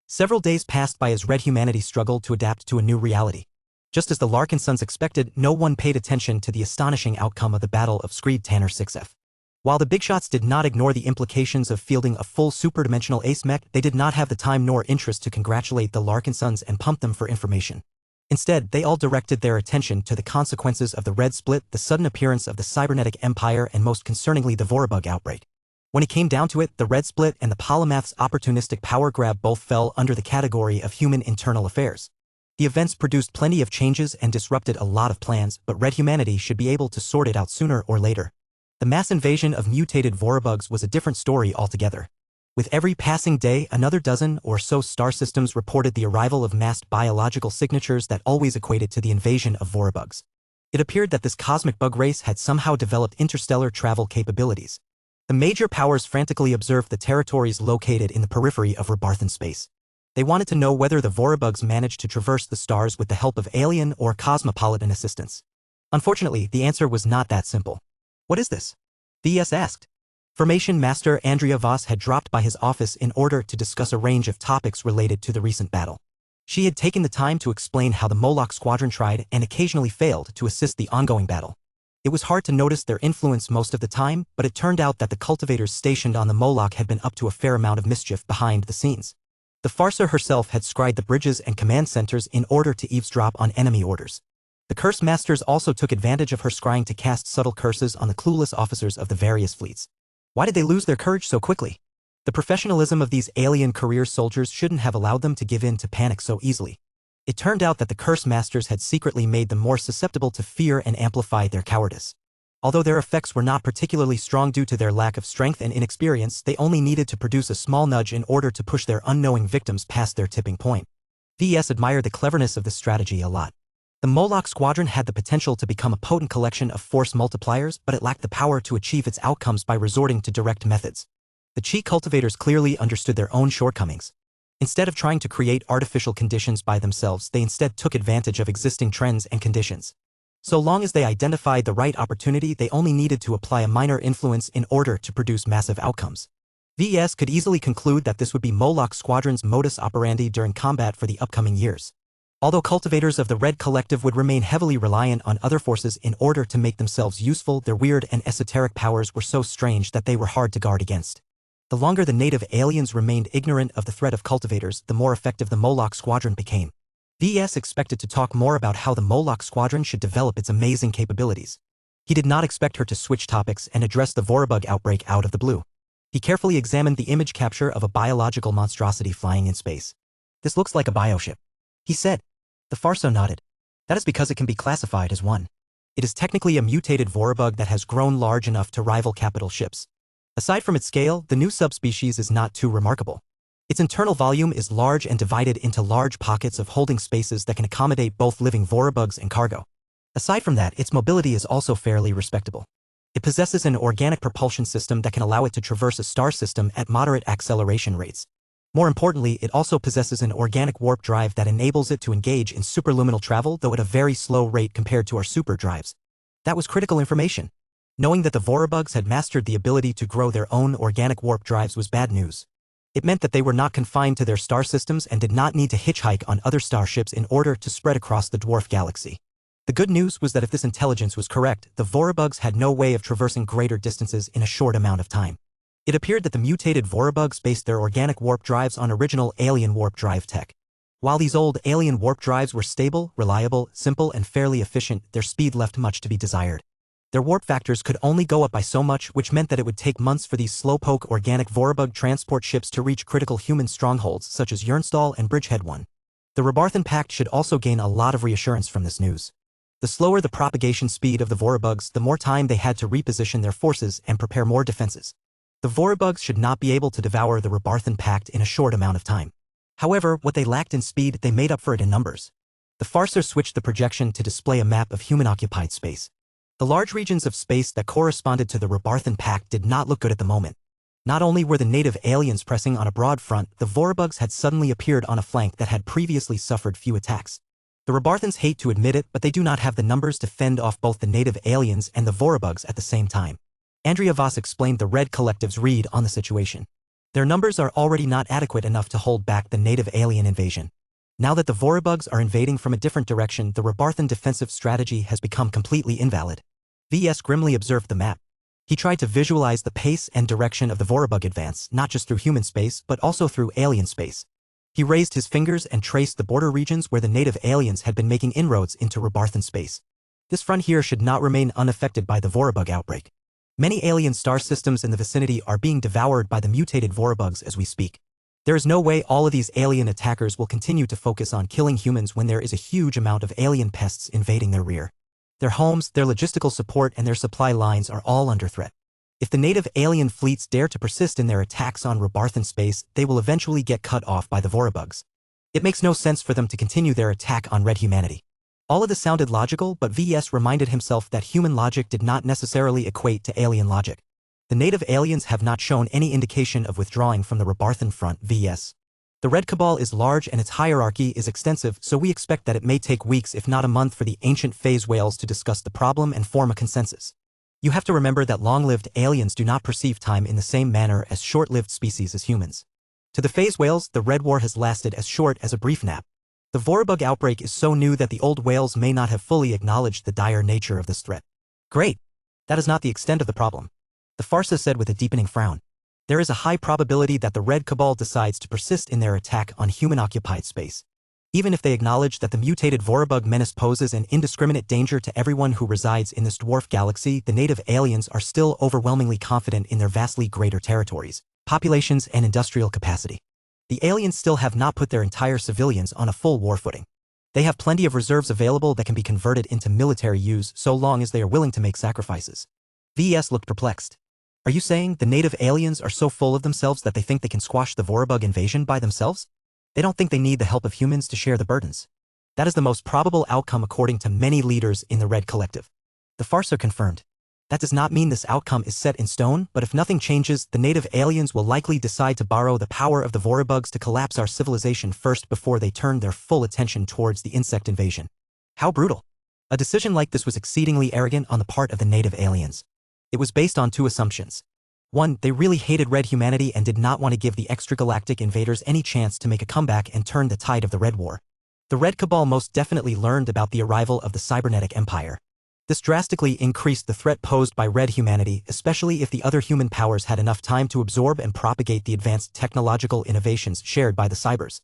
Several days passed by as Red humanity struggled to adapt to a new reality. Just as the Larkinsons expected, no one paid attention to the astonishing outcome of the Battle of Screed Tanner 6F. While the big shots did not ignore the implications of fielding a full superdimensional ace mech, they did not have the time nor interest to congratulate the Larkinsons and pump them for information. Instead, they all directed their attention to the consequences of the Red Split, the sudden appearance of the Cybernetic Empire, and most concerningly the Vorabug outbreak. When it came down to it, the Red Split and the Polymath's opportunistic power grab both fell under the category of human internal affairs. The events produced plenty of changes and disrupted a lot of plans, but Red humanity should be able to sort it out sooner or later. The mass invasion of mutated Vorabugs was a different story altogether. With every passing day, another dozen or so star systems reported the arrival of massed biological signatures that always equated to the invasion of Vorabugs. It appeared that this cosmic bug race had somehow developed interstellar travel capabilities. The major powers frantically observed the territories located in the periphery of Rebarthan space. They wanted to know whether the Vorabugs managed to traverse the stars with the help of alien or cosmopolitan assistance. Unfortunately, the answer was not that simple. "What is this?" VS asked. Formation Master Andrea Voss had dropped by his office in order to discuss a range of topics related to the recent battle. She had taken the time to explain how the Moloch Squadron tried and occasionally failed to assist the ongoing battle. It was hard to notice their influence most of the time, but it turned out that the cultivators stationed on the Moloch had been up to a fair amount of mischief behind the scenes. The Farser herself had scryed the bridges and command centers in order to eavesdrop on enemy orders. The Curse Masters also took advantage of her scrying to cast subtle curses on the clueless officers of the various fleets. Why did they lose their courage so quickly? The professionalism of these alien career soldiers shouldn't have allowed them to give in to panic so easily. It turned out that the Curse Masters had secretly made them more susceptible to fear and amplified their cowardice. Although their effects were not particularly strong due to their lack of strength and inexperience, they only needed to produce a small nudge in order to push their unknowing victims past their tipping point. VS admired the cleverness of this strategy a lot. The Moloch Squadron had the potential to become a potent collection of force multipliers, but it lacked the power to achieve its outcomes by resorting to direct methods. The Chi cultivators clearly understood their own shortcomings. Instead of trying to create artificial conditions by themselves, they instead took advantage of existing trends and conditions. So long as they identified the right opportunity, they only needed to apply a minor influence in order to produce massive outcomes. VS could easily conclude that this would be Moloch Squadron's modus operandi during combat for the upcoming years. Although cultivators of the Red Collective would remain heavily reliant on other forces in order to make themselves useful, their weird and esoteric powers were so strange that they were hard to guard against. The longer the native aliens remained ignorant of the threat of cultivators, the more effective the Moloch Squadron became. VS expected to talk more about how the Moloch Squadron should develop its amazing capabilities. He did not expect her to switch topics and address the Vorabug outbreak out of the blue. He carefully examined the image capture of a biological monstrosity flying in space. "This looks like a bioship," he said. The Farso nodded. "That is because it can be classified as one. It is technically a mutated Vorabug that has grown large enough to rival capital ships. Aside from its scale, the new subspecies is not too remarkable. Its internal volume is large and divided into large pockets of holding spaces that can accommodate both living Vorabugs and cargo. Aside from that, its mobility is also fairly respectable. It possesses an organic propulsion system that can allow it to traverse a star system at moderate acceleration rates. More importantly, it also possesses an organic warp drive that enables it to engage in superluminal travel, though at a very slow rate compared to our super drives. That was critical information. Knowing that the Vorabugs had mastered the ability to grow their own organic warp drives was bad news. It meant that they were not confined to their star systems and did not need to hitchhike on other starships in order to spread across the dwarf galaxy. The good news was that if this intelligence was correct, the Vorabugs had no way of traversing greater distances in a short amount of time. It appeared that the mutated Vorabugs based their organic warp drives on original alien warp drive tech. While these old alien warp drives were stable, reliable, simple, and fairly efficient, their speed left much to be desired. Their warp factors could only go up by so much, which meant that it would take months for these slowpoke organic Vorabug transport ships to reach critical human strongholds such as Yernstall and Bridgehead 1. The Rebarthan Pact should also gain a lot of reassurance from this news. The slower the propagation speed of the Vorabugs, the more time they had to reposition their forces and prepare more defenses. The Vorabugs should not be able to devour the Rebarthan Pact in a short amount of time. However, what they lacked in speed, they made up for it in numbers. The Farser switched the projection to display a map of human-occupied space. The large regions of space that corresponded to the Rebarthan Pact did not look good at the moment. Not only were the native aliens pressing on a broad front, the Vorabugs had suddenly appeared on a flank that had previously suffered few attacks. The Rebarthans hate to admit it, but they do not have the numbers to fend off both the native aliens and the Vorabugs at the same time. Andrea Voss explained the Red Collective's read on the situation. Their numbers are already not adequate enough to hold back the native alien invasion. Now that the Vorabugs are invading from a different direction, the Rebarthan defensive strategy has become completely invalid. VS grimly observed the map. He tried to visualize the pace and direction of the Vorabug advance, not just through human space, but also through alien space. He raised his fingers and traced the border regions where the native aliens had been making inroads into Rebarthan space. This frontier should not remain unaffected by the Vorabug outbreak. Many alien star systems in the vicinity are being devoured by the mutated Vorabugs as we speak. There is no way all of these alien attackers will continue to focus on killing humans when there is a huge amount of alien pests invading their rear. Their homes, their logistical support, and their supply lines are all under threat. If the native alien fleets dare to persist in their attacks on Rebarthan space, they will eventually get cut off by the Vorabugs. It makes no sense for them to continue their attack on red humanity. All of this sounded logical, but VS reminded himself that human logic did not necessarily equate to alien logic. The native aliens have not shown any indication of withdrawing from the Rebarthan front. VS. The Red Cabal is large and its hierarchy is extensive, so we expect that it may take weeks if not a month for the ancient phase whales to discuss the problem and form a consensus. You have to remember that long-lived aliens do not perceive time in the same manner as short-lived species as humans. To the phase whales, the Red War has lasted as short as a brief nap. The Vorabug outbreak is so new that the old whales may not have fully acknowledged the dire nature of this threat. Great. That is not the extent of the problem. The Farsa said with a deepening frown. There is a high probability that the Red Cabal decides to persist in their attack on human-occupied space. Even if they acknowledge that the mutated Vorabug menace poses an indiscriminate danger to everyone who resides in this dwarf galaxy, the native aliens are still overwhelmingly confident in their vastly greater territories, populations, and industrial capacity. The aliens still have not put their entire civilians on a full war footing. They have plenty of reserves available that can be converted into military use so long as they are willing to make sacrifices. VS looked perplexed. Are you saying the native aliens are so full of themselves that they think they can squash the Vorabug invasion by themselves? They don't think they need the help of humans to share the burdens. That is the most probable outcome according to many leaders in the Red Collective. The Farsa confirmed. That does not mean this outcome is set in stone, but if nothing changes, the native aliens will likely decide to borrow the power of the Vorabugs to collapse our civilization first before they turn their full attention towards the insect invasion. How brutal. A decision like this was exceedingly arrogant on the part of the native aliens. It was based on two assumptions. One, they really hated red humanity and did not want to give the extragalactic invaders any chance to make a comeback and turn the tide of the Red War. The Red Cabal most definitely learned about the arrival of the cybernetic empire. This drastically increased the threat posed by red humanity, especially if the other human powers had enough time to absorb and propagate the advanced technological innovations shared by the cybers.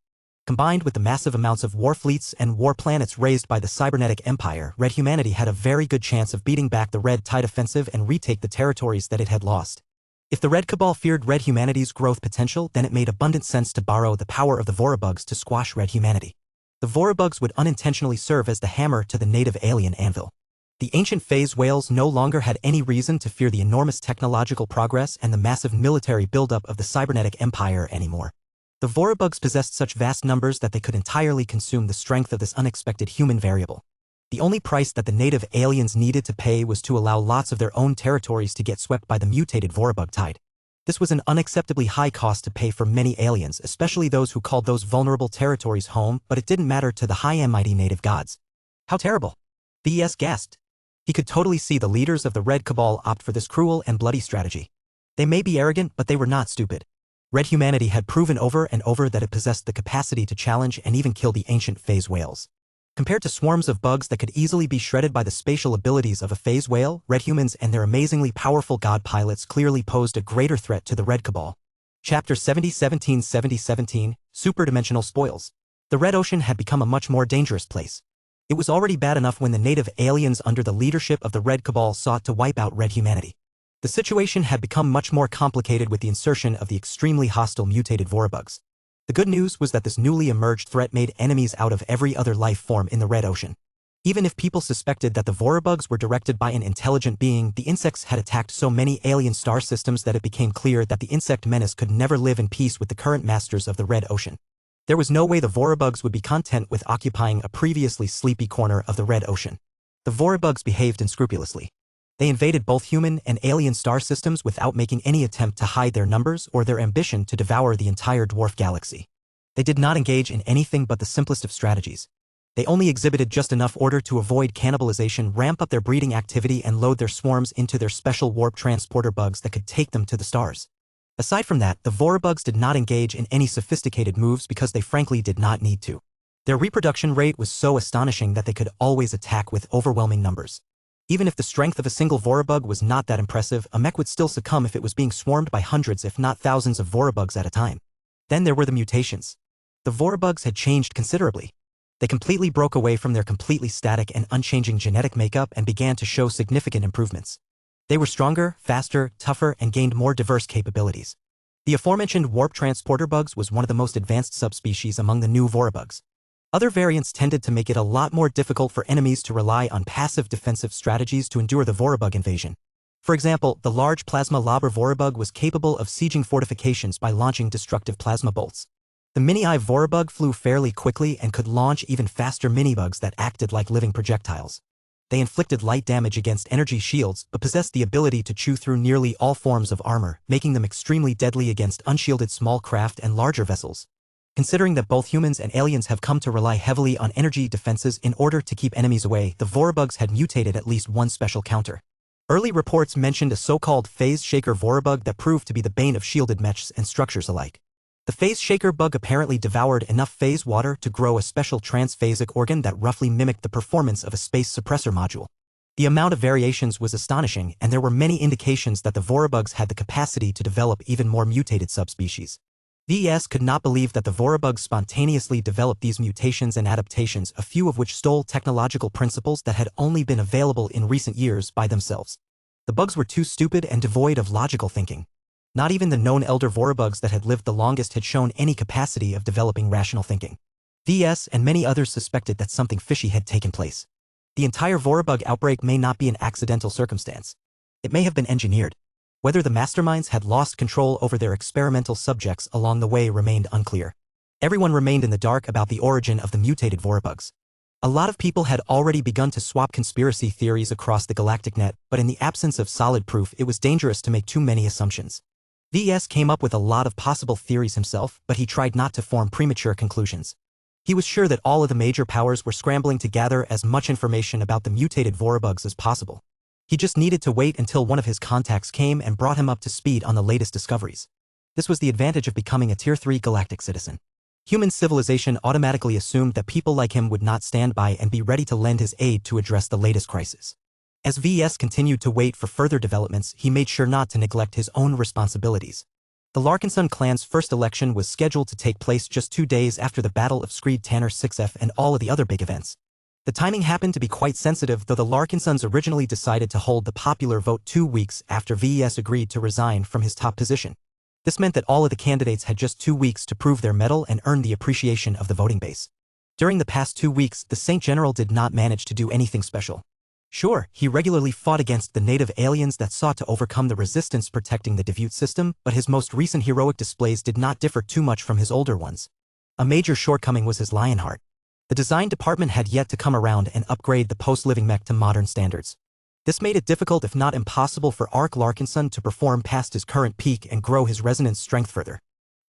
Combined with the massive amounts of war fleets and war planets raised by the cybernetic empire, red humanity had a very good chance of beating back the Red Tide offensive and retake the territories that it had lost. If the Red Cabal feared red humanity's growth potential, then it made abundant sense to borrow the power of the Vorabugs to squash red humanity. The Vorabugs would unintentionally serve as the hammer to the native alien anvil. The ancient phase whales no longer had any reason to fear the enormous technological progress and the massive military buildup of the cybernetic empire anymore. The Vorabugs possessed such vast numbers that they could entirely consume the strength of this unexpected human variable. The only price that the native aliens needed to pay was to allow lots of their own territories to get swept by the mutated Vorabug tide. This was an unacceptably high cost to pay for many aliens, especially those who called those vulnerable territories home, but it didn't matter to the high and mighty native gods. How terrible! VS gasped. He could totally see the leaders of the Red Cabal opt for this cruel and bloody strategy. They may be arrogant, but they were not stupid. Red humanity had proven over and over that it possessed the capacity to challenge and even kill the ancient phase whales. Compared to swarms of bugs that could easily be shredded by the spatial abilities of a phase whale, red humans and their amazingly powerful god pilots clearly posed a greater threat to the Red Cabal. Chapter 7017 Superdimensional Spoils. The Red Ocean had become a much more dangerous place. It was already bad enough when the native aliens under the leadership of the Red Cabal sought to wipe out red humanity. The situation had become much more complicated with the insertion of the extremely hostile mutated Vorabugs. The good news was that this newly emerged threat made enemies out of every other life form in the Red Ocean. Even if people suspected that the Vorabugs were directed by an intelligent being, the insects had attacked so many alien star systems that it became clear that the insect menace could never live in peace with the current masters of the Red Ocean. There was no way the Vorabugs would be content with occupying a previously sleepy corner of the Red Ocean. The Vorabugs behaved unscrupulously. They invaded both human and alien star systems without making any attempt to hide their numbers or their ambition to devour the entire dwarf galaxy. They did not engage in anything but the simplest of strategies. They only exhibited just enough order to avoid cannibalization, ramp up their breeding activity, and load their swarms into their special warp transporter bugs that could take them to the stars. Aside from that, the Vorabugs did not engage in any sophisticated moves because they frankly did not need to. Their reproduction rate was so astonishing that they could always attack with overwhelming numbers. Even if the strength of a single Vorabug was not that impressive, a mech would still succumb if it was being swarmed by hundreds if not thousands of Vorabugs at a time. Then there were the mutations. The Vorabugs had changed considerably. They completely broke away from their completely static and unchanging genetic makeup and began to show significant improvements. They were stronger, faster, tougher, and gained more diverse capabilities. The aforementioned warp transporter bugs was one of the most advanced subspecies among the new Vorabugs. Other variants tended to make it a lot more difficult for enemies to rely on passive defensive strategies to endure the Vorabug invasion. For example, the large plasma lobber Vorabug was capable of sieging fortifications by launching destructive plasma bolts. The mini-eye Vorabug flew fairly quickly and could launch even faster mini-bugs that acted like living projectiles. They inflicted light damage against energy shields but possessed the ability to chew through nearly all forms of armor, making them extremely deadly against unshielded small craft and larger vessels. Considering that both humans and aliens have come to rely heavily on energy defenses in order to keep enemies away, the Vorabugs had mutated at least one special counter. Early reports mentioned a so-called phase shaker Vorabug that proved to be the bane of shielded mechs and structures alike. The phase shaker bug apparently devoured enough phase water to grow a special transphasic organ that roughly mimicked the performance of a space suppressor module. The amount of variations was astonishing, and there were many indications that the Vorabugs had the capacity to develop even more mutated subspecies. VES could not believe that the Vorabugs spontaneously developed these mutations and adaptations, a few of which stole technological principles that had only been available in recent years by themselves. The bugs were too stupid and devoid of logical thinking. Not even the known elder Vorabugs that had lived the longest had shown any capacity of developing rational thinking. VES and many others suspected that something fishy had taken place. The entire Vorabug outbreak may not be an accidental circumstance. It may have been engineered. Whether the masterminds had lost control over their experimental subjects along the way remained unclear. Everyone remained in the dark about the origin of the mutated Vorabugs. A lot of people had already begun to swap conspiracy theories across the galactic net, but in the absence of solid proof, it was dangerous to make too many assumptions. VES came up with a lot of possible theories himself, but he tried not to form premature conclusions. He was sure that all of the major powers were scrambling to gather as much information about the mutated Vorabugs as possible. He just needed to wait until one of his contacts came and brought him up to speed on the latest discoveries. This was the advantage of becoming a Tier 3 galactic citizen. Human civilization automatically assumed that people like him would not stand by and be ready to lend his aid to address the latest crisis. As VS continued to wait for further developments, he made sure not to neglect his own responsibilities. The Larkinson clan's first election was scheduled to take place just 2 days after the Battle of Screed Tanner 6F and all of the other big events. The timing happened to be quite sensitive, though the Larkinsons originally decided to hold the popular vote 2 weeks after VS agreed to resign from his top position. This meant that all of the candidates had just 2 weeks to prove their mettle and earn the appreciation of the voting base. During the past 2 weeks, the Saint General did not manage to do anything special. Sure, he regularly fought against the native aliens that sought to overcome the resistance protecting the Deviant system, but his most recent heroic displays did not differ too much from his older ones. A major shortcoming was his Lionheart. The design department had yet to come around and upgrade the post-living mech to modern standards. This made it difficult if not impossible for Ark Larkinson to perform past his current peak and grow his resonance strength further.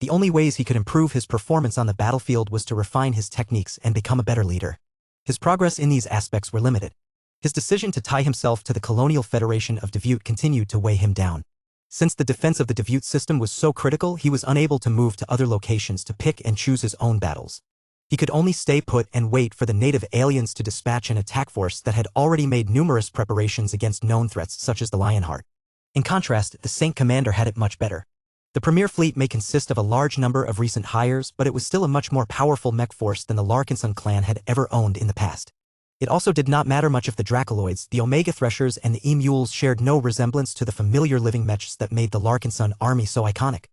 The only ways he could improve his performance on the battlefield was to refine his techniques and become a better leader. His progress in these aspects were limited. His decision to tie himself to the Colonial Federation of Deviant continued to weigh him down. Since the defense of the Deviant system was so critical, he was unable to move to other locations to pick and choose his own battles. He could only stay put and wait for the native aliens to dispatch an attack force that had already made numerous preparations against known threats such as the Lionheart. In contrast, the Saint Commander had it much better. The Premier Fleet may consist of a large number of recent hires, but it was still a much more powerful mech force than the Larkinson clan had ever owned in the past. It also did not matter much if the Dracoloids, the Omega Threshers, and the E-Mules shared no resemblance to the familiar living mechs that made the Larkinson army so iconic.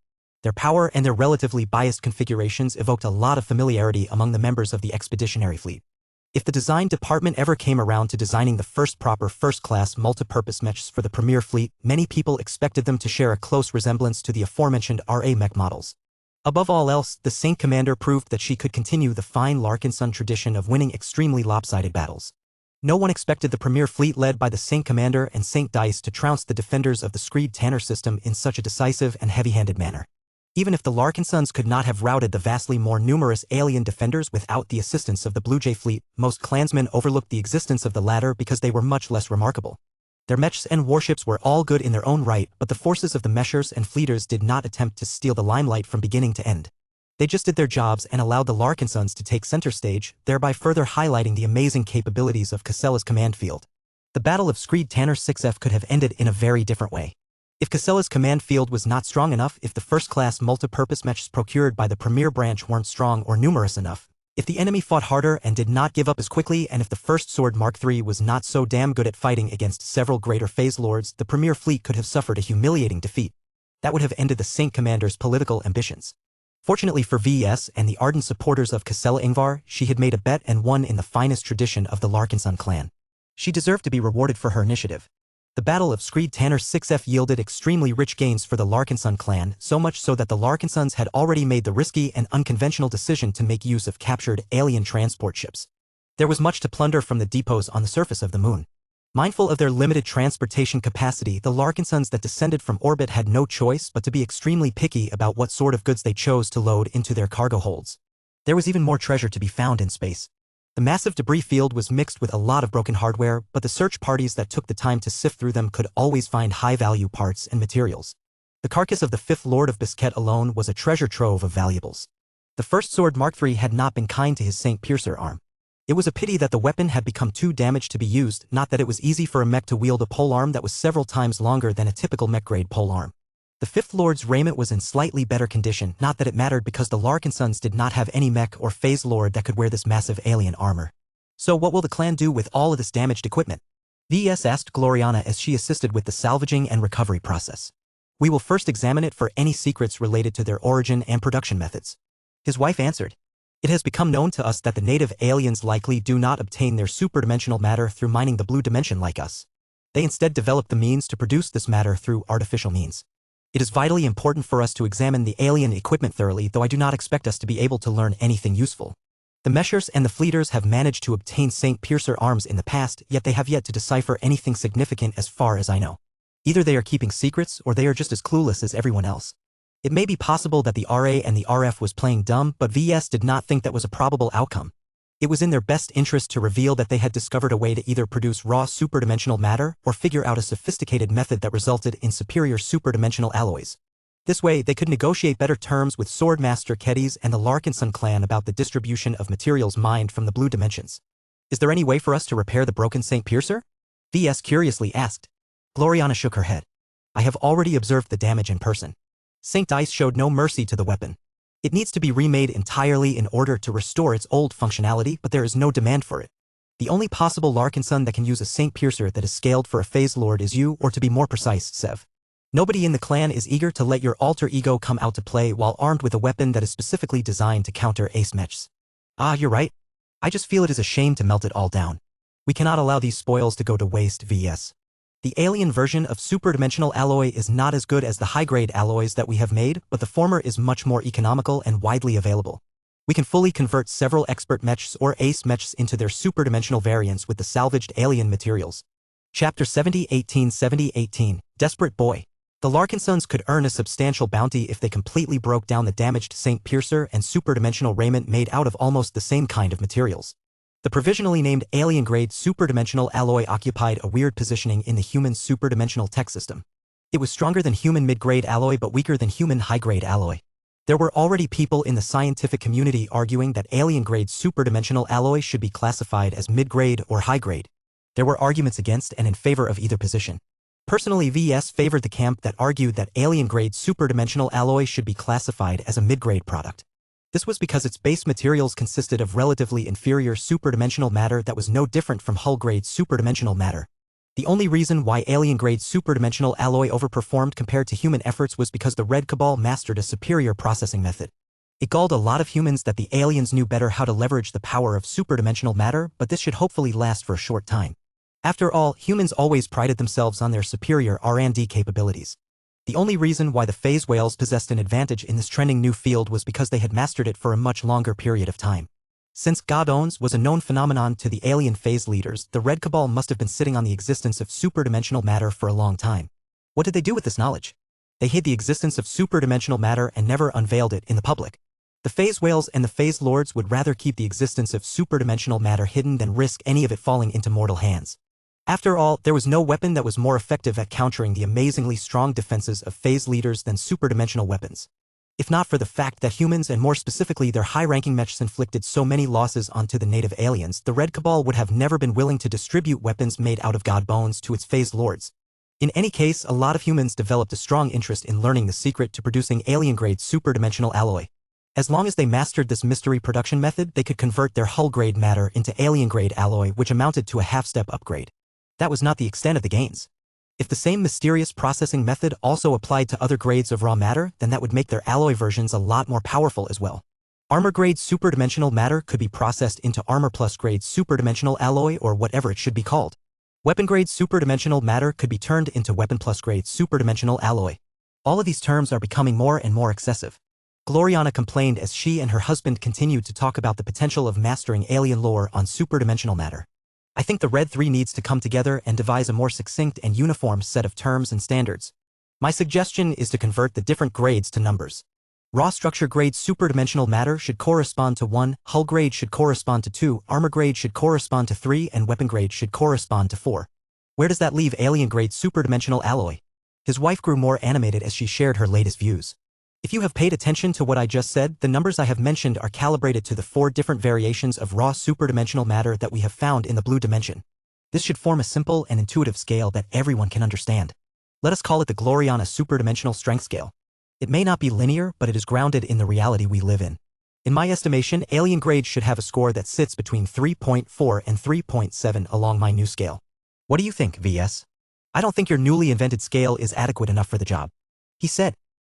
Their power and their relatively biased configurations evoked a lot of familiarity among the members of the Expeditionary Fleet. If the design department ever came around to designing the first proper first-class multi-purpose mechs for the Premier Fleet, many people expected them to share a close resemblance to the aforementioned RA mech models. Above all else, the Saint Commander proved that she could continue the fine Larkinson tradition of winning extremely lopsided battles. No one expected the Premier Fleet led by the Saint Commander and Saint Dice to trounce the defenders of the Screed Tanner system in such a decisive and heavy-handed manner. Even if the Larkinsons could not have routed the vastly more numerous alien defenders without the assistance of the Blue Jay Fleet, most clansmen overlooked the existence of the latter because they were much less remarkable. Their mechs and warships were all good in their own right, but the forces of the meshers and fleeters did not attempt to steal the limelight from beginning to end. They just did their jobs and allowed the Larkinsons to take center stage, thereby further highlighting the amazing capabilities of Casella's command field. The Battle of Screed Tanner 6F could have ended in a very different way. If Casella's command field was not strong enough, if the first-class multi-purpose mechs procured by the Premier Branch weren't strong or numerous enough, if the enemy fought harder and did not give up as quickly, and if the First Sword Mark III was not so damn good at fighting against several greater phase lords, the Premier Fleet could have suffered a humiliating defeat. That would have ended the Saint Commander's political ambitions. Fortunately for VS and the ardent supporters of Casella Ingvar, she had made a bet and won in the finest tradition of the Larkinson clan. She deserved to be rewarded for her initiative. The Battle of Screed Tanner 6F yielded extremely rich gains for the Larkinson clan, so much so that the Larkinsons had already made the risky and unconventional decision to make use of captured alien transport ships. There was much to plunder from the depots on the surface of the moon. Mindful of their limited transportation capacity, the Larkinsons that descended from orbit had no choice but to be extremely picky about what sort of goods they chose to load into their cargo holds. There was even more treasure to be found in space. The massive debris field was mixed with a lot of broken hardware, but the search parties that took the time to sift through them could always find high-value parts and materials. The carcass of the fifth Lord of Biscuit alone was a treasure trove of valuables. The First Sword Mark III had not been kind to his Saint Piercer arm. It was a pity that the weapon had become too damaged to be used, not that it was easy for a mech to wield a polearm that was several times longer than a typical mech-grade polearm. The Fifth Lord's raiment was in slightly better condition, not that it mattered because the Larkinsons did not have any mech or phase lord that could wear this massive alien armor. So what will the clan do with all of this damaged equipment? VS asked Gloriana as she assisted with the salvaging and recovery process. We will first examine it for any secrets related to their origin and production methods. His wife answered. It has become known to us that the native aliens likely do not obtain their superdimensional matter through mining the blue dimension like us. They instead develop the means to produce this matter through artificial means. It is vitally important for us to examine the alien equipment thoroughly, though I do not expect us to be able to learn anything useful. The Meshers and the Fleeters have managed to obtain Saint Piercer arms in the past, yet they have yet to decipher anything significant as far as I know. Either they are keeping secrets or they are just as clueless as everyone else. It may be possible that the RA and the RF was playing dumb, but VS did not think that was a probable outcome. It was in their best interest to reveal that they had discovered a way to either produce raw superdimensional matter or figure out a sophisticated method that resulted in superior superdimensional alloys. This way, they could negotiate better terms with Swordmaster Kedis and the Larkinson clan about the distribution of materials mined from the blue dimensions. Is there any way for us to repair the broken St. Piercer? VS curiously asked. Gloriana shook her head. I have already observed the damage in person. St. Dice showed no mercy to the weapon. It needs to be remade entirely in order to restore its old functionality, but there is no demand for it. The only possible Larkinson that can use a St. Piercer that is scaled for a Phase Lord is you, or to be more precise, Sev. Nobody in the clan is eager to let your alter ego come out to play while armed with a weapon that is specifically designed to counter ace mechs. Ah, you're right. I just feel it is a shame to melt it all down. We cannot allow these spoils to go to waste. VS. The alien version of superdimensional alloy is not as good as the high-grade alloys that we have made, but the former is much more economical and widely available. We can fully convert several expert mechs or ace mechs into their superdimensional variants with the salvaged alien materials. Chapter 70 1870-18 Desperate Boy. The Larkinsons could earn a substantial bounty if they completely broke down the damaged St. Piercer and superdimensional raiment made out of almost the same kind of materials. The provisionally named alien-grade superdimensional alloy occupied a weird positioning in the human superdimensional tech system. It was stronger than human mid-grade alloy but weaker than human high-grade alloy. There were already people in the scientific community arguing that alien-grade superdimensional alloy should be classified as mid-grade or high-grade. There were arguments against and in favor of either position. Personally, VS favored the camp that argued that alien-grade superdimensional alloy should be classified as a mid-grade product. This was because its base materials consisted of relatively inferior superdimensional matter that was no different from hull-grade superdimensional matter. The only reason why alien-grade superdimensional alloy overperformed compared to human efforts was because the Red Cabal mastered a superior processing method. It galled a lot of humans that the aliens knew better how to leverage the power of superdimensional matter, but this should hopefully last for a short time. After all, humans always prided themselves on their superior R&D capabilities. The only reason why the phase whales possessed an advantage in this trending new field was because they had mastered it for a much longer period of time. Since God owns was a known phenomenon to the alien phase leaders, the Red Cabal must have been sitting on the existence of superdimensional matter for a long time. What did they do with this knowledge? They hid the existence of superdimensional matter and never unveiled it in the public. The phase whales and the phase lords would rather keep the existence of superdimensional matter hidden than risk any of it falling into mortal hands. After all, there was no weapon that was more effective at countering the amazingly strong defenses of phase leaders than superdimensional weapons. If not for the fact that humans and more specifically their high-ranking mechs inflicted so many losses onto the native aliens, the Red Cabal would have never been willing to distribute weapons made out of god bones to its phase lords. In any case, a lot of humans developed a strong interest in learning the secret to producing alien-grade superdimensional alloy. As long as they mastered this mystery production method, they could convert their hull-grade matter into alien-grade alloy, which amounted to a half-step upgrade. That was not the extent of the gains. If the same mysterious processing method also applied to other grades of raw matter, then that would make their alloy versions a lot more powerful as well. Armor-grade superdimensional matter could be processed into armor-plus-grade superdimensional alloy, or whatever it should be called. Weapon-grade superdimensional matter could be turned into weapon-plus-grade superdimensional alloy. All of these terms are becoming more and more excessive. Gloriana complained as she and her husband continued to talk about the potential of mastering alien lore on superdimensional matter. I think the Red 3 needs to come together and devise a more succinct and uniform set of terms and standards. My suggestion is to convert the different grades to numbers. Raw structure grade superdimensional matter should correspond to 1, hull grade should correspond to 2, armor grade should correspond to 3, and weapon grade should correspond to 4. Where does that leave alien grade superdimensional alloy? His wife grew more animated as she shared her latest views. If you have paid attention to what I just said, the numbers I have mentioned are calibrated to the 4 different variations of raw superdimensional matter that we have found in the blue dimension. This should form a simple and intuitive scale that everyone can understand. Let us call it the Gloriana superdimensional strength scale. It may not be linear, but it is grounded in the reality we live in. In my estimation, alien grade should have a score that sits between 3.4 and 3.7 along my new scale. What do you think, VS? I don't think your newly invented scale is adequate enough for the job. He said.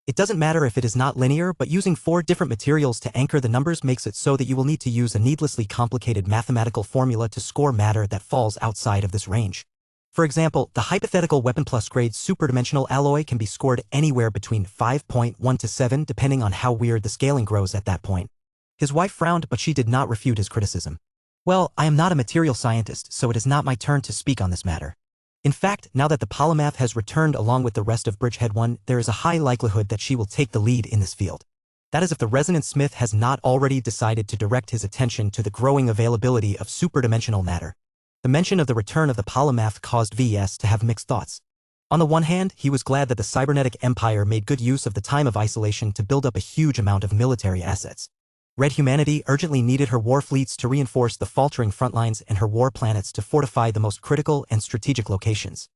It doesn't matter if it is not linear, but using 4 different materials to anchor the numbers makes it so that you will need to use a needlessly complicated mathematical formula to score matter that falls outside of this range. For example, the hypothetical weapon plus grade superdimensional alloy can be scored anywhere between 5.1 to 7 depending on how weird the scaling grows at that point. His wife frowned, but she did not refute his criticism. Well, I am not a material scientist, so it is not my turn to speak on this matter. In fact, now that the polymath has returned along with the rest of Bridgehead 1, there is a high likelihood that she will take the lead in this field. That is if the Resonant Smith has not already decided to direct his attention to the growing availability of superdimensional matter. The mention of the return of the polymath caused VS to have mixed thoughts. On the one hand, he was glad that the cybernetic empire made good use of the time of isolation to build up a huge amount of military assets. Red humanity urgently needed her war fleets to reinforce the faltering front lines and her war planets to fortify the most critical and strategic locations.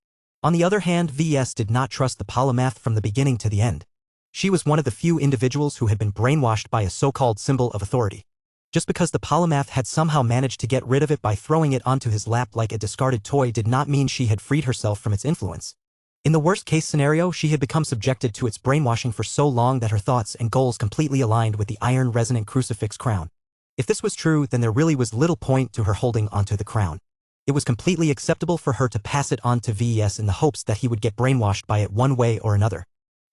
On the other hand, VS did not trust the polymath from the beginning to the end. She was one of the few individuals who had been brainwashed by a so-called symbol of authority. Just because the polymath had somehow managed to get rid of it by throwing it onto his lap like a discarded toy did not mean she had freed herself from its influence. In the worst-case scenario, she had become subjected to its brainwashing for so long that her thoughts and goals completely aligned with the iron-resonant crucifix crown. If this was true, then there really was little point to her holding onto the crown. It was completely acceptable for her to pass it on to VES in the hopes that he would get brainwashed by it one way or another.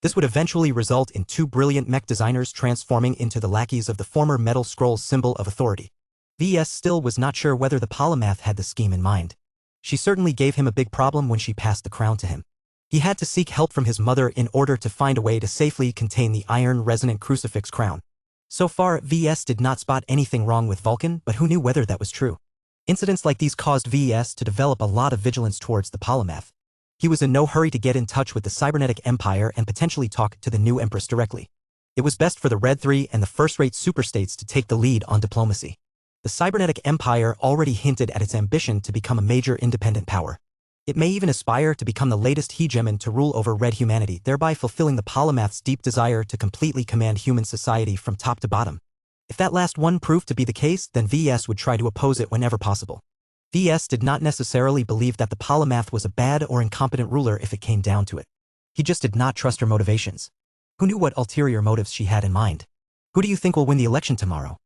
This would eventually result in two brilliant mech designers transforming into the lackeys of the former Metal Scroll's symbol of authority. VS still was not sure whether the polymath had the scheme in mind. She certainly gave him a big problem when she passed the crown to him. He had to seek help from his mother in order to find a way to safely contain the iron-resonant crucifix crown. So far, VS did not spot anything wrong with Vulcan, but who knew whether that was true? Incidents like these caused VS to develop a lot of vigilance towards the polymath. He was in no hurry to get in touch with the cybernetic empire and potentially talk to the new empress directly. It was best for the Red 3 and the first-rate superstates to take the lead on diplomacy. The cybernetic empire already hinted at its ambition to become a major independent power. It may even aspire to become the latest hegemon to rule over red humanity, thereby fulfilling the polymath's deep desire to completely command human society from top to bottom. If that last one proved to be the case, then VS would try to oppose it whenever possible. VS did not necessarily believe that the polymath was a bad or incompetent ruler if it came down to it. He just did not trust her motivations. Who knew what ulterior motives she had in mind? Who do you think will win the election tomorrow?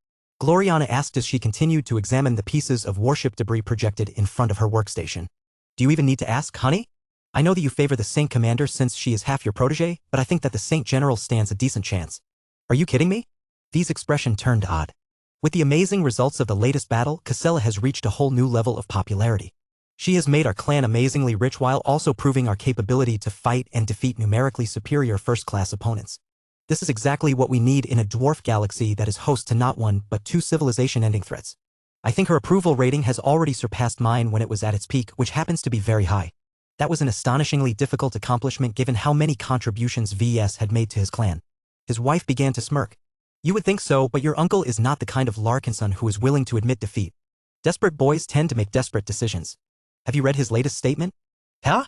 Gloriana asked as she continued to examine the pieces of warship debris projected in front of her workstation. Do you even need to ask, honey? I know that you favor the Saint Commander since she is half your protege, but I think that the Saint General stands a decent chance. Are you kidding me? V's expression turned odd. With the amazing results of the latest battle, Casella has reached a whole new level of popularity. She has made our clan amazingly rich while also proving our capability to fight and defeat numerically superior first-class opponents. This is exactly what we need in a dwarf galaxy that is host to not one but two civilization-ending threats. I think her approval rating has already surpassed mine when it was at its peak, which happens to be very high. That was an astonishingly difficult accomplishment given how many contributions VS had made to his clan. His wife began to smirk. You would think so, but your uncle is not the kind of Larkinson who is willing to admit defeat. Desperate boys tend to make desperate decisions. Have you read his latest statement? Huh?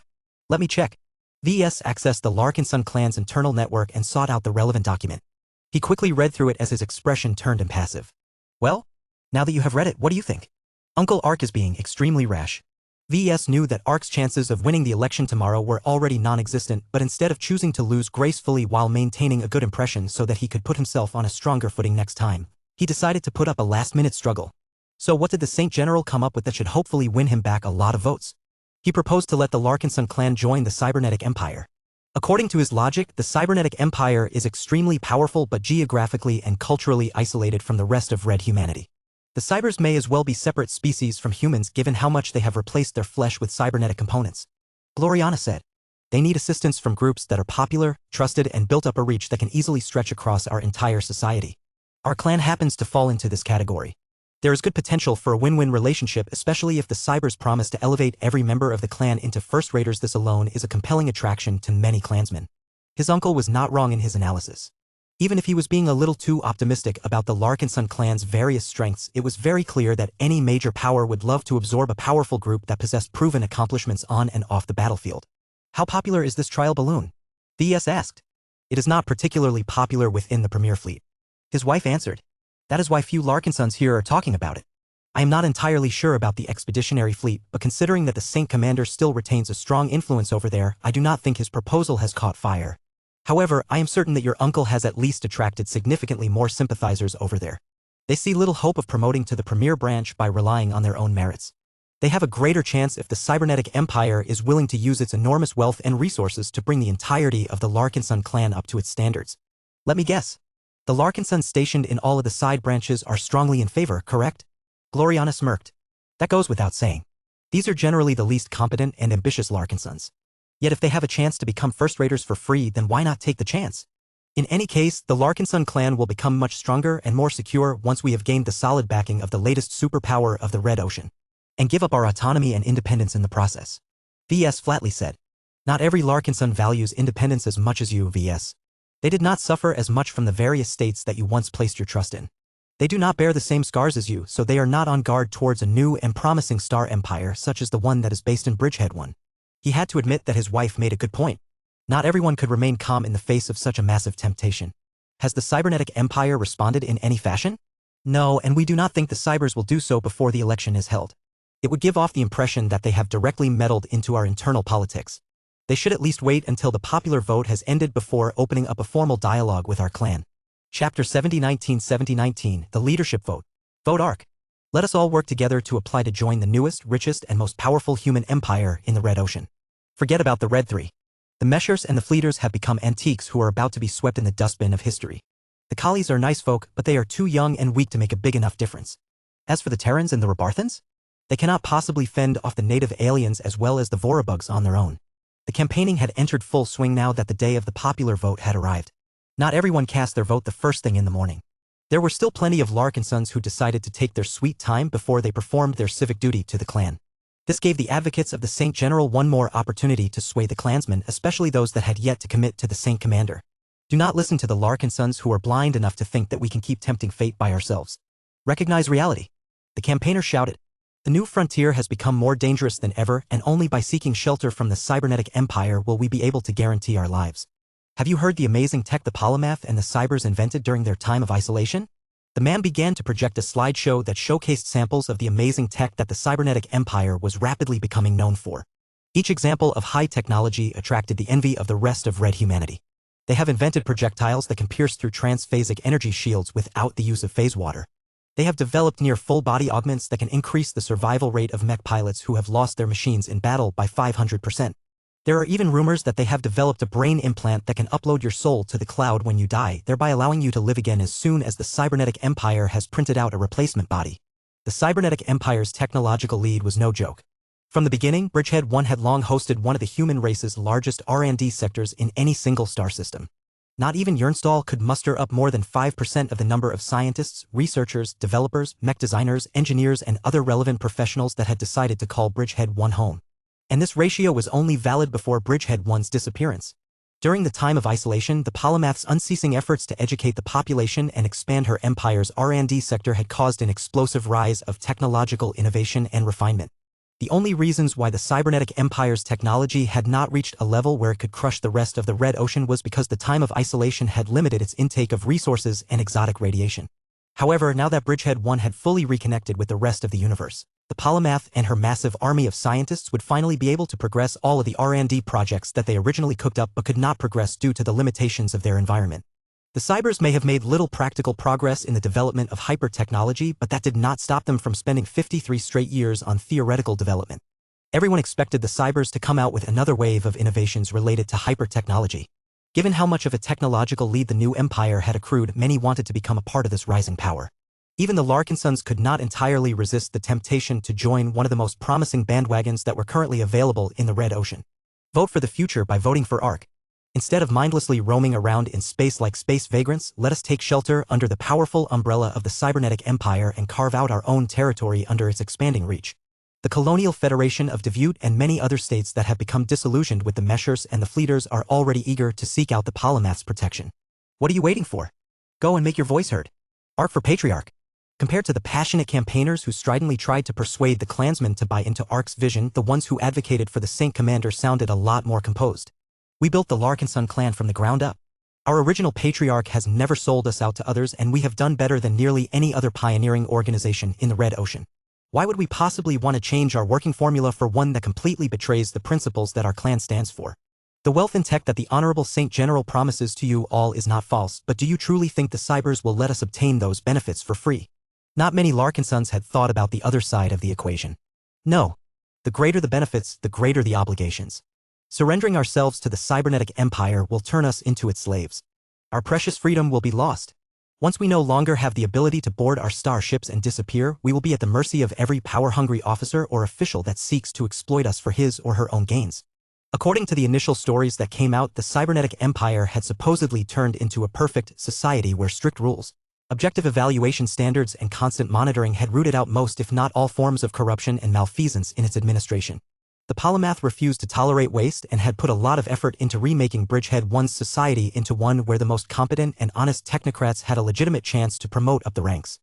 Let me check. VS accessed the Larkinson clan's internal network and sought out the relevant document. He quickly read through it as his expression turned impassive. Well? Now that you have read it, what do you think? Uncle Ark is being extremely rash. VS knew that Ark's chances of winning the election tomorrow were already non-existent, but instead of choosing to lose gracefully while maintaining a good impression so that he could put himself on a stronger footing next time, he decided to put up a last-minute struggle. So what did the Saint General come up with that should hopefully win him back a lot of votes? He proposed to let the Larkinson clan join the Cybernetic Empire. According to his logic, the Cybernetic Empire is extremely powerful but geographically and culturally isolated from the rest of red humanity. The cybers may as well be separate species from humans given how much they have replaced their flesh with cybernetic components. Gloriana said. They need assistance from groups that are popular, trusted, and built up a reach that can easily stretch across our entire society. Our clan happens to fall into this category. There is good potential for a win-win relationship, especially if the cybers promise to elevate every member of the clan into first-raters. This alone is a compelling attraction to many clansmen. His uncle was not wrong in his analysis. Even if he was being a little too optimistic about the Larkinson clan's various strengths, it was very clear that any major power would love to absorb a powerful group that possessed proven accomplishments on and off the battlefield. How popular is this trial balloon? VS asked. It is not particularly popular within the Premier Fleet. His wife answered. That is why few Larkinsons here are talking about it. I am not entirely sure about the Expeditionary Fleet, but considering that the Saint Commander still retains a strong influence over there, I do not think his proposal has caught fire. However, I am certain that your uncle has at least attracted significantly more sympathizers over there. They see little hope of promoting to the premier branch by relying on their own merits. They have a greater chance if the Cybernetic Empire is willing to use its enormous wealth and resources to bring the entirety of the Larkinson clan up to its standards. Let me guess. The Larkinsons stationed in all of the side branches are strongly in favor, correct? Gloriana smirked. That goes without saying. These are generally the least competent and ambitious Larkinsons. Yet if they have a chance to become first-raters for free, then why not take the chance? In any case, the Larkinson clan will become much stronger and more secure once we have gained the solid backing of the latest superpower of the Red Ocean, and give up our autonomy and independence in the process. VS flatly said. Not every Larkinson values independence as much as you, vs. They did not suffer as much from the various states that you once placed your trust in. They do not bear the same scars as you, so they are not on guard towards a new and promising star empire such as the one that is based in Bridgehead 1. He had to admit that his wife made a good point. Not everyone could remain calm in the face of such a massive temptation. Has the cybernetic empire responded in any fashion? No, and we do not think the cybers will do so before the election is held. It would give off the impression that they have directly meddled into our internal politics. They should at least wait until the popular vote has ended before opening up a formal dialogue with our clan. Chapter 70 1970-19 The Leadership Vote. Vote ARC. Let us all work together to apply to join the newest, richest, and most powerful human empire in the Red Ocean. Forget about the Red Three. The Meshers and the Fleeters have become antiques who are about to be swept in the dustbin of history. The Collies are nice folk, but they are too young and weak to make a big enough difference. As for the Terrans and the Rabarthans, they cannot possibly fend off the native aliens as well as the Vorabugs on their own. The campaigning had entered full swing now that the day of the popular vote had arrived. Not everyone cast their vote the first thing in the morning. There were still plenty of Larkinsons who decided to take their sweet time before they performed their civic duty to the clan. This gave the advocates of the Saint General one more opportunity to sway the clansmen, especially those that had yet to commit to the Saint Commander. Do not listen to the Larkinsons who are blind enough to think that we can keep tempting fate by ourselves. Recognize reality. The campaigner shouted. The new frontier has become more dangerous than ever, and only by seeking shelter from the cybernetic empire will we be able to guarantee our lives. Have you heard the amazing tech the Polymath and the Cybers invented during their time of isolation? The man began to project a slideshow that showcased samples of the amazing tech that the cybernetic empire was rapidly becoming known for. Each example of high technology attracted the envy of the rest of red humanity. They have invented projectiles that can pierce through transphasic energy shields without the use of phase water. They have developed near full-body augments that can increase the survival rate of mech pilots who have lost their machines in battle by 500%. There are even rumors that they have developed a brain implant that can upload your soul to the cloud when you die, thereby allowing you to live again as soon as the cybernetic empire has printed out a replacement body. The cybernetic empire's technological lead was no joke. From the beginning, Bridgehead 1 had long hosted one of the human race's largest R&D sectors in any single star system. Not even Jernstall could muster up more than 5% of the number of scientists, researchers, developers, mech designers, engineers, and other relevant professionals that had decided to call Bridgehead 1 home. And this ratio was only valid before Bridgehead 1's disappearance. During the time of isolation, the Polymath's unceasing efforts to educate the population and expand her empire's R&D sector had caused an explosive rise of technological innovation and refinement. The only reasons why the cybernetic empire's technology had not reached a level where it could crush the rest of the Red Ocean was because the time of isolation had limited its intake of resources and exotic radiation. However, now that Bridgehead 1 had fully reconnected with the rest of the universe, the Polymath and her massive army of scientists would finally be able to progress all of the R&D projects that they originally cooked up but could not progress due to the limitations of their environment. The Cybers may have made little practical progress in the development of hyper-technology, but that did not stop them from spending 53 straight years on theoretical development. Everyone expected the Cybers to come out with another wave of innovations related to hyper-technology. Given how much of a technological lead the new empire had accrued, many wanted to become a part of this rising power. Even the Larkinsons could not entirely resist the temptation to join one of the most promising bandwagons that were currently available in the Red Ocean. Vote for the future by voting for ARC. Instead of mindlessly roaming around in space like space vagrants, let us take shelter under the powerful umbrella of the cybernetic empire and carve out our own territory under its expanding reach. The Colonial Federation of Devutte and many other states that have become disillusioned with the Meshers and the Fleeters are already eager to seek out the Polymath's protection. What are you waiting for? Go and make your voice heard. ARC for Patriarch. Compared to the passionate campaigners who stridently tried to persuade the clansmen to buy into ARC's vision, the ones who advocated for the Saint Commander sounded a lot more composed. We built the Larkinson clan from the ground up. Our original patriarch has never sold us out to others, and we have done better than nearly any other pioneering organization in the Red Ocean. Why would we possibly want to change our working formula for one that completely betrays the principles that our clan stands for? The wealth and tech that the Honorable Saint General promises to you all is not false, but do you truly think the Cybers will let us obtain those benefits for free? Not many Larkinsons had thought about the other side of the equation. No. The greater the benefits, the greater the obligations. Surrendering ourselves to the cybernetic empire will turn us into its slaves. Our precious freedom will be lost. Once we no longer have the ability to board our starships and disappear, we will be at the mercy of every power-hungry officer or official that seeks to exploit us for his or her own gains. According to the initial stories that came out, the cybernetic empire had supposedly turned into a perfect society where strict rules, objective evaluation standards, and constant monitoring had rooted out most if not all forms of corruption and malfeasance in its administration. The polymath refused to tolerate waste and had put a lot of effort into remaking Bridgehead 1's society into one where the most competent and honest technocrats had a legitimate chance to promote up the ranks.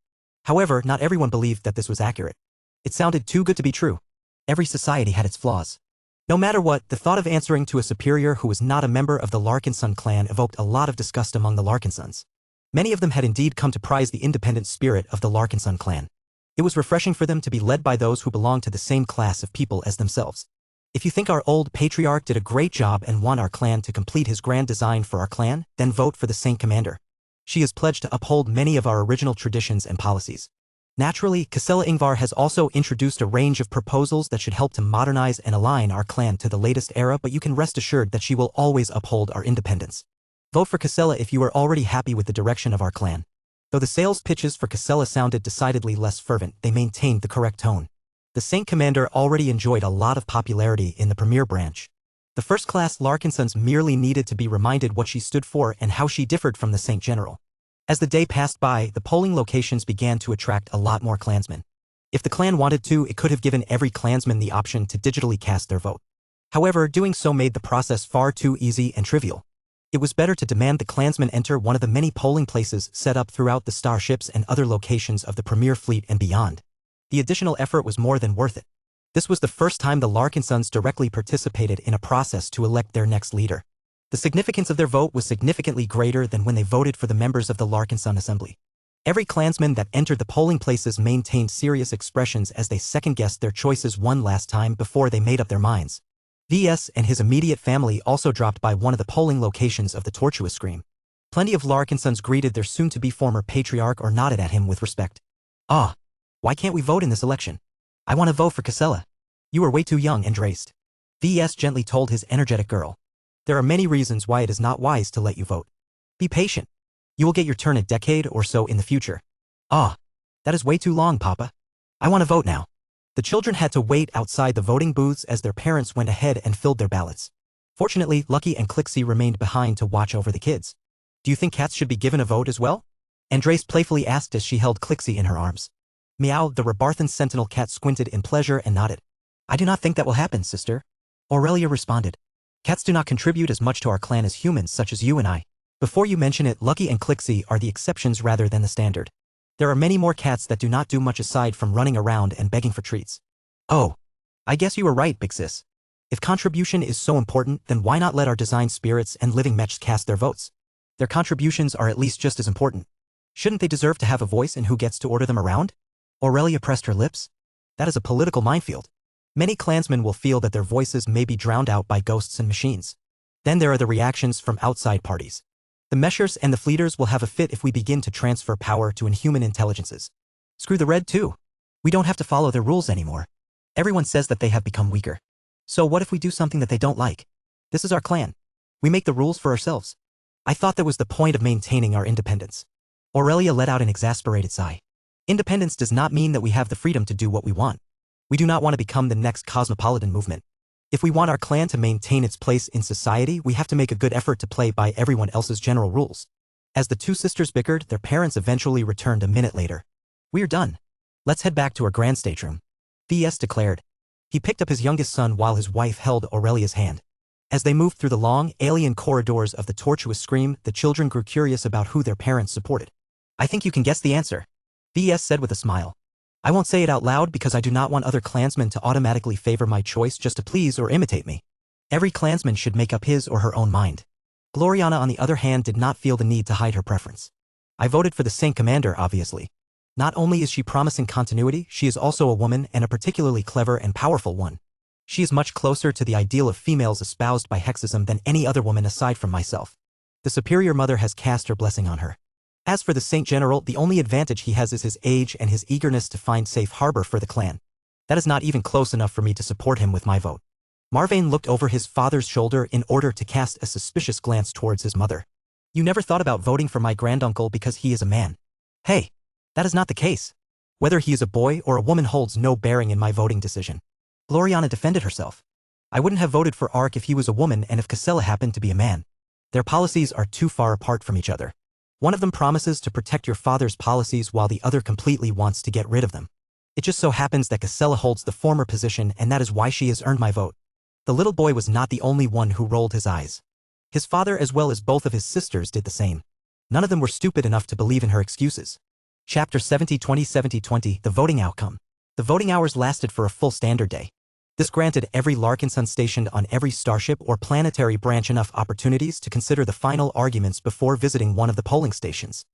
However, not everyone believed that this was accurate. It sounded too good to be true. Every society had its flaws. No matter what, the thought of answering to a superior who was not a member of the Larkinson clan evoked a lot of disgust among the Larkinsons. Many of them had indeed come to prize the independent spirit of the Larkinson clan. It was refreshing for them to be led by those who belonged to the same class of people as themselves. If you think our old patriarch did a great job and want our clan to complete his grand design for our clan, then vote for the Saint Commander. She is pledged to uphold many of our original traditions and policies. Naturally, Casella Ingvar has also introduced a range of proposals that should help to modernize and align our clan to the latest era, but you can rest assured that she will always uphold our independence. Vote for Casella if you are already happy with the direction of our clan. Though the sales pitches for Casella sounded decidedly less fervent, they maintained the correct tone. The Saint Commander already enjoyed a lot of popularity in the Premier branch. The first-class Larkinsons merely needed to be reminded what she stood for and how she differed from the Saint General. As the day passed by, the polling locations began to attract a lot more clansmen. If the clan wanted to, it could have given every clansman the option to digitally cast their vote. However, doing so made the process far too easy and trivial. It was better to demand the clansmen enter one of the many polling places set up throughout the starships and other locations of the Premier Fleet and beyond. The additional effort was more than worth it. This was the first time the Larkinsons directly participated in a process to elect their next leader. The significance of their vote was significantly greater than when they voted for the members of the Larkinson Assembly. Every clansman that entered the polling places maintained serious expressions as they second-guessed their choices one last time before they made up their minds. VS and his immediate family also dropped by one of the polling locations of the tortuous scream. Plenty of Larkinsons greeted their soon-to-be former patriarch or nodded at him with respect. "Ah, why can't we vote in this election? I want to vote for Casella." "You are way too young, Andraste," VS gently told his energetic girl. "There are many reasons why it is not wise to let you vote. Be patient. You will get your turn a decade or so in the future." "Ah, that is way too long, Papa. I want to vote now." The children had to wait outside the voting booths as their parents went ahead and filled their ballots. Fortunately, Lucky and Clixie remained behind to watch over the kids. "Do you think cats should be given a vote as well?" Andraste playfully asked as she held Clixie in her arms. Meow, the Rebarthan sentinel cat squinted in pleasure and nodded. "I do not think that will happen, sister," Aurelia responded. "Cats do not contribute as much to our clan as humans such as you and I. Before you mention it, Lucky and Clixie are the exceptions rather than the standard. There are many more cats that do not do much aside from running around and begging for treats." "Oh, I guess you were right, Big Sis. If contribution is so important, then why not let our design spirits and living mechs cast their votes? Their contributions are at least just as important. Shouldn't they deserve to have a voice in who gets to order them around?" Aurelia pressed her lips. That is a political minefield. Many clansmen will feel that their voices may be drowned out by ghosts and machines. Then there are the reactions from outside parties. The Meshers and the Fleeters will have a fit if we begin to transfer power to inhuman intelligences. Screw the Red too. We don't have to follow their rules anymore. Everyone says that they have become weaker. So what if we do something that they don't like? This is our clan. We make the rules for ourselves. I thought that was the point of maintaining our independence. Aurelia let out an exasperated sigh. Independence does not mean that we have the freedom to do what we want. We do not want to become the next cosmopolitan movement. If we want our clan to maintain its place in society, we have to make a good effort to play by everyone else's general rules. As the two sisters bickered, their parents eventually returned a minute later. "We are done. Let's head back to our grand stateroom," VS declared. He picked up his youngest son while his wife held Aurelia's hand. As they moved through the long, alien corridors of the tortuous scream, the children grew curious about who their parents supported. "I think you can guess the answer," VS said with a smile. "I won't say it out loud because I do not want other clansmen to automatically favor my choice just to please or imitate me. Every clansman should make up his or her own mind." Gloriana, on the other hand, did not feel the need to hide her preference. "I voted for the Saint Commander, obviously. Not only is she promising continuity, she is also a woman and a particularly clever and powerful one. She is much closer to the ideal of females espoused by Hexism than any other woman aside from myself. The Superior Mother has cast her blessing on her. As for the Saint General, the only advantage he has is his age and his eagerness to find safe harbor for the clan. That is not even close enough for me to support him with my vote." Marvane looked over his father's shoulder in order to cast a suspicious glance towards his mother. "You never thought about voting for my granduncle because he is a man." "Hey, that is not the case. Whether he is a boy or a woman holds no bearing in my voting decision." Gloriana defended herself. "I wouldn't have voted for Ark if he was a woman and if Casella happened to be a man. Their policies are too far apart from each other. One of them promises to protect your father's policies while the other completely wants to get rid of them. It just so happens that Casella holds the former position and that is why she has earned my vote. The little boy was not the only one who rolled his eyes. His father as well as both of his sisters did the same. None of them were stupid enough to believe in her excuses. Chapter 70-20-70-20 The Voting Outcome. The voting hours lasted for a full standard day. This granted every Larkinson stationed on every starship or planetary branch enough opportunities to consider the final arguments before visiting one of the polling stations.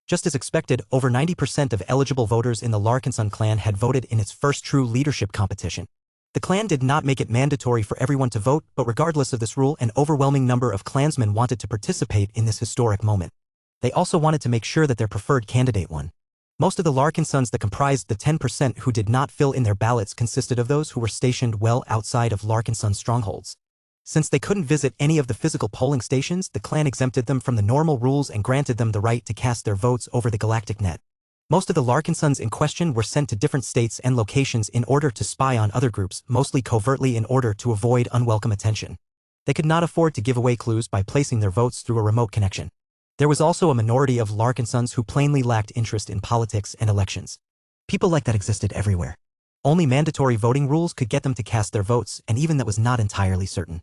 Just as expected, over 90% of eligible voters in the Larkinson clan had voted in its first true leadership competition. The clan did not make it mandatory for everyone to vote, but regardless of this rule, an overwhelming number of clansmen wanted to participate in this historic moment. They also wanted to make sure that their preferred candidate won. Most of the Larkinsons that comprised the 10% who did not fill in their ballots consisted of those who were stationed well outside of Larkinson strongholds. Since they couldn't visit any of the physical polling stations, the clan exempted them from the normal rules and granted them the right to cast their votes over the galactic net. Most of the Larkinsons in question were sent to different states and locations in order to spy on other groups, mostly covertly in order to avoid unwelcome attention. They could not afford to give away clues by placing their votes through a remote connection. There was also a minority of Larkinsons who plainly lacked interest in politics and elections. People like that existed everywhere. Only mandatory voting rules could get them to cast their votes, and even that was not entirely certain.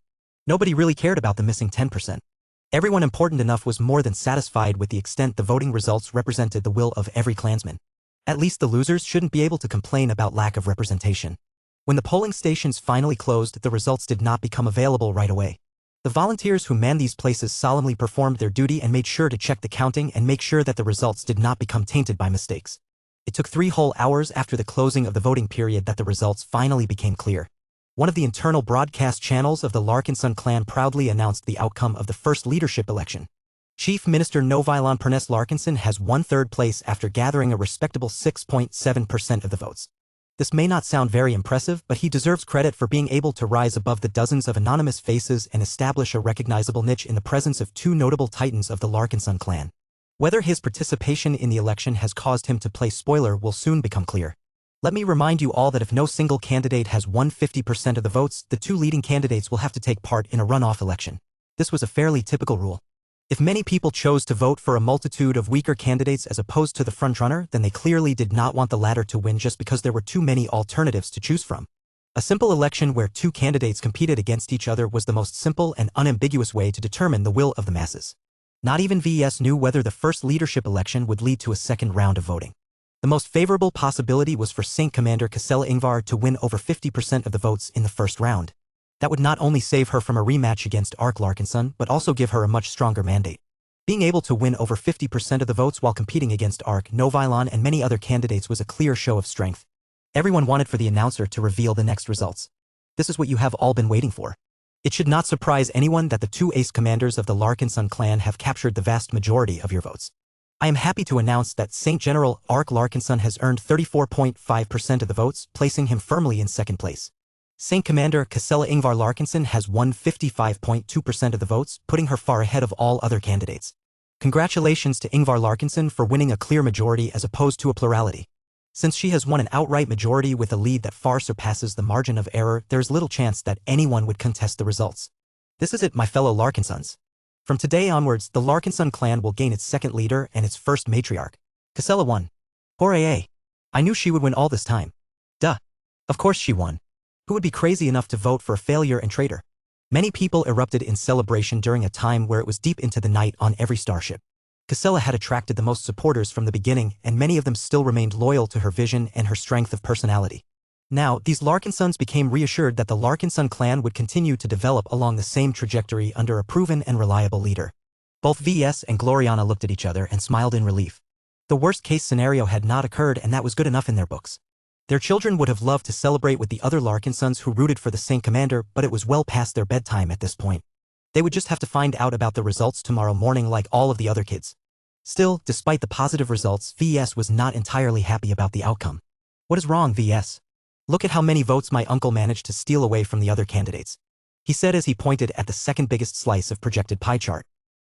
Nobody really cared about the missing 10%. Everyone important enough was more than satisfied with the extent the voting results represented the will of every clansman. At least the losers shouldn't be able to complain about lack of representation. When the polling stations finally closed, the results did not become available right away. The volunteers who manned these places solemnly performed their duty and made sure to check the counting and make sure that the results did not become tainted by mistakes. It took 3 whole hours after the closing of the voting period that the results finally became clear. One of the internal broadcast channels of the Larkinson clan proudly announced the outcome of the first leadership election. Chief Minister Novilon Pernes Larkinson has won 3rd place after gathering a respectable 6.7% of the votes. This may not sound very impressive, but he deserves credit for being able to rise above the dozens of anonymous faces and establish a recognizable niche in the presence of 2 notable titans of the Larkinson clan. Whether his participation in the election has caused him to play spoiler will soon become clear. Let me remind you all that if no single candidate has won 50% of the votes, the 2 leading candidates will have to take part in a runoff election. This was a fairly typical rule. If many people chose to vote for a multitude of weaker candidates as opposed to the frontrunner, then they clearly did not want the latter to win just because there were too many alternatives to choose from. A simple election where 2 candidates competed against each other was the most simple and unambiguous way to determine the will of the masses. Not even VES knew whether the first leadership election would lead to a second round of voting. The most favorable possibility was for Saint Commander Casella Ingvar to win over 50% of the votes in the first round. That would not only save her from a rematch against Ark Larkinson, but also give her a much stronger mandate. Being able to win over 50% of the votes while competing against Ark, Novilon and many other candidates was a clear show of strength. Everyone wanted for the announcer to reveal the next results. This is what you have all been waiting for. It should not surprise anyone that the 2 ace commanders of the Larkinson clan have captured the vast majority of your votes. I am happy to announce that Saint General Ark Larkinson has earned 34.5% of the votes, placing him firmly in 2nd place. Saint Commander Casella Ingvar Larkinson has won 55.2% of the votes, putting her far ahead of all other candidates. Congratulations to Ingvar Larkinson for winning a clear majority as opposed to a plurality. Since she has won an outright majority with a lead that far surpasses the margin of error, there is little chance that anyone would contest the results. This is it, my fellow Larkinsons. From today onwards, the Larkinson clan will gain its 2nd leader and its 1st matriarch. Casella won. Hooray! I knew she would win all this time. Duh. Of course she won. Who would be crazy enough to vote for a failure and traitor? Many people erupted in celebration during a time where it was deep into the night on every starship. Casella had attracted the most supporters from the beginning, and many of them still remained loyal to her vision and her strength of personality. Now, these Larkinsons became reassured that the Larkinson clan would continue to develop along the same trajectory under a proven and reliable leader. Both VS and Gloriana looked at each other and smiled in relief. The worst-case scenario had not occurred, and that was good enough in their books. Their children would have loved to celebrate with the other Larkinsons who rooted for the Saint Commander, but it was well past their bedtime at this point. They would just have to find out about the results tomorrow morning like all of the other kids. Still, despite the positive results, VS was not entirely happy about the outcome. What is wrong, VS? Look at how many votes my uncle managed to steal away from the other candidates. He said as he pointed at the 2nd biggest slice of projected pie chart.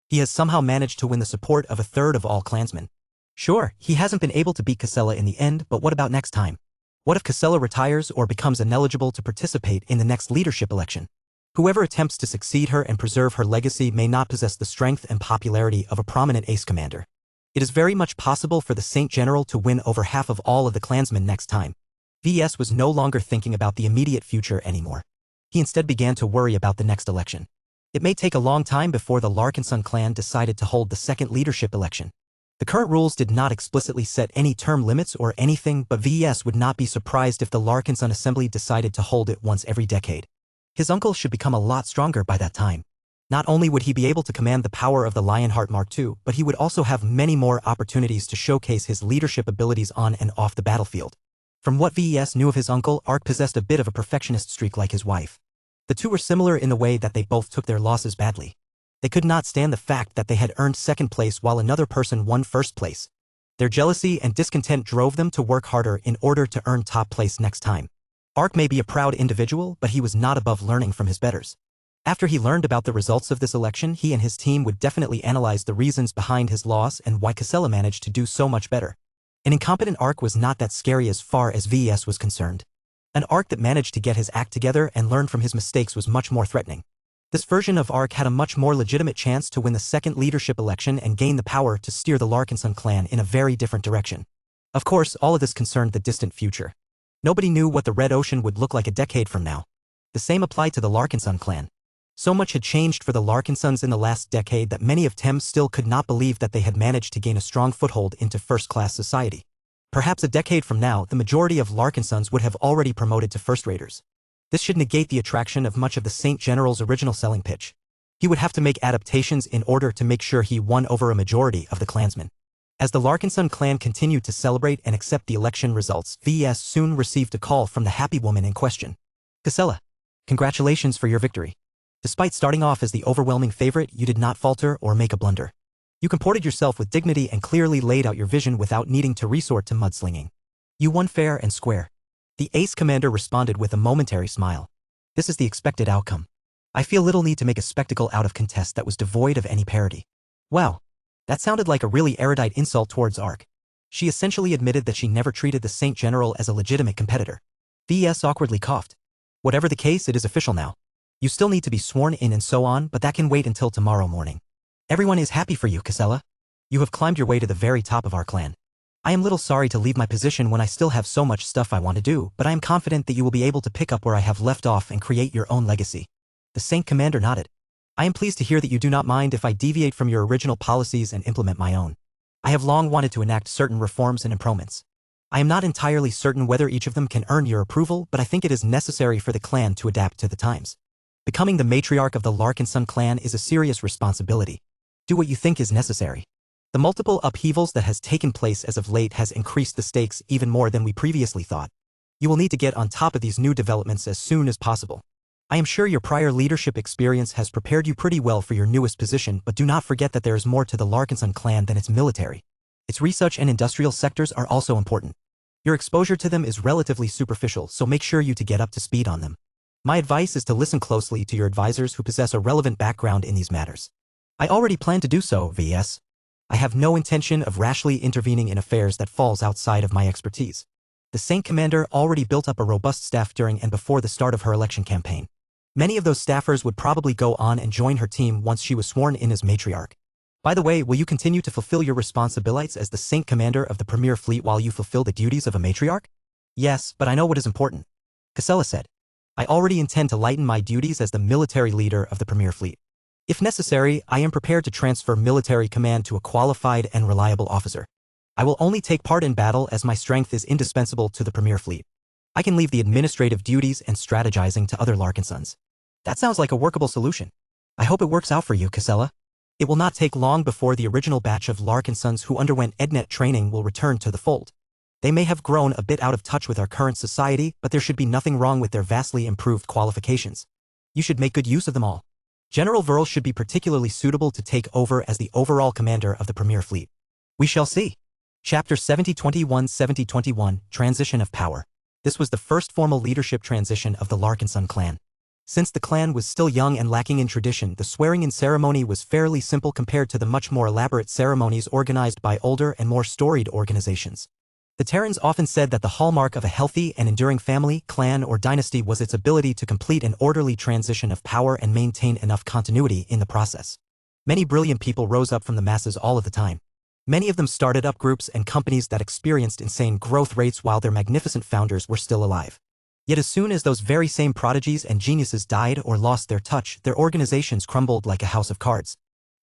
He has somehow managed to win the support of 1/3 of all clansmen. Sure, he hasn't been able to beat Casella in the end, but what about next time? What if Casella retires or becomes ineligible to participate in the next leadership election? Whoever attempts to succeed her and preserve her legacy may not possess the strength and popularity of a prominent ace commander. It is very much possible for the Saint General to win over half of all of the clansmen next time. VS was no longer thinking about the immediate future anymore. He instead began to worry about the next election. It may take a long time before the Larkinson clan decided to hold the second leadership election. The current rules did not explicitly set any term limits or anything, but VS would not be surprised if the Larkinson assembly decided to hold it once every decade. His uncle should become a lot stronger by that time. Not only would he be able to command the power of the Lionheart Mark II, but he would also have many more opportunities to showcase his leadership abilities on and off the battlefield. From what VS knew of his uncle, Ark possessed a bit of a perfectionist streak like his wife. The two were similar in the way that they both took their losses badly. They could not stand the fact that they had earned second place while another person won first place. Their jealousy and discontent drove them to work harder in order to earn top place next time. Ark may be a proud individual, but he was not above learning from his betters. After he learned about the results of this election, he and his team would definitely analyze the reasons behind his loss and why Casella managed to do so much better. An incompetent Ark was not that scary as far as VS was concerned. An Ark that managed to get his act together and learn from his mistakes was much more threatening. This version of Ark had a much more legitimate chance to win the second leadership election and gain the power to steer the Larkinson clan in a very different direction. Of course, all of this concerned the distant future. Nobody knew what the Red Ocean would look like a decade from now. The same applied to the Larkinson clan. So much had changed for the Larkinsons in the last decade that many of them still could not believe that they had managed to gain a strong foothold into first-class society. Perhaps a decade from now, the majority of Larkinsons would have already promoted to first-raters. This should negate the attraction of much of the Saint General's original selling pitch. He would have to make adaptations in order to make sure he won over a majority of the clansmen. As the Larkinson clan continued to celebrate and accept the election results, VS soon received a call from the happy woman in question. Casella, congratulations for your victory. Despite starting off as the overwhelming favorite, you did not falter or make a blunder. You comported yourself with dignity and clearly laid out your vision without needing to resort to mudslinging. You won fair and square. The ace commander responded with a momentary smile. This is the expected outcome. I feel little need to make a spectacle out of contest that was devoid of any parity. Wow. That sounded like a really erudite insult towards Ark. She essentially admitted that she never treated the Saint General as a legitimate competitor. VS awkwardly coughed. Whatever the case, it is official now. You still need to be sworn in and so on, but that can wait until tomorrow morning. Everyone is happy for you, Casella. You have climbed your way to the very top of our clan. I am little sorry to leave my position when I still have so much stuff I want to do, but I am confident that you will be able to pick up where I have left off and create your own legacy. The Saint Commander nodded. I am pleased to hear that you do not mind if I deviate from your original policies and implement my own. I have long wanted to enact certain reforms and improvements. I am not entirely certain whether each of them can earn your approval, but I think it is necessary for the clan to adapt to the times. Becoming the matriarch of the Larkinson clan is a serious responsibility. Do what you think is necessary. The multiple upheavals that has taken place as of late has increased the stakes even more than we previously thought. You will need to get on top of these new developments as soon as possible. I am sure your prior leadership experience has prepared you pretty well for your newest position, but do not forget that there is more to the Larkinson clan than its military. Its research and industrial sectors are also important. Your exposure to them is relatively superficial, so make sure you to get up to speed on them. My advice is to listen closely to your advisors who possess a relevant background in these matters. I already plan to do so, VS. I have no intention of rashly intervening in affairs that falls outside of my expertise. The Saint Commander already built up a robust staff during and before the start of her election campaign. Many of those staffers would probably go on and join her team once she was sworn in as matriarch. By the way, will you continue to fulfill your responsibilities as the Saint Commander of the Premier Fleet while you fulfill the duties of a matriarch? Yes, but I know what is important, Casella said. I already intend to lighten my duties as the military leader of the Premier Fleet. If necessary, I am prepared to transfer military command to a qualified and reliable officer. I will only take part in battle as my strength is indispensable to the Premier Fleet. I can leave the administrative duties and strategizing to other Larkinsons. That sounds like a workable solution. I hope it works out for you, Casella. It will not take long before the original batch of Larkinsons who underwent EdNet training will return to the fold. They may have grown a bit out of touch with our current society, but there should be nothing wrong with their vastly improved qualifications. You should make good use of them all. General Verl should be particularly suitable to take over as the overall commander of the Premier Fleet. We shall see. Chapter 7021 Transition of Power. This was the first formal leadership transition of the Larkinson clan. Since the clan was still young and lacking in tradition, the swearing-in ceremony was fairly simple compared to the much more elaborate ceremonies organized by older and more storied organizations. The Terrans often said that the hallmark of a healthy and enduring family, clan, or dynasty was its ability to complete an orderly transition of power and maintain enough continuity in the process. Many brilliant people rose up from the masses all of the time. Many of them started up groups and companies that experienced insane growth rates while their magnificent founders were still alive. Yet as soon as those very same prodigies and geniuses died or lost their touch, their organizations crumbled like a house of cards.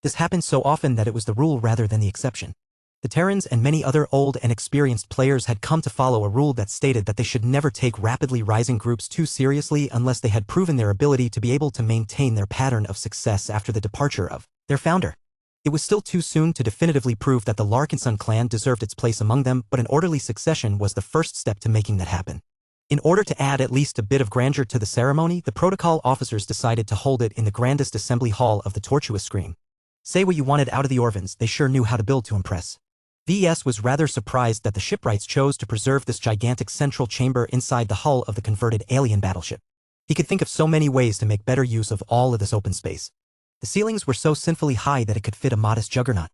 This happened so often that it was the rule rather than the exception. The Terrans and many other old and experienced players had come to follow a rule that stated that they should never take rapidly rising groups too seriously unless they had proven their ability to be able to maintain their pattern of success after the departure of their founder. It was still too soon to definitively prove that the Larkinson clan deserved its place among them, but an orderly succession was the first step to making that happen. In order to add at least a bit of grandeur to the ceremony, the protocol officers decided to hold it in the grandest assembly hall of the tortuous scream. Say what you wanted out of the Orvans, they sure knew how to build to impress. VS was rather surprised that the shipwrights chose to preserve this gigantic central chamber inside the hull of the converted alien battleship. He could think of so many ways to make better use of all of this open space. The ceilings were so sinfully high that it could fit a modest juggernaut.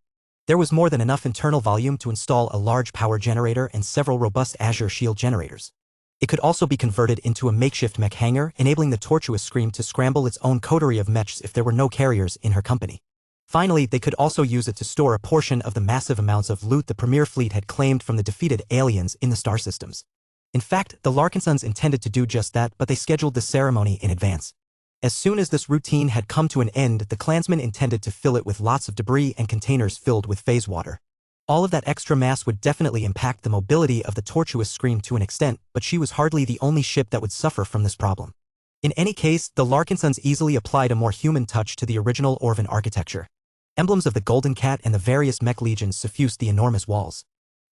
There was more than enough internal volume to install a large power generator and several robust Azure Shield generators. It could also be converted into a makeshift mech hangar, enabling the tortuous scream to scramble its own coterie of mechs if there were no carriers in her company. Finally, they could also use it to store a portion of the massive amounts of loot the Premier Fleet had claimed from the defeated aliens in the star systems. In fact, the Larkinsons intended to do just that, but they scheduled the ceremony in advance. As soon as this routine had come to an end, the clansmen intended to fill it with lots of debris and containers filled with phase water. All of that extra mass would definitely impact the mobility of the tortuous scream to an extent, but she was hardly the only ship that would suffer from this problem. In any case, the Larkinsons easily applied a more human touch to the original Orvan architecture. Emblems of the Golden Cat and the various mech legions suffused the enormous walls.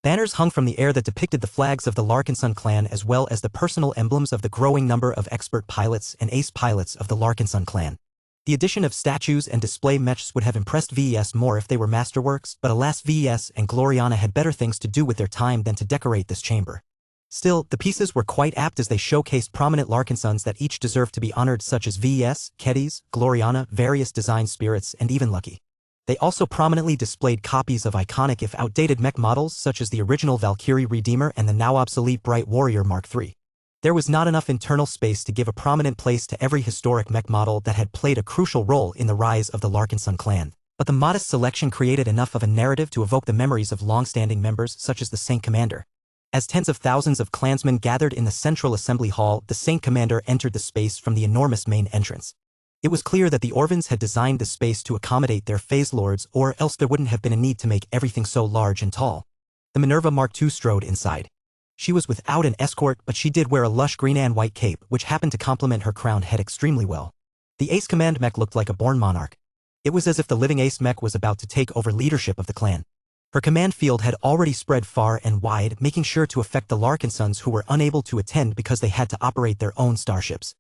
Banners hung from the air that depicted the flags of the Larkinson clan as well as the personal emblems of the growing number of expert pilots and ace pilots of the Larkinson clan. The addition of statues and display mechs would have impressed VES more if they were masterworks, but alas, VES and Gloriana had better things to do with their time than to decorate this chamber. Still, the pieces were quite apt as they showcased prominent Larkinsons that each deserved to be honored, such as VES, Kedis, Gloriana, various design spirits, and even Lucky. They also prominently displayed copies of iconic if outdated mech models such as the original Valkyrie Redeemer and the now obsolete Bright Warrior Mark III. There was not enough internal space to give a prominent place to every historic mech model that had played a crucial role in the rise of the Larkinson clan, but the modest selection created enough of a narrative to evoke the memories of long-standing members such as the Saint Commander. As tens of thousands of clansmen gathered in the central assembly hall, the Saint Commander entered the space from the enormous main entrance. It was clear that the Orvans had designed the space to accommodate their phase lords, or else there wouldn't have been a need to make everything so large and tall. The Minerva Mark II strode inside. She was without an escort, but she did wear a lush green and white cape, which happened to complement her crowned head extremely well. The Ace Command mech looked like a born monarch. It was as if the living Ace mech was about to take over leadership of the clan. Her command field had already spread far and wide, making sure to affect the Larkinsons who were unable to attend because they had to operate their own starships.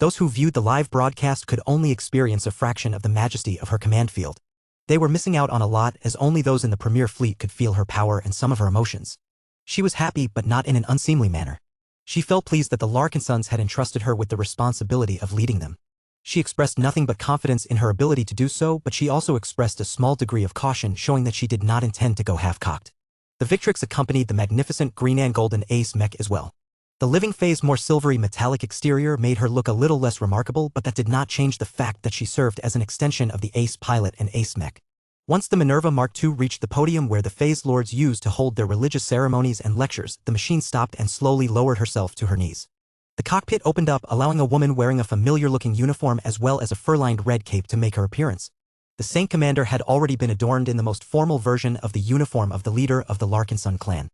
Those who viewed the live broadcast could only experience a fraction of the majesty of her command field. They were missing out on a lot, as only those in the Premier Fleet could feel her power and some of her emotions. She was happy, but not in an unseemly manner. She felt pleased that the Larkinsons had entrusted her with the responsibility of leading them. She expressed nothing but confidence in her ability to do so, but she also expressed a small degree of caution, showing that she did not intend to go half-cocked. The Victrix accompanied the magnificent green and golden Ace mech as well. The living phase more silvery metallic exterior made her look a little less remarkable, but that did not change the fact that she served as an extension of the Ace pilot and Ace mech. Once the Minerva Mark II reached the podium where the phase lords used to hold their religious ceremonies and lectures, the machine stopped and slowly lowered herself to her knees. The cockpit opened up, allowing a woman wearing a familiar-looking uniform as well as a fur-lined red cape to make her appearance. The Saint Commander had already been adorned in the most formal version of the uniform of the leader of the Larkinson clan.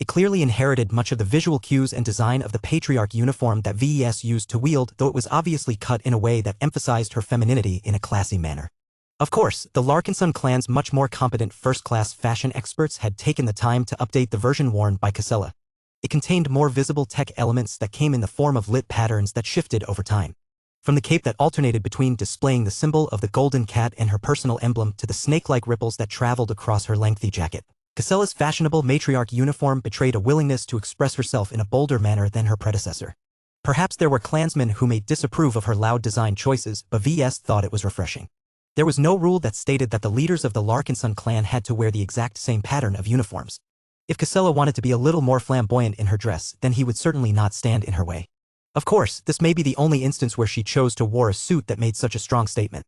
It clearly inherited much of the visual cues and design of the Patriarch uniform that VES used to wield, though it was obviously cut in a way that emphasized her femininity in a classy manner. Of course, the Larkinson clan's much more competent first-class fashion experts had taken the time to update the version worn by Casella. It contained more visible tech elements that came in the form of lit patterns that shifted over time. From the cape that alternated between displaying the symbol of the Golden Cat and her personal emblem to the snake-like ripples that traveled across her lengthy jacket. Casella's fashionable matriarch uniform betrayed a willingness to express herself in a bolder manner than her predecessor. Perhaps there were clansmen who may disapprove of her loud design choices, but VS thought it was refreshing. There was no rule that stated that the leaders of the Larkinson clan had to wear the exact same pattern of uniforms. If Casella wanted to be a little more flamboyant in her dress, then he would certainly not stand in her way. Of course, this may be the only instance where she chose to wear a suit that made such a strong statement.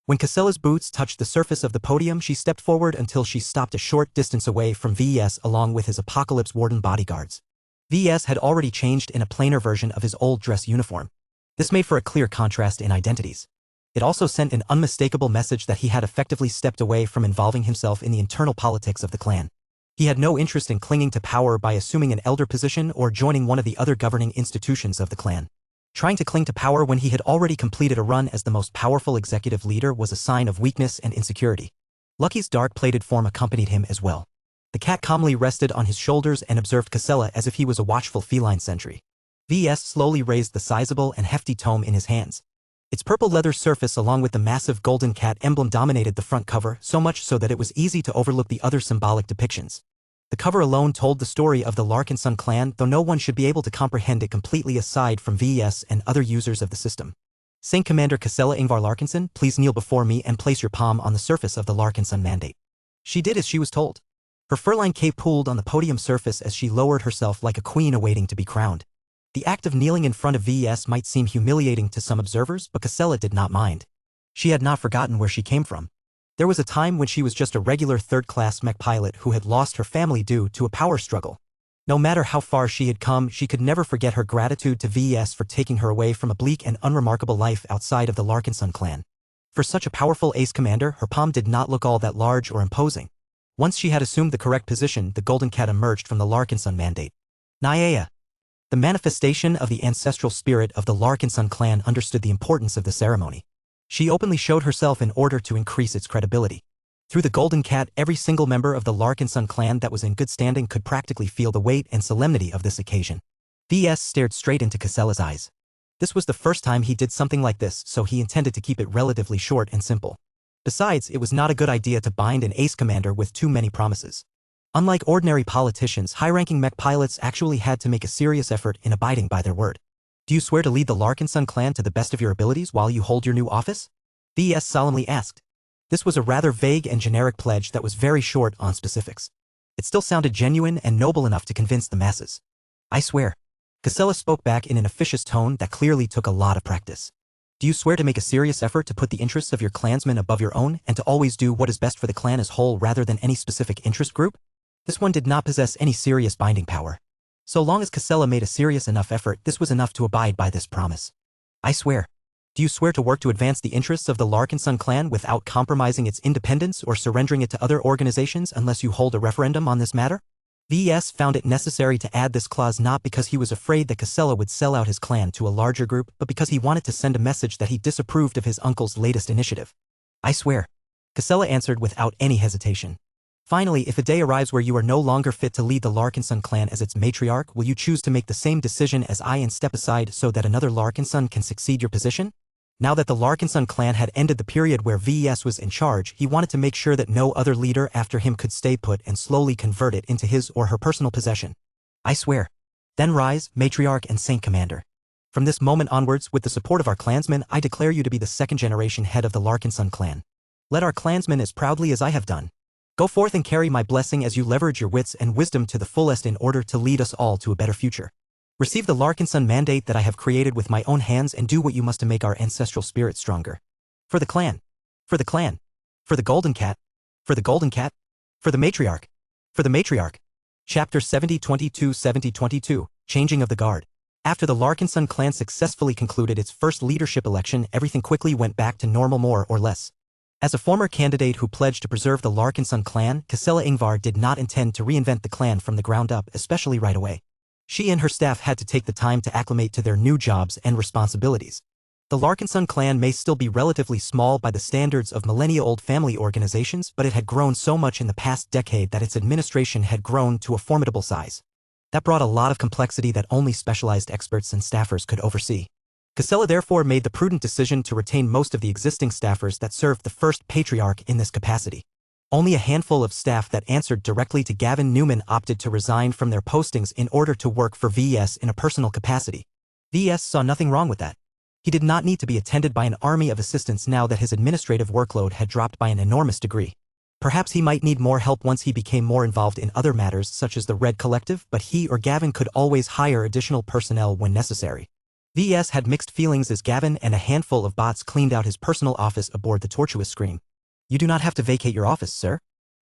When Casella's boots touched the surface of the podium, she stepped forward until she stopped a short distance away from VS along with his Apocalypse Warden bodyguards. VS had already changed in a plainer version of his old dress uniform. This made for a clear contrast in identities. It also sent an unmistakable message that he had effectively stepped away from involving himself in the internal politics of the clan. He had no interest in clinging to power by assuming an elder position or joining one of the other governing institutions of the clan. Trying to cling to power when he had already completed a run as the most powerful executive leader was a sign of weakness and insecurity. Lucky's dark-plated form accompanied him as well. The cat calmly rested on his shoulders and observed Casella as if he was a watchful feline sentry. VS slowly raised the sizable and hefty tome in his hands. Its purple leather surface along with the massive golden cat emblem dominated the front cover, so much so that it was easy to overlook the other symbolic depictions. The cover alone told the story of the Larkinson clan, though no one should be able to comprehend it completely aside from VS and other users of the system. Saint Commander Casella Ingvar Larkinson, please kneel before me and place your palm on the surface of the Larkinson mandate. She did as she was told. Her fur-lined cape pooled on the podium surface as she lowered herself like a queen awaiting to be crowned. The act of kneeling in front of VS might seem humiliating to some observers, but Casella did not mind. She had not forgotten where she came from. There was a time when she was just a regular third-class mech pilot who had lost her family due to a power struggle. No matter how far she had come, she could never forget her gratitude to VS for taking her away from a bleak and unremarkable life outside of the Larkinson clan. For such a powerful ace commander, her palm did not look all that large or imposing. Once she had assumed the correct position, the golden cat emerged from the Larkinson mandate. Nyaya. The manifestation of the ancestral spirit of the Larkinson clan understood the importance of the ceremony. She openly showed herself in order to increase its credibility. Through the golden cat, every single member of the Larkinson clan that was in good standing could practically feel the weight and solemnity of this occasion. VS stared straight into Casella's eyes. This was the first time he did something like this, so he intended to keep it relatively short and simple. Besides, it was not a good idea to bind an ace commander with too many promises. Unlike ordinary politicians, high-ranking mech pilots actually had to make a serious effort in abiding by their word. Do you swear to lead the Larkinson clan to the best of your abilities while you hold your new office? VS solemnly asked. This was a rather vague and generic pledge that was very short on specifics. It still sounded genuine and noble enough to convince the masses. I swear. Casella spoke back in an officious tone that clearly took a lot of practice. Do you swear to make a serious effort to put the interests of your clansmen above your own and to always do what is best for the clan as whole rather than any specific interest group? This one did not possess any serious binding power. So long as Casella made a serious enough effort, this was enough to abide by this promise. I swear. Do you swear to work to advance the interests of the Larkinson clan without compromising its independence or surrendering it to other organizations unless you hold a referendum on this matter? VS found it necessary to add this clause not because he was afraid that Casella would sell out his clan to a larger group, but because he wanted to send a message that he disapproved of his uncle's latest initiative. I swear. Casella answered without any hesitation. Finally, if a day arrives where you are no longer fit to lead the Larkinson clan as its matriarch, will you choose to make the same decision as I and step aside so that another Larkinson can succeed your position? Now that the Larkinson clan had ended the period where VS was in charge, he wanted to make sure that no other leader after him could stay put and slowly convert it into his or her personal possession. I swear. Then rise, matriarch and saint commander. From this moment onwards, with the support of our clansmen, I declare you to be the second-generation head of the Larkinson clan. Let our clansmen as proudly as I have done. Go forth and carry my blessing as you leverage your wits and wisdom to the fullest in order to lead us all to a better future. Receive the Larkinson mandate that I have created with my own hands and do what you must to make our ancestral spirit stronger. For the clan. For the clan. For the golden cat. For the golden cat. For the matriarch. For the matriarch. Chapter 70-22-70-22, Changing of the Guard. After the Larkinson clan successfully concluded its first leadership election, everything quickly went back to normal more or less. As a former candidate who pledged to preserve the Larkinson clan, Casella Ingvar did not intend to reinvent the clan from the ground up, especially right away. She and her staff had to take the time to acclimate to their new jobs and responsibilities. The Larkinson clan may still be relatively small by the standards of millennia-old family organizations, but it had grown so much in the past decade that its administration had grown to a formidable size. That brought a lot of complexity that only specialized experts and staffers could oversee. Casella therefore made the prudent decision to retain most of the existing staffers that served the first patriarch in this capacity. Only a handful of staff that answered directly to Gavin Newman opted to resign from their postings in order to work for VS in a personal capacity. VS saw nothing wrong with that. He did not need to be attended by an army of assistants now that his administrative workload had dropped by an enormous degree. Perhaps he might need more help once he became more involved in other matters such as the Red Collective, but he or Gavin could always hire additional personnel when necessary. VS had mixed feelings as Gavin and a handful of bots cleaned out his personal office aboard the tortuous Scream. "You do not have to vacate your office, sir,"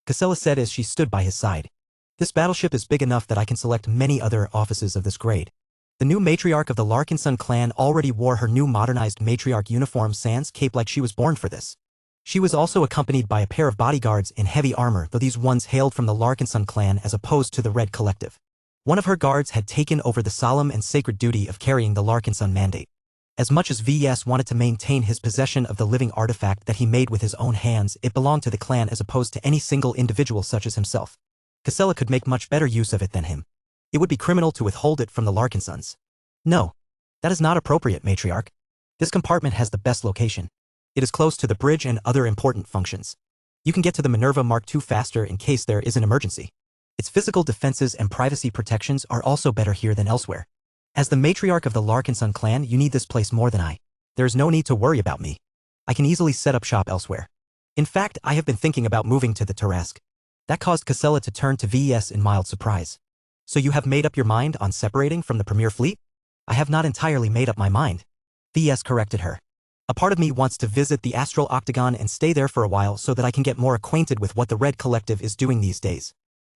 Casella said as she stood by his side. "This battleship is big enough that I can select many other offices of this grade." The new matriarch of the Larkinson clan already wore her new modernized matriarch uniform sans cape like she was born for this. She was also accompanied by a pair of bodyguards in heavy armor, though these ones hailed from the Larkinson clan as opposed to the Red Collective. One of her guards had taken over the solemn and sacred duty of carrying the Larkinson mandate. As much as VS wanted to maintain his possession of the living artifact that he made with his own hands, it belonged to the clan as opposed to any single individual such as himself. Casella could make much better use of it than him. It would be criminal to withhold it from the Larkinsons. "No. That is not appropriate, matriarch. This compartment has the best location. It is close to the bridge and other important functions. You can get to the Minerva Mark II faster in case there is an emergency. Its physical defenses and privacy protections are also better here than elsewhere. As the matriarch of the Larkinson clan, you need this place more than I. There is no need to worry about me. I can easily set up shop elsewhere. In fact, I have been thinking about moving to the Tarrasque." That caused Casella to turn to VS in mild surprise. "So you have made up your mind on separating from the Premier Fleet?" "I have not entirely made up my mind," VS corrected her. "A part of me wants to visit the Astral Octagon and stay there for a while so that I can get more acquainted with what the Red Collective is doing these days.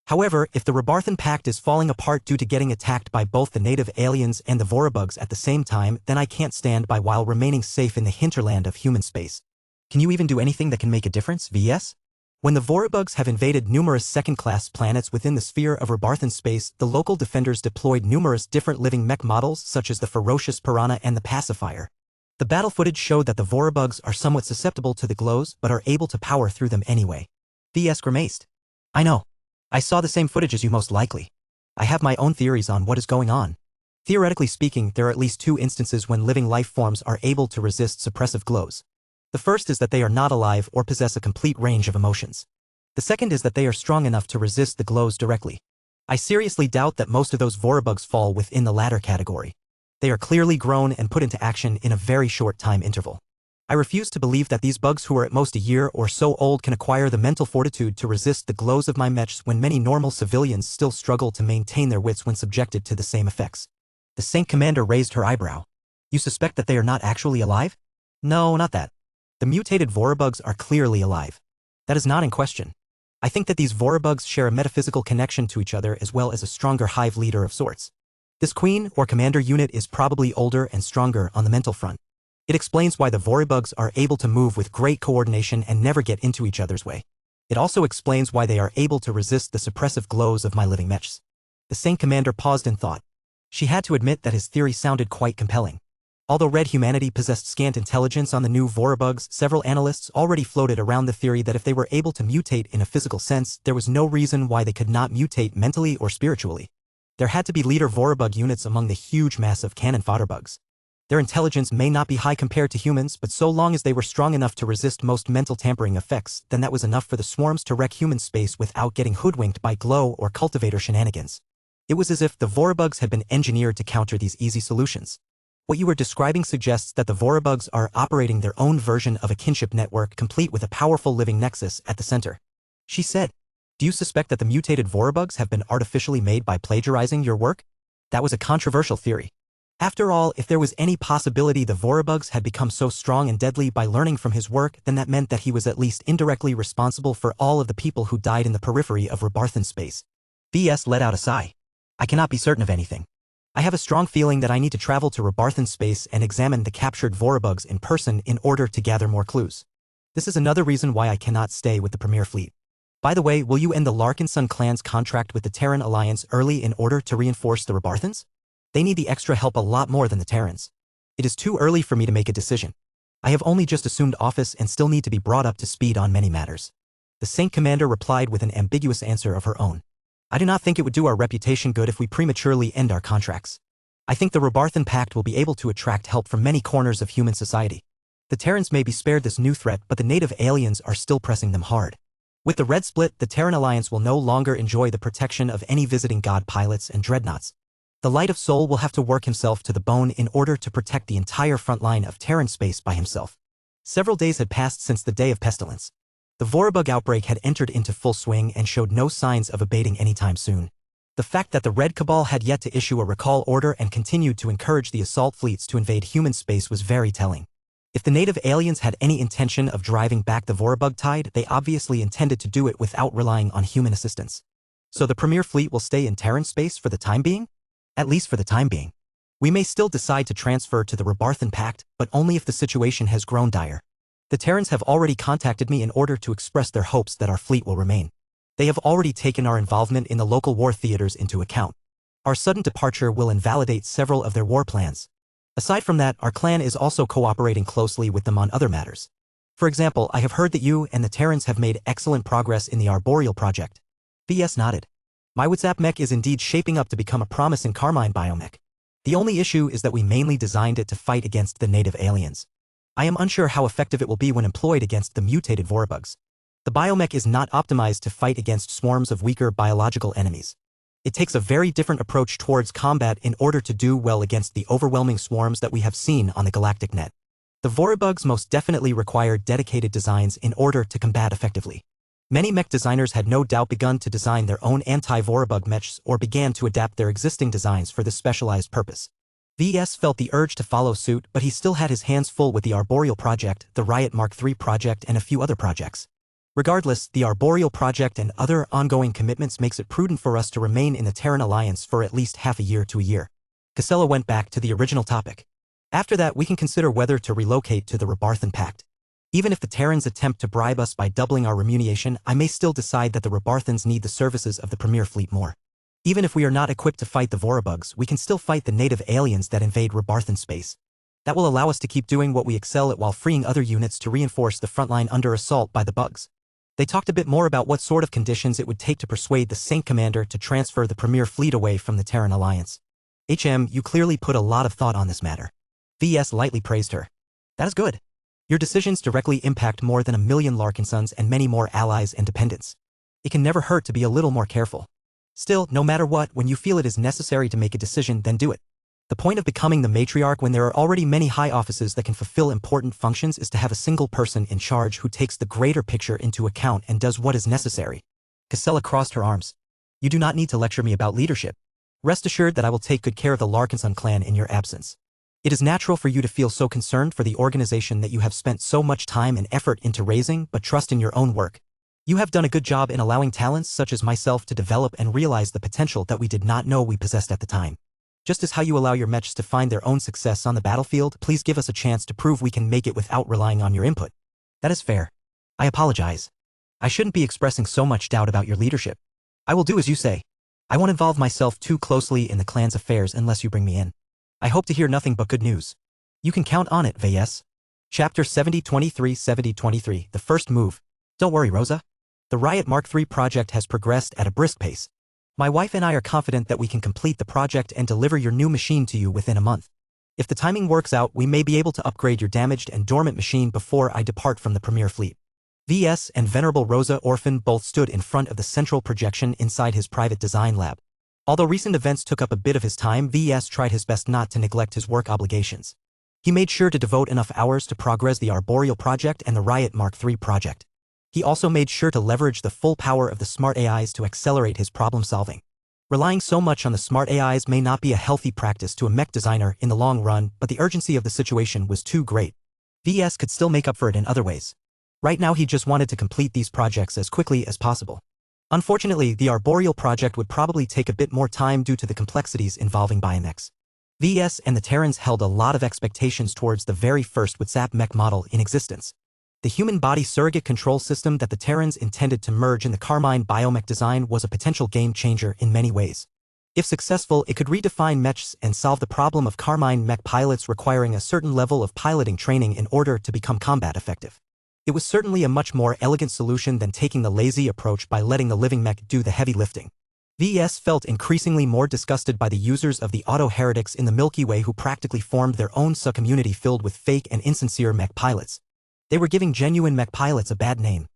However, if the Rebarthan Pact is falling apart due to getting attacked by both the native aliens and the Vorabugs at the same time, then I can't stand by while remaining safe in the hinterland of human space." "Can you even do anything that can make a difference, VS?" "When the Vorabugs have invaded numerous second-class planets within the sphere of Rebarthan space, the local defenders deployed numerous different living mech models such as the Ferocious Piranha and the Pacifier. The battle footage showed that the Vorabugs are somewhat susceptible to the glows but are able to power through them anyway." VS grimaced. "I know. I saw the same footage as you most likely. I have my own theories on what is going on. Theoretically speaking, there are at least two instances when living life forms are able to resist suppressive glows. The first is that they are not alive or possess a complete range of emotions. The second is that they are strong enough to resist the glows directly. I seriously doubt that most of those Vorabugs fall within the latter category. They are clearly grown and put into action in a very short time interval. I refuse to believe that these bugs who are at most a year or so old can acquire the mental fortitude to resist the glows of my mechs when many normal civilians still struggle to maintain their wits when subjected to the same effects." The Saint Commander raised her eyebrow. "You suspect that they are not actually alive?" "No, not that. The mutated Vorabugs are clearly alive. That is not in question. I think that these Vorabugs share a metaphysical connection to each other as well as a stronger hive leader of sorts. This Queen or Commander unit is probably older and stronger on the mental front. It explains why the Vorabugs are able to move with great coordination and never get into each other's way. It also explains why they are able to resist the suppressive glows of my living mechs." The Saint Commander paused in thought. She had to admit that his theory sounded quite compelling. Although red humanity possessed scant intelligence on the new Vorabugs, several analysts already floated around the theory that if they were able to mutate in a physical sense, there was no reason why they could not mutate mentally or spiritually. There had to be leader Vorabug units among the huge mass of cannon fodder bugs. Their intelligence may not be high compared to humans, but so long as they were strong enough to resist most mental tampering effects, then that was enough for the swarms to wreck human space without getting hoodwinked by glow or cultivator shenanigans. It was as if the Vorabugs had been engineered to counter these easy solutions. What you are describing suggests that the Vorabugs are operating their own version of a kinship network complete with a powerful living nexus at the center. She said, "Do you suspect that the mutated Vorabugs have been artificially made by plagiarizing your work?" That was a controversial theory. After all, if there was any possibility the Vorabugs had become so strong and deadly by learning from his work, then that meant that he was at least indirectly responsible for all of the people who died in the periphery of Rebarthan space. VS let out a sigh. "I cannot be certain of anything. I have a strong feeling that I need to travel to Rebarthan space and examine the captured Vorabugs in person in order to gather more clues. This is another reason why I cannot stay with the Premier Fleet. By the way, will you end the Larkinson clan's contract with the Terran Alliance early in order to reinforce the Rebarthans? They need the extra help a lot more than the Terrans. It is too early for me to make a decision. I have only just assumed office and still need to be brought up to speed on many matters." The Saint Commander replied with an ambiguous answer of her own. "I do not think it would do our reputation good if we prematurely end our contracts. I think the Rebarthan Pact will be able to attract help from many corners of human society. The Terrans may be spared this new threat, but the native aliens are still pressing them hard. With the Red Split, the Terran Alliance will no longer enjoy the protection of any visiting god pilots and dreadnoughts. The Light of Soul will have to work himself to the bone in order to protect the entire front line of Terran space by himself." Several days had passed since the Day of Pestilence. The Vorabug outbreak had entered into full swing and showed no signs of abating anytime soon. The fact that the Red Cabal had yet to issue a recall order and continued to encourage the assault fleets to invade human space was very telling. If the native aliens had any intention of driving back the Vorabug tide, they obviously intended to do it without relying on human assistance. So the Premier Fleet will stay in Terran space for the time being? At least for the time being. We may still decide to transfer to the Rebarthan Pact, but only if the situation has grown dire. The Terrans have already contacted me in order to express their hopes that our fleet will remain. They have already taken our involvement in the local war theaters into account. Our sudden departure will invalidate several of their war plans. Aside from that, our clan is also cooperating closely with them on other matters. For example, I have heard that you and the Terrans have made excellent progress in the Arboreal project. VS nodded. My WhatsApp mech is indeed shaping up to become a promising Carmine biomech. The only issue is that we mainly designed it to fight against the native aliens. I am unsure how effective it will be when employed against the mutated Vorabugs. The biomech is not optimized to fight against swarms of weaker biological enemies. It takes a very different approach towards combat in order to do well against the overwhelming swarms that we have seen on the galactic net. The Vorabugs most definitely require dedicated designs in order to combat effectively. Many mech designers had no doubt begun to design their own anti-Vorabug mechs or began to adapt their existing designs for this specialized purpose. VS felt the urge to follow suit, but he still had his hands full with the Arboreal project, the Riot Mark III project, and a few other projects. Regardless, the Arboreal project and other ongoing commitments makes it prudent for us to remain in the Terran Alliance for at least half a year to a year. Casella went back to the original topic. After that, we can consider whether to relocate to the Rebarthan Pact. Even if the Terrans attempt to bribe us by doubling our remuneration, I may still decide that the Rebarthans need the services of the Premier Fleet more. Even if we are not equipped to fight the Vorabugs, we can still fight the native aliens that invade Rebarthan space. That will allow us to keep doing what we excel at while freeing other units to reinforce the front line under assault by the bugs. They talked a bit more about what sort of conditions it would take to persuade the Saint Commander to transfer the Premier Fleet away from the Terran Alliance. You clearly put a lot of thought on this matter. VS lightly praised her. That is good. Your decisions directly impact more than 1 million Larkinsons and many more allies and dependents. It can never hurt to be a little more careful. Still, no matter what, when you feel it is necessary to make a decision, then do it. The point of becoming the matriarch when there are already many high offices that can fulfill important functions is to have a single person in charge who takes the greater picture into account and does what is necessary. Casella crossed her arms. You do not need to lecture me about leadership. Rest assured that I will take good care of the Larkinson clan in your absence. It is natural for you to feel so concerned for the organization that you have spent so much time and effort into raising, but trust in your own work. You have done a good job in allowing talents such as myself to develop and realize the potential that we did not know we possessed at the time. Just as how you allow your mechs to find their own success on the battlefield, please give us a chance to prove we can make it without relying on your input. That is fair. I apologize. I shouldn't be expressing so much doubt about your leadership. I will do as you say. I won't involve myself too closely in the clan's affairs unless you bring me in. I hope to hear nothing but good news. You can count on it, VS. Chapter 7023 The First Move. Don't worry, Rosa. The Riot Mark III project has progressed at a brisk pace. My wife and I are confident that we can complete the project and deliver your new machine to you within a month. If the timing works out, we may be able to upgrade your damaged and dormant machine before I depart from the Premier Fleet. VS and Venerable Rosa Orphan both stood in front of the central projection inside his private design lab. Although recent events took up a bit of his time, VS tried his best not to neglect his work obligations. He made sure to devote enough hours to progress the Arboreal project and the Riot Mark III project. He also made sure to leverage the full power of the smart AIs to accelerate his problem solving. Relying so much on the smart AIs may not be a healthy practice to a mech designer in the long run, but the urgency of the situation was too great. VS could still make up for it in other ways. Right now he just wanted to complete these projects as quickly as possible. Unfortunately, the Arboreal project would probably take a bit more time due to the complexities involving biomechs. VS and the Terrans held a lot of expectations towards the very first WhatsApp mech model in existence. The human body surrogate control system that the Terrans intended to merge in the Carmine biomech design was a potential game changer in many ways. If successful, it could redefine mechs and solve the problem of Carmine mech pilots requiring a certain level of piloting training in order to become combat effective. It was certainly a much more elegant solution than taking the lazy approach by letting the living mech do the heavy lifting. VS felt increasingly more disgusted by the users of the auto-heretics in the Milky Way who practically formed their own sub-community filled with fake and insincere mech pilots. They were giving genuine mech pilots a bad name.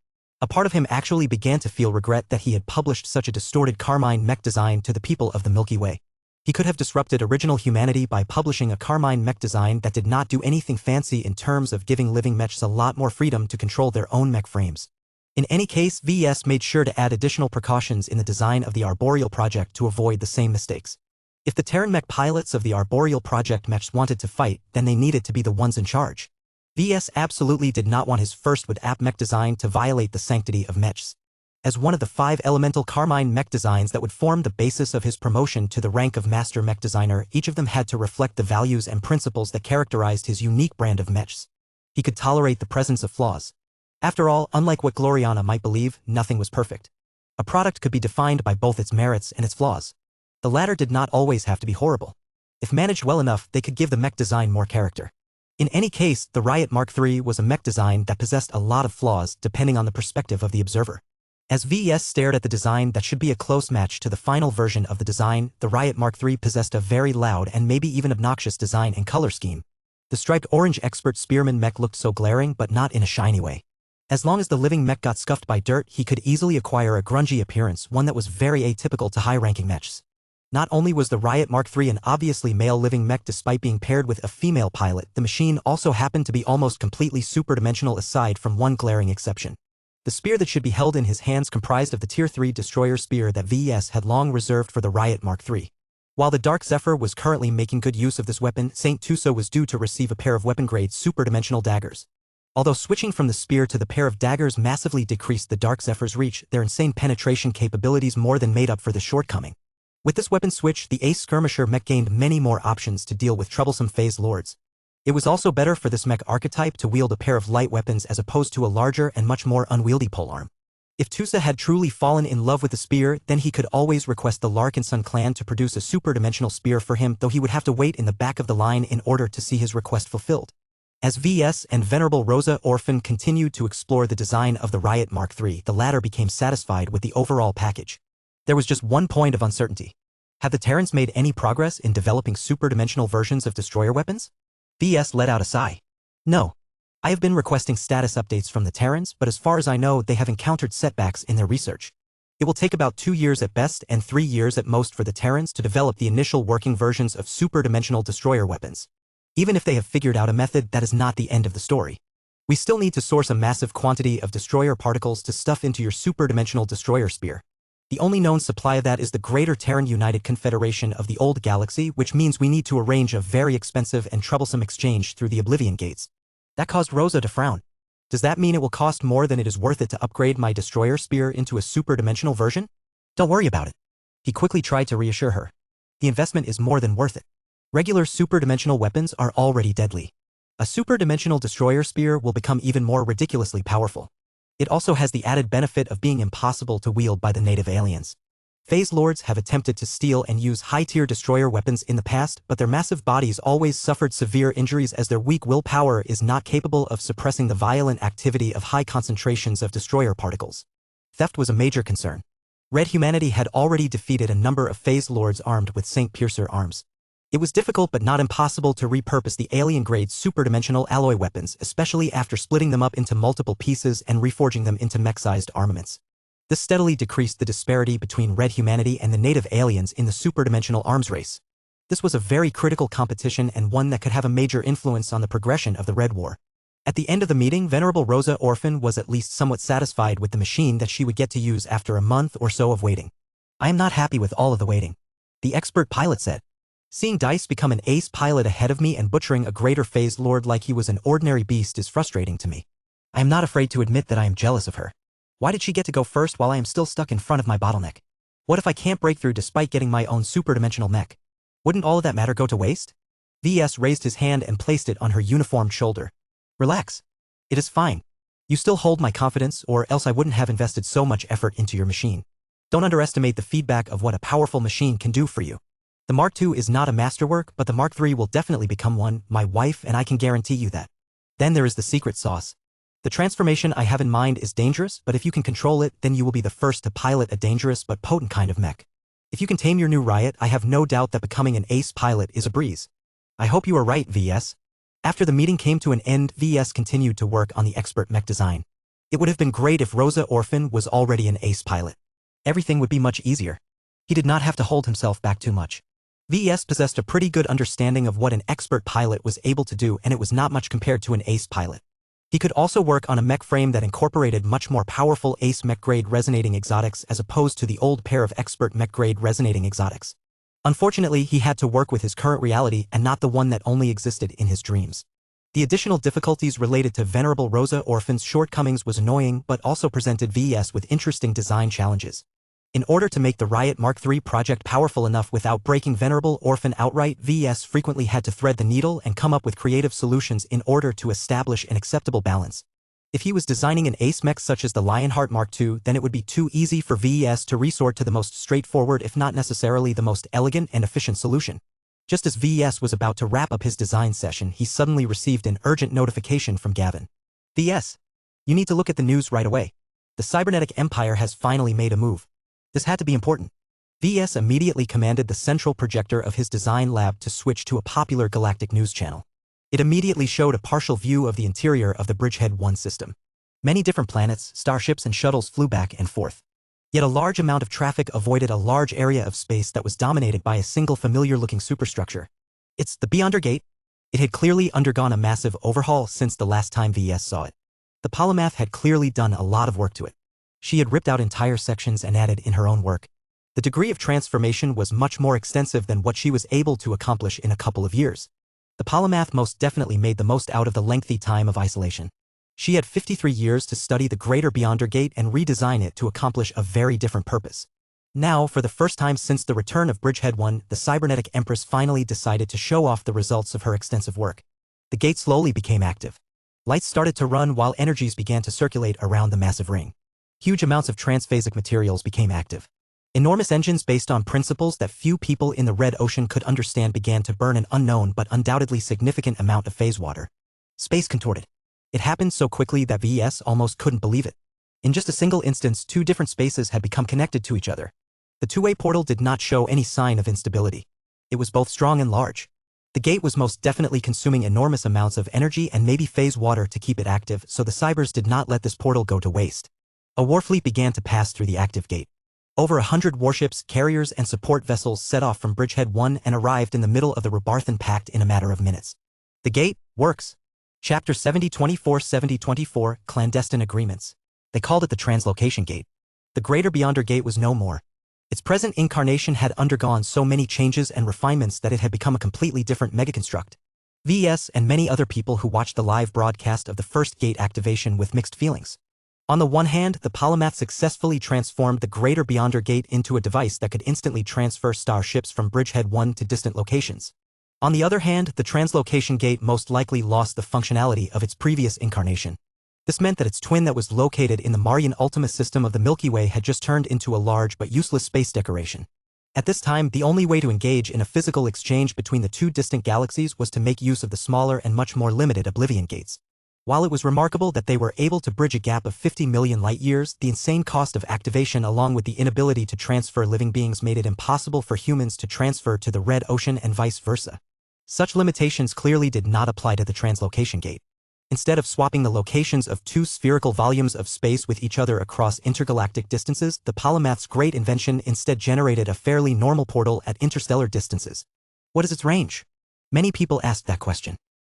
A part of him actually began to feel regret that he had published such a distorted Carmine mech design to the people of the Milky Way. He could have disrupted original humanity by publishing a Carmine mech design that did not do anything fancy in terms of giving living mechs a lot more freedom to control their own mech frames. In any case, VS made sure to add additional precautions in the design of the Arboreal project to avoid the same mistakes. If the Terran mech pilots of the Arboreal project mechs wanted to fight, then they needed to be the ones in charge. VS absolutely did not want his first wood app mech design to violate the sanctity of mechs. As one of the 5 elemental Carmine mech designs that would form the basis of his promotion to the rank of Master Mech Designer, each of them had to reflect the values and principles that characterized his unique brand of mechs. He could tolerate the presence of flaws. After all, unlike what Gloriana might believe, nothing was perfect. A product could be defined by both its merits and its flaws. The latter did not always have to be horrible. If managed well enough, they could give the mech design more character. In any case, the Riot Mark III was a mech design that possessed a lot of flaws depending on the perspective of the observer. As VS stared at the design that should be a close match to the final version of the design, the Riot Mark III possessed a very loud and maybe even obnoxious design and color scheme. The striped orange expert spearman mech looked so glaring, but not in a shiny way. As long as the living mech got scuffed by dirt, he could easily acquire a grungy appearance, one that was very atypical to high-ranking mechs. Not only was the Riot Mark III an obviously male living mech despite being paired with a female pilot, the machine also happened to be almost completely superdimensional aside from one glaring exception. The spear that should be held in his hands comprised of the Tier 3 destroyer spear that VS had long reserved for the Riot Mark III. While the Dark Zephyr was currently making good use of this weapon, Saint Tuso was due to receive a pair of weapon-grade superdimensional daggers. Although switching from the spear to the pair of daggers massively decreased the Dark Zephyr's reach, their insane penetration capabilities more than made up for the shortcoming. With this weapon switch, the Ace Skirmisher mech gained many more options to deal with troublesome phase lords. It was also better for this mech archetype to wield a pair of light weapons as opposed to a larger and much more unwieldy polearm. If Tusa had truly fallen in love with the spear, then he could always request the Larkinson clan to produce a superdimensional spear for him, though he would have to wait in the back of the line in order to see his request fulfilled. As VS and Venerable Rosa Orphan continued to explore the design of the Riot Mark III, the latter became satisfied with the overall package. There was just one point of uncertainty. Have the Terrans made any progress in developing superdimensional versions of destroyer weapons? VS let out a sigh. No. I have been requesting status updates from the Terrans, but as far as I know, they have encountered setbacks in their research. It will take about 2 years at best and 3 years at most for the Terrans to develop the initial working versions of superdimensional destroyer weapons. Even if they have figured out a method, that is not the end of the story. We still need to source a massive quantity of destroyer particles to stuff into your superdimensional destroyer spear. The only known supply of that is the Greater Terran United Confederation of the Old Galaxy, which means we need to arrange a very expensive and troublesome exchange through the Oblivion Gates. That caused Rosa to frown. Does that mean it will cost more than it is worth it to upgrade my destroyer spear into a superdimensional version? Don't worry about it. He quickly tried to reassure her. The investment is more than worth it. Regular superdimensional weapons are already deadly. A superdimensional destroyer spear will become even more ridiculously powerful. It also has the added benefit of being impossible to wield by the native aliens. Phase Lords have attempted to steal and use high-tier destroyer weapons in the past, but their massive bodies always suffered severe injuries as their weak willpower is not capable of suppressing the violent activity of high concentrations of destroyer particles. Theft was a major concern. Red Humanity had already defeated a number of Phase Lords armed with St. Piercer arms. It was difficult but not impossible to repurpose the alien-grade superdimensional alloy weapons, especially after splitting them up into multiple pieces and reforging them into mech-sized armaments. This steadily decreased the disparity between Red Humanity and the native aliens in the superdimensional arms race. This was a very critical competition and one that could have a major influence on the progression of the Red War. At the end of the meeting, Venerable Rosa Orphan was at least somewhat satisfied with the machine that she would get to use after a month or so of waiting. I am not happy with all of the waiting, the expert pilot said. Seeing Dice become an ace pilot ahead of me and butchering a greater phase lord like he was an ordinary beast is frustrating to me. I am not afraid to admit that I am jealous of her. Why did she get to go first while I am still stuck in front of my bottleneck? What if I can't break through despite getting my own superdimensional mech? Wouldn't all of that matter go to waste? VS raised his hand and placed it on her uniformed shoulder. Relax. It is fine. You still hold my confidence, or else I wouldn't have invested so much effort into your machine. Don't underestimate the feedback of what a powerful machine can do for you. The Mark II is not a masterwork, but the Mark III will definitely become one, my wife and I can guarantee you that. Then there is the secret sauce. The transformation I have in mind is dangerous, but if you can control it, then you will be the first to pilot a dangerous but potent kind of mech. If you can tame your new Riot, I have no doubt that becoming an ace pilot is a breeze. I hope you are right, VS. After the meeting came to an end, VS continued to work on the expert mech design. It would have been great if Rosa Orphan was already an ace pilot. Everything would be much easier. He did not have to hold himself back too much. VS possessed a pretty good understanding of what an expert pilot was able to do, and it was not much compared to an ace pilot. He could also work on a mech frame that incorporated much more powerful ace mech-grade resonating exotics as opposed to the old pair of expert mech-grade resonating exotics. Unfortunately, he had to work with his current reality and not the one that only existed in his dreams. The additional difficulties related to Venerable Rosa Orphan's shortcomings was annoying but also presented VES with interesting design challenges. In order to make the Riot Mark III project powerful enough without breaking Venerable Orphan outright, VES frequently had to thread the needle and come up with creative solutions in order to establish an acceptable balance. If he was designing an ace mech such as the Lionheart Mark II, then it would be too easy for VES to resort to the most straightforward if not necessarily the most elegant and efficient solution. Just as VES was about to wrap up his design session, he suddenly received an urgent notification from Gavin. VES, you need to look at the news right away. The cybernetic empire has finally made a move. This had to be important. VES immediately commanded the central projector of his design lab to switch to a popular galactic news channel. It immediately showed a partial view of the interior of the Bridgehead 1 system. Many different planets, starships and shuttles flew back and forth. Yet a large amount of traffic avoided a large area of space that was dominated by a single familiar-looking superstructure. It's the Beyonder Gate. It had clearly undergone a massive overhaul since the last time VES saw it. The polymath had clearly done a lot of work to it. She had ripped out entire sections and added in her own work. The degree of transformation was much more extensive than what she was able to accomplish in a couple of years. The polymath most definitely made the most out of the lengthy time of isolation. She had 53 years to study the Greater Beyonder Gate and redesign it to accomplish a very different purpose. Now, for the first time since the return of Bridgehead 1, the Cybernetic Empress finally decided to show off the results of her extensive work. The gate slowly became active. Lights started to run while energies began to circulate around the massive ring. Huge amounts of transphasic materials became active. Enormous engines based on principles that few people in the Red Ocean could understand began to burn an unknown but undoubtedly significant amount of phase water. Space contorted. It happened so quickly that VES almost couldn't believe it. In just a single instance, two different spaces had become connected to each other. The two-way portal did not show any sign of instability. It was both strong and large. The gate was most definitely consuming enormous amounts of energy and maybe phase water to keep it active, so the Cybers did not let this portal go to waste. A warfleet began to pass through the active gate. Over 100 warships, carriers, and support vessels set off from Bridgehead 1 and arrived in the middle of the Rebarthan Pact in a matter of minutes. The gate works. Chapter 7024 Clandestine Agreements. They called it the Translocation Gate. The Greater Beyonder Gate was no more. Its present incarnation had undergone so many changes and refinements that it had become a completely different megaconstruct. VES and many other people who watched the live broadcast of the first gate activation with mixed feelings. On the one hand, the polymath successfully transformed the Greater Beyonder Gate into a device that could instantly transfer starships from Bridgehead 1 to distant locations. On the other hand, the Translocation Gate most likely lost the functionality of its previous incarnation. This meant that its twin that was located in the Marian Ultima system of the Milky Way had just turned into a large but useless space decoration. At this time, the only way to engage in a physical exchange between the two distant galaxies was to make use of the smaller and much more limited Oblivion Gates. While it was remarkable that they were able to bridge a gap of 50 million light-years, the insane cost of activation along with the inability to transfer living beings made it impossible for humans to transfer to the Red Ocean and vice versa. Such limitations clearly did not apply to the Translocation Gate. Instead of swapping the locations of two spherical volumes of space with each other across intergalactic distances, the polymath's great invention instead generated a fairly normal portal at interstellar distances. What is its range? Many people asked that question.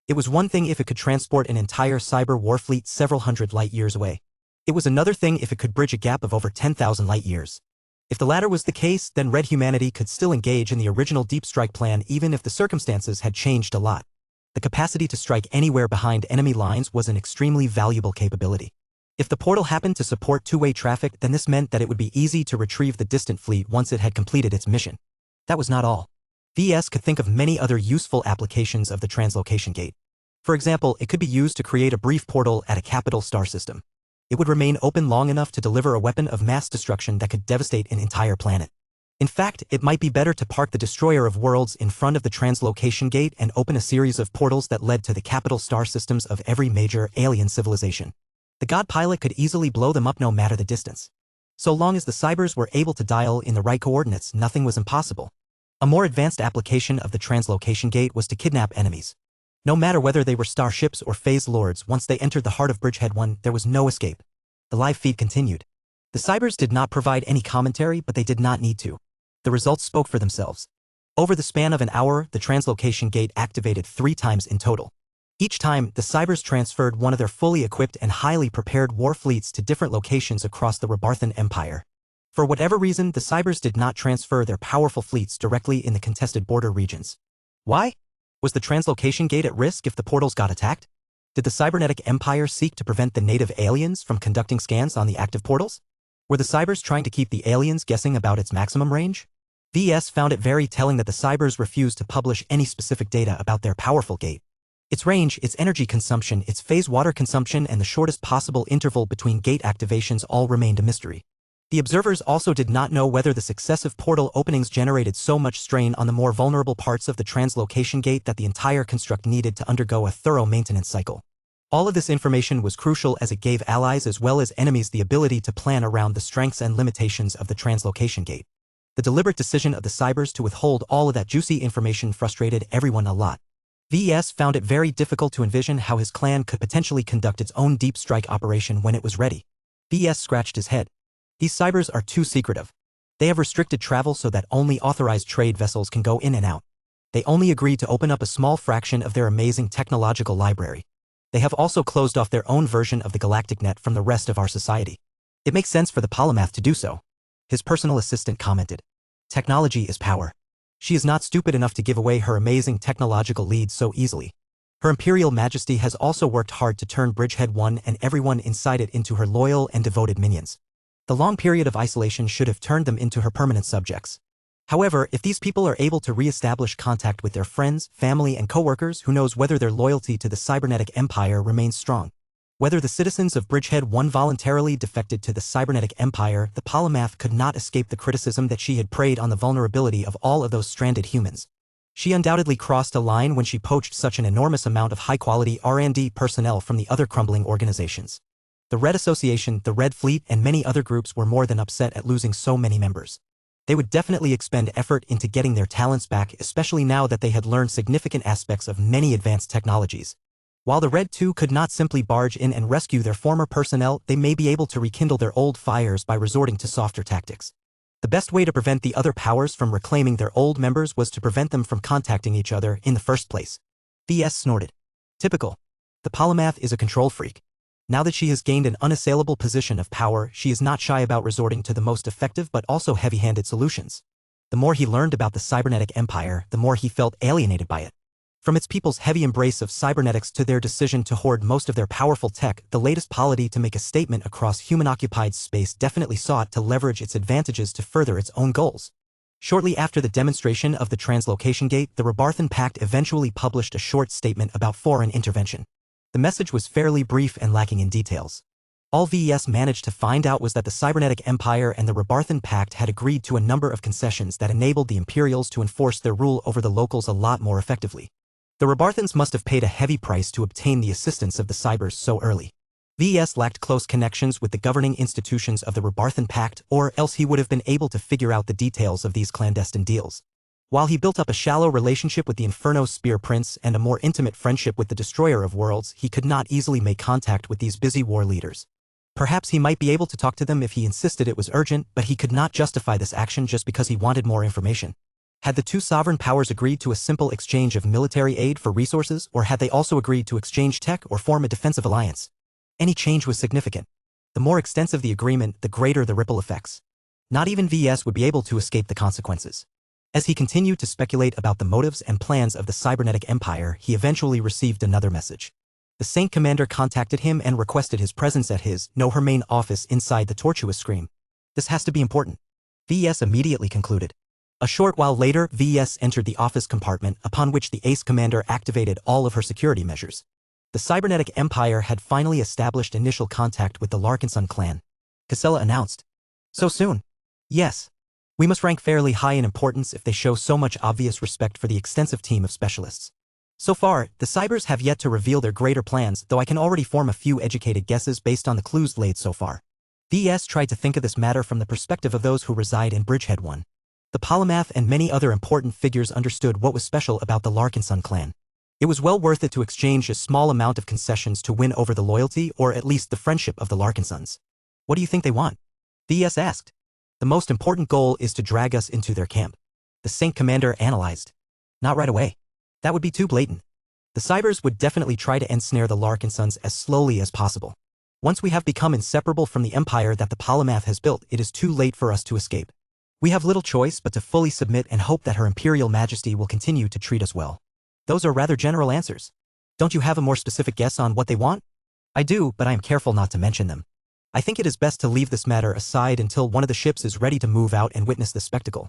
It was one thing if it could transport an entire cyber warfleet several hundred light-years away. It was another thing if it could bridge a gap of over 10,000 light-years. If the latter was the case, then Red humanity could still engage in the original Deep Strike plan even if the circumstances had changed a lot. The capacity to strike anywhere behind enemy lines was an extremely valuable capability. If the portal happened to support two-way traffic, then this meant that it would be easy to retrieve the distant fleet once it had completed its mission. That was not all. VES could think of many other useful applications of the Translocation Gate. For example, it could be used to create a brief portal at a capital star system. It would remain open long enough to deliver a weapon of mass destruction that could devastate an entire planet. In fact, it might be better to park the Destroyer of Worlds in front of the Translocation Gate and open a series of portals that led to the capital star systems of every major alien civilization. The God Pilot could easily blow them up no matter the distance. So long as the Cybers were able to dial in the right coordinates, nothing was impossible. A more advanced application of the Translocation Gate was to kidnap enemies. No matter whether they were starships or phase lords, once they entered the heart of Bridgehead 1, there was no escape. The live feed continued. The Cybers did not provide any commentary, but they did not need to. The results spoke for themselves. Over the span of an hour, the Translocation Gate activated 3 times in total. Each time, the Cybers transferred one of their fully equipped and highly prepared war fleets to different locations across the Rebarthan Empire. For whatever reason, the Cybers did not transfer their powerful fleets directly in the contested border regions. Why? Was the translocation gate at risk if the portals got attacked? Did the cybernetic empire seek to prevent the native aliens from conducting scans on the active portals? Were the Cybers trying to keep the aliens guessing about its maximum range? VS found it very telling that the Cybers refused to publish any specific data about their powerful gate. Its range, its energy consumption, its phase water consumption, and the shortest possible interval between gate activations all remained a mystery. The observers also did not know whether the successive portal openings generated so much strain on the more vulnerable parts of the translocation gate that the entire construct needed to undergo a thorough maintenance cycle. All of this information was crucial as it gave allies as well as enemies the ability to plan around the strengths and limitations of the translocation gate. The deliberate decision of the Cybers to withhold all of that juicy information frustrated everyone a lot. VS found it very difficult to envision how his clan could potentially conduct its own deep strike operation when it was ready. VS scratched his head. These Cybers are too secretive. They have restricted travel so that only authorized trade vessels can go in and out. They only agreed to open up a small fraction of their amazing technological library. They have also closed off their own version of the galactic net from the rest of our society. It makes sense for the polymath to do so. His personal assistant commented. Technology is power. She is not stupid enough to give away her amazing technological lead so easily. Her Imperial Majesty has also worked hard to turn Bridgehead 1 and everyone inside it into her loyal and devoted minions. The long period of isolation should have turned them into her permanent subjects. However, if these people are able to re-establish contact with their friends, family, and co-workers, who knows whether their loyalty to the cybernetic empire remains strong. Whether the citizens of Bridgehead 1 voluntarily defected to the cybernetic empire, the polymath could not escape the criticism that she had preyed on the vulnerability of all of those stranded humans. She undoubtedly crossed a line when she poached such an enormous amount of high-quality R&D personnel from the other crumbling organizations. The Red Association, the Red Fleet, and many other groups were more than upset at losing so many members. They would definitely expend effort into getting their talents back, especially now that they had learned significant aspects of many advanced technologies. While the Red 2 could not simply barge in and rescue their former personnel, they may be able to rekindle their old fires by resorting to softer tactics. The best way to prevent the other powers from reclaiming their old members was to prevent them from contacting each other in the first place. VS snorted. Typical. The polymath is a control freak. Now that she has gained an unassailable position of power, she is not shy about resorting to the most effective but also heavy-handed solutions. The more he learned about the cybernetic empire, the more he felt alienated by it. From its people's heavy embrace of cybernetics to their decision to hoard most of their powerful tech, the latest polity to make a statement across human-occupied space definitely sought to leverage its advantages to further its own goals. Shortly after the demonstration of the translocation gate, the Rebarthan Pact eventually published a short statement about foreign intervention. The message was fairly brief and lacking in details. All VES managed to find out was that the Cybernetic Empire and the Rebarthan Pact had agreed to a number of concessions that enabled the Imperials to enforce their rule over the locals a lot more effectively. The Rebarthans must have paid a heavy price to obtain the assistance of the Cybers so early. VES lacked close connections with the governing institutions of the Rebarthan Pact, or else he would have been able to figure out the details of these clandestine deals. While he built up a shallow relationship with the Inferno Spear Prince and a more intimate friendship with the Destroyer of Worlds, he could not easily make contact with these busy war leaders. Perhaps he might be able to talk to them if he insisted it was urgent, but he could not justify this action just because he wanted more information. Had the two sovereign powers agreed to a simple exchange of military aid for resources, or had they also agreed to exchange tech or form a defensive alliance? Any change was significant. The more extensive the agreement, the greater the ripple effects. Not even VS would be able to escape the consequences. As he continued to speculate about the motives and plans of the Cybernetic Empire, he eventually received another message. The Saint Commander contacted him and requested his presence at his, no, her main office inside the tortuous scream. This has to be important. VS immediately concluded. A short while later, VS entered the office compartment, upon which the Ace Commander activated all of her security measures. The Cybernetic Empire had finally established initial contact with the Larkinson clan. Casella announced. So soon? Yes. We must rank fairly high in importance if they show so much obvious respect for the extensive team of specialists. So far, the Cybers have yet to reveal their greater plans, though I can already form a few educated guesses based on the clues laid so far. VS tried to think of this matter from the perspective of those who reside in Bridgehead 1. The Polymath and many other important figures understood what was special about the Larkinson clan. It was well worth it to exchange a small amount of concessions to win over the loyalty or at least the friendship of the Larkinsons. What do you think they want? VS asked. The most important goal is to drag us into their camp. The Saint Commander analyzed. Not right away. That would be too blatant. The Cybers would definitely try to ensnare the Larkinsons as slowly as possible. Once we have become inseparable from the empire that the polymath has built, it is too late for us to escape. We have little choice but to fully submit and hope that Her Imperial Majesty will continue to treat us well. Those are rather general answers. Don't you have a more specific guess on what they want? I do, but I am careful not to mention them. I think it is best to leave this matter aside until one of the ships is ready to move out and witness the spectacle.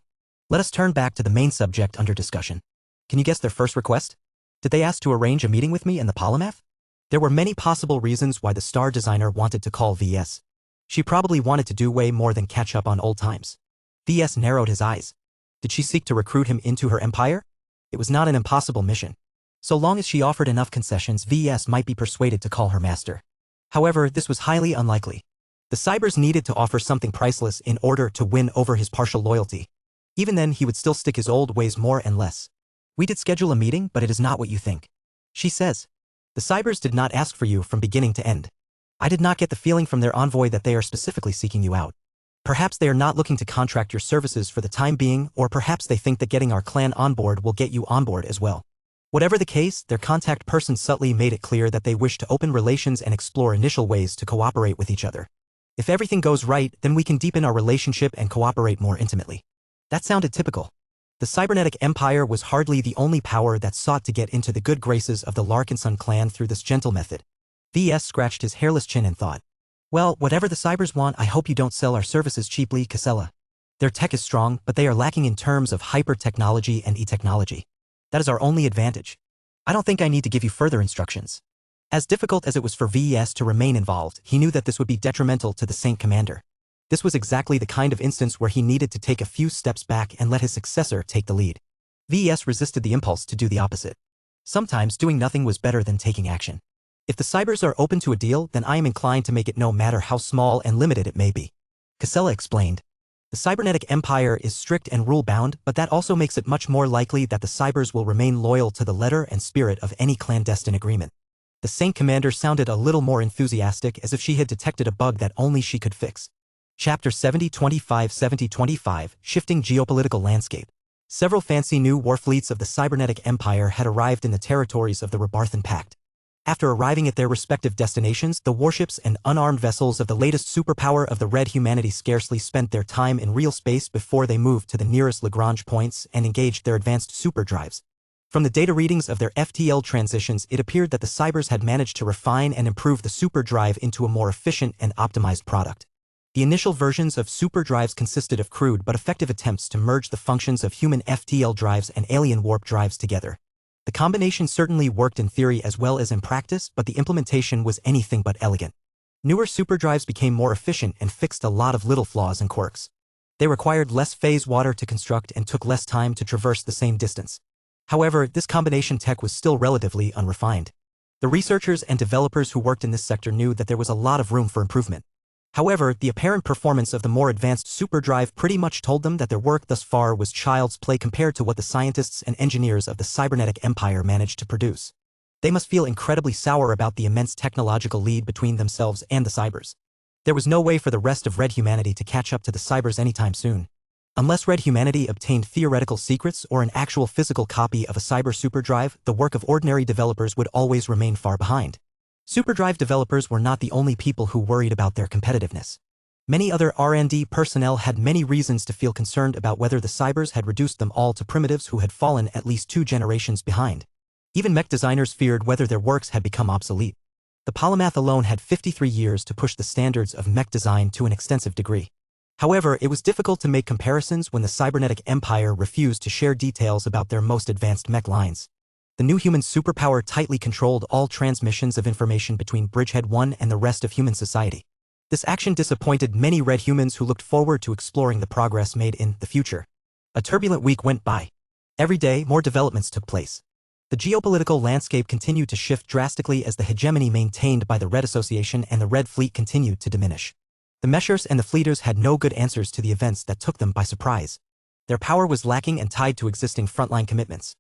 Let us turn back to the main subject under discussion. Can you guess their first request? Did they ask to arrange a meeting with me and the polymath? There were many possible reasons why the star designer wanted to call VS. She probably wanted to do way more than catch up on old times. VS narrowed his eyes. Did she seek to recruit him into her empire? It was not an impossible mission. So long as she offered enough concessions, VS might be persuaded to call her master. However, this was highly unlikely. The Cybers needed to offer something priceless in order to win over his partial loyalty. Even then, he would still stick his old ways more and less. We did schedule a meeting, but it is not what you think. She says. The Cybers did not ask for you from beginning to end. I did not get the feeling from their envoy that they are specifically seeking you out. Perhaps they are not looking to contract your services for the time being, or perhaps they think that getting our clan on board will get you on board as well. Whatever the case, their contact person subtly made it clear that they wish to open relations and explore initial ways to cooperate with each other. If everything goes right, then we can deepen our relationship and cooperate more intimately. That sounded typical. The cybernetic empire was hardly the only power that sought to get into the good graces of the Larkinson clan through this gentle method. VS scratched his hairless chin and thought, well, whatever the Cybers want, I hope you don't sell our services cheaply, Casella. Their tech is strong, but they are lacking in terms of hyper-technology and e-technology. That is our only advantage. I don't think I need to give you further instructions. As difficult as it was for VES to remain involved, he knew that this would be detrimental to the Saint Commander. This was exactly the kind of instance where he needed to take a few steps back and let his successor take the lead. VES resisted the impulse to do the opposite. Sometimes doing nothing was better than taking action. If the Cybers are open to a deal, then I am inclined to make it no matter how small and limited it may be. Casella explained. The cybernetic empire is strict and rule-bound, but that also makes it much more likely that the Cybers will remain loyal to the letter and spirit of any clandestine agreement. The Saint Commander sounded a little more enthusiastic, as if she had detected a bug that only she could fix. Chapter 7025 Shifting Geopolitical Landscape. Several fancy new warfleets of the cybernetic empire had arrived in the territories of the Rabarthan Pact. After arriving at their respective destinations, the warships and unarmed vessels of the latest superpower of the Red Humanity scarcely spent their time in real space before they moved to the nearest Lagrange points and engaged their advanced superdrives. From the data readings of their FTL transitions, it appeared that the Cybers had managed to refine and improve the superdrive into a more efficient and optimized product. The initial versions of superdrives consisted of crude but effective attempts to merge the functions of human FTL drives and alien warp drives together. The combination certainly worked in theory as well as in practice, but the implementation was anything but elegant. Newer superdrives became more efficient and fixed a lot of little flaws and quirks. They required less phase water to construct and took less time to traverse the same distance. However, this combination tech was still relatively unrefined. The researchers and developers who worked in this sector knew that there was a lot of room for improvement. However, the apparent performance of the more advanced superdrive pretty much told them that their work thus far was child's play compared to what the scientists and engineers of the cybernetic empire managed to produce. They must feel incredibly sour about the immense technological lead between themselves and the Cybers. There was no way for the rest of Red Humanity to catch up to the Cybers anytime soon. Unless Red Humanity obtained theoretical secrets or an actual physical copy of a cyber superdrive, the work of ordinary developers would always remain far behind. Superdrive developers were not the only people who worried about their competitiveness. Many other R&D personnel had many reasons to feel concerned about whether the Cybers had reduced them all to primitives who had fallen at least 2 generations behind. Even mech designers feared whether their works had become obsolete. The polymath alone had 53 years to push the standards of mech design to an extensive degree. However, it was difficult to make comparisons when the cybernetic empire refused to share details about their most advanced mech lines. The new human superpower tightly controlled all transmissions of information between Bridgehead 1 and the rest of human society. This action disappointed many red humans who looked forward to exploring the progress made in the future. A turbulent week went by. Every day, more developments took place. The geopolitical landscape continued to shift drastically as the hegemony maintained by the Red Association and the Red Fleet continued to diminish. The Meshers and the Fleeters had no good answers to the events that took them by surprise. Their power was lacking and tied to existing frontline commitments.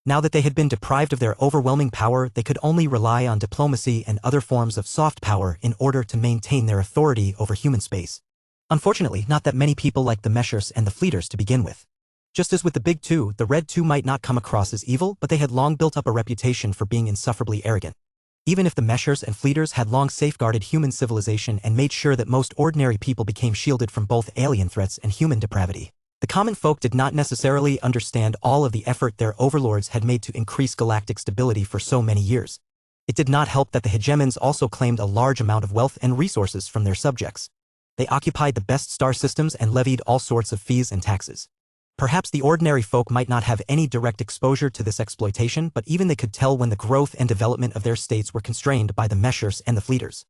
Now that they had been deprived of their overwhelming power, they could only rely on diplomacy and other forms of soft power in order to maintain their authority over human space. Unfortunately, not that many people liked the Meshers and the Fleeters to begin with. Just as with the Big Two, the Red Two might not come across as evil, but they had long built up a reputation for being insufferably arrogant. Even if the Meshers and Fleeters had long safeguarded human civilization and made sure that most ordinary people became shielded from both alien threats and human depravity, the common folk did not necessarily understand all of the effort their overlords had made to increase galactic stability for so many years. It did not help that the hegemons also claimed a large amount of wealth and resources from their subjects. They occupied the best star systems and levied all sorts of fees and taxes. Perhaps the ordinary folk might not have any direct exposure to this exploitation, but even they could tell when the growth and development of their states were constrained by the Meshers and the Fleeters.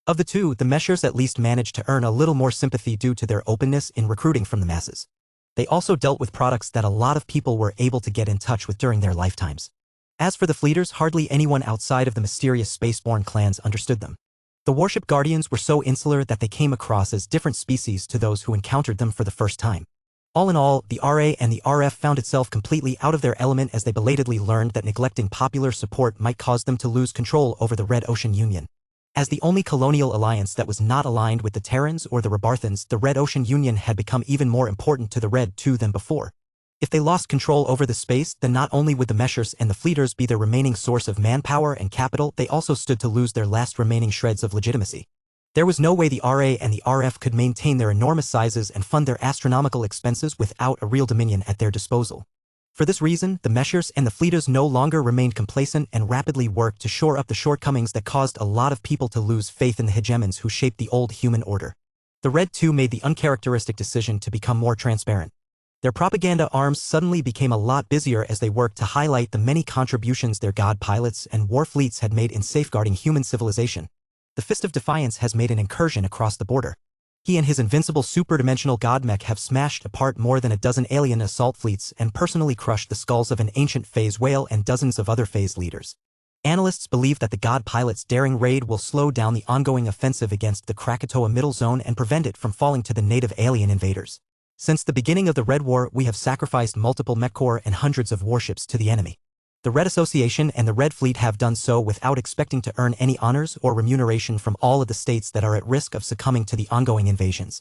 Of the two, the Meshers at least managed to earn a little more sympathy due to their openness in recruiting from the masses. They also dealt with products that a lot of people were able to get in touch with during their lifetimes. As for the Fleeters, hardly anyone outside of the mysterious spaceborne clans understood them. The warship guardians were so insular that they came across as different species to those who encountered them for the first time. All in all, the RA and the RF found itself completely out of their element as they belatedly learned that neglecting popular support might cause them to lose control over the Red Ocean Union. As the only colonial alliance that was not aligned with the Terrans or the Rebarthans, the Red Ocean Union had become even more important to the Red Two than before. If they lost control over the space, then not only would the Meshers and the Fleeters be their remaining source of manpower and capital, they also stood to lose their last remaining shreds of legitimacy. There was no way the RA and the RF could maintain their enormous sizes and fund their astronomical expenses without a real dominion at their disposal. For this reason, the Meshers and the Fleeters no longer remained complacent and rapidly worked to shore up the shortcomings that caused a lot of people to lose faith in the hegemons who shaped the old human order. The Red Two made the uncharacteristic decision to become more transparent. Their propaganda arms suddenly became a lot busier as they worked to highlight the many contributions their god pilots and war fleets had made in safeguarding human civilization. The Fist of Defiance has made an incursion across the border. He and his invincible superdimensional god mech have smashed apart more than a dozen alien assault fleets and personally crushed the skulls of an ancient phase whale and dozens of other phase leaders. Analysts believe that the god pilot's daring raid will slow down the ongoing offensive against the Krakatoa Middle Zone and prevent it from falling to the native alien invaders. Since the beginning of the Red War, we have sacrificed multiple mech corps and hundreds of warships to the enemy. The Red Association and the Red Fleet have done so without expecting to earn any honors or remuneration from all of the states that are at risk of succumbing to the ongoing invasions.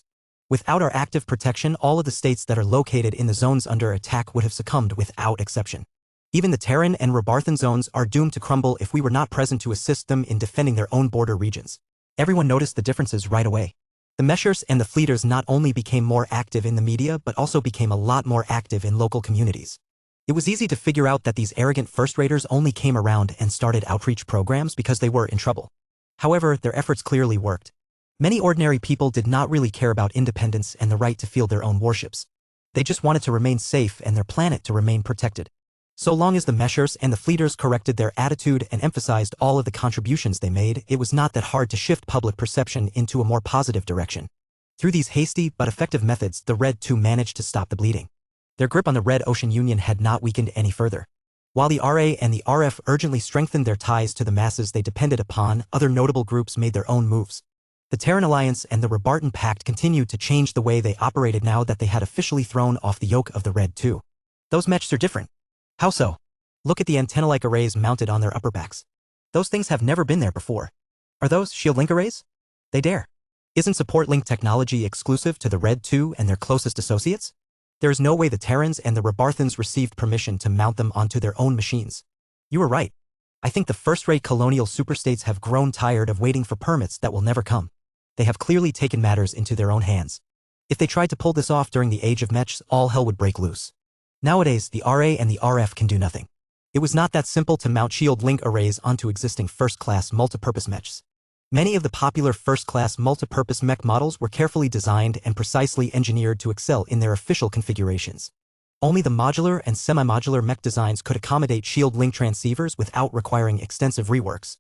Without our active protection, all of the states that are located in the zones under attack would have succumbed without exception. Even the Terran and Rebarthan zones are doomed to crumble if we were not present to assist them in defending their own border regions. Everyone noticed the differences right away. The Meshers and the Fleeters not only became more active in the media but also became a lot more active in local communities. It was easy to figure out that these arrogant first-raters only came around and started outreach programs because they were in trouble. However, their efforts clearly worked. Many ordinary people did not really care about independence and the right to field their own warships. They just wanted to remain safe and their planet to remain protected. So long as the Meshers and the Fleeters corrected their attitude and emphasized all of the contributions they made, it was not that hard to shift public perception into a more positive direction. Through these hasty but effective methods, the Red Two managed to stop the bleeding. Their grip on the Red Ocean Union had not weakened any further. While the RA and the RF urgently strengthened their ties to the masses they depended upon, other notable groups made their own moves. The Terran Alliance and the Rebartan Pact continued to change the way they operated now that they had officially thrown off the yoke of the Red Two. Those mechs are different. How so? Look at the antenna-like arrays mounted on their upper backs. Those things have never been there before. Are those shield link arrays? They dare. Isn't support link technology exclusive to the Red Two and their closest associates? There is no way the Terrans and the Rebarthans received permission to mount them onto their own machines. You were right. I think the first-rate colonial superstates have grown tired of waiting for permits that will never come. They have clearly taken matters into their own hands. If they tried to pull this off during the age of mechs, all hell would break loose. Nowadays, the RA and the RF can do nothing. It was not that simple to mount shield link arrays onto existing first-class multipurpose mechs. Many of the popular first-class multipurpose mech models were carefully designed and precisely engineered to excel in their official configurations. Only the modular and semi-modular mech designs could accommodate shield link transceivers without requiring extensive reworks.